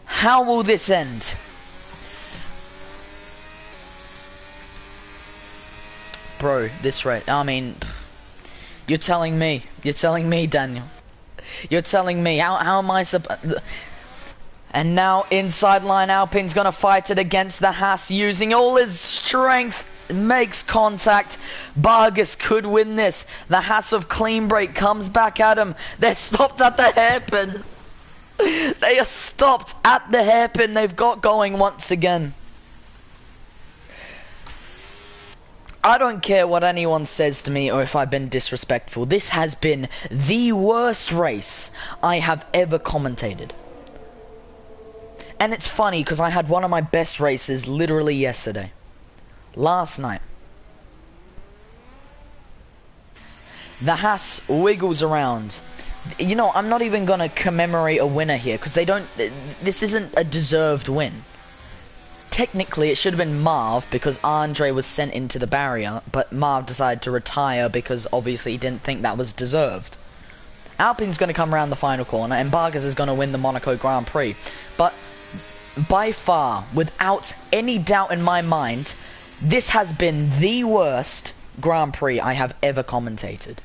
How will this end? Bro, this race, I mean, you're telling me, Daniel. You're telling me, how am I supposed... And now inside line, Alpine's gonna fight it against the Haas, using all his strength, makes contact. Vargas could win this. The Haas of clean break comes back at him. They're stopped at the hairpin. They are stopped at the hairpin. They've got going once again. I don't care what anyone says to me or if I've been disrespectful. This has been the worst race I have ever commentated. And it's funny because I had one of my best races literally yesterday. Last night. The Haas wiggles around. You know, I'm not even going to commemorate a winner here because they don't... This isn't a deserved win. Technically, it should have been Marv because Andre was sent into the barrier, but Marv decided to retire because obviously he didn't think that was deserved. Alpine's going to come around the final corner and Vargas is going to win the Monaco Grand Prix. But by far, without any doubt in my mind, this has been the worst Grand Prix I have ever commentated.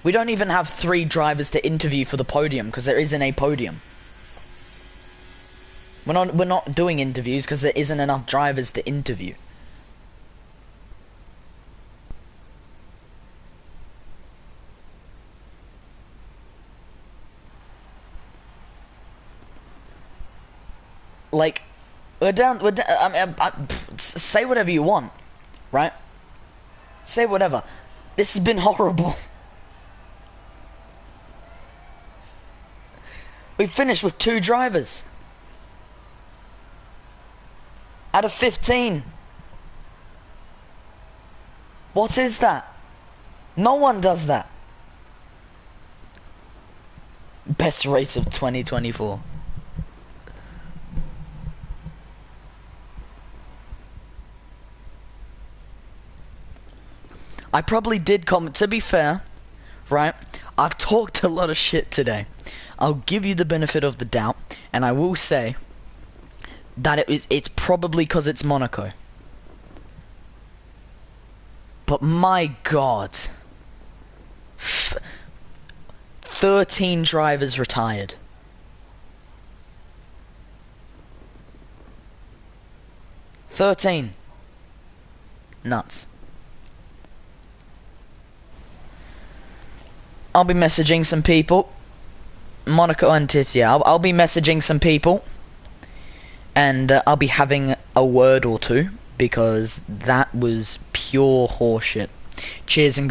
We don't even have 3 drivers to interview for the podium because there isn't a podium. We're not doing interviews because there isn't enough drivers to interview. Like, we're down, say whatever you want, right? Say whatever. This has been horrible. We finished with 2 drivers. Out of 15. What is that? No one does that. Best race of 2024. I probably did comment. To be fair, right? I've talked a lot of shit today. I'll give you the benefit of the doubt, and I will say that it's probably because it's Monaco. But my God, 13 drivers retired. Nuts. I'll be messaging some people. Monaco and Titia. I'll be messaging some people. And I'll be having a word or two. Because that was pure horseshit. Cheers and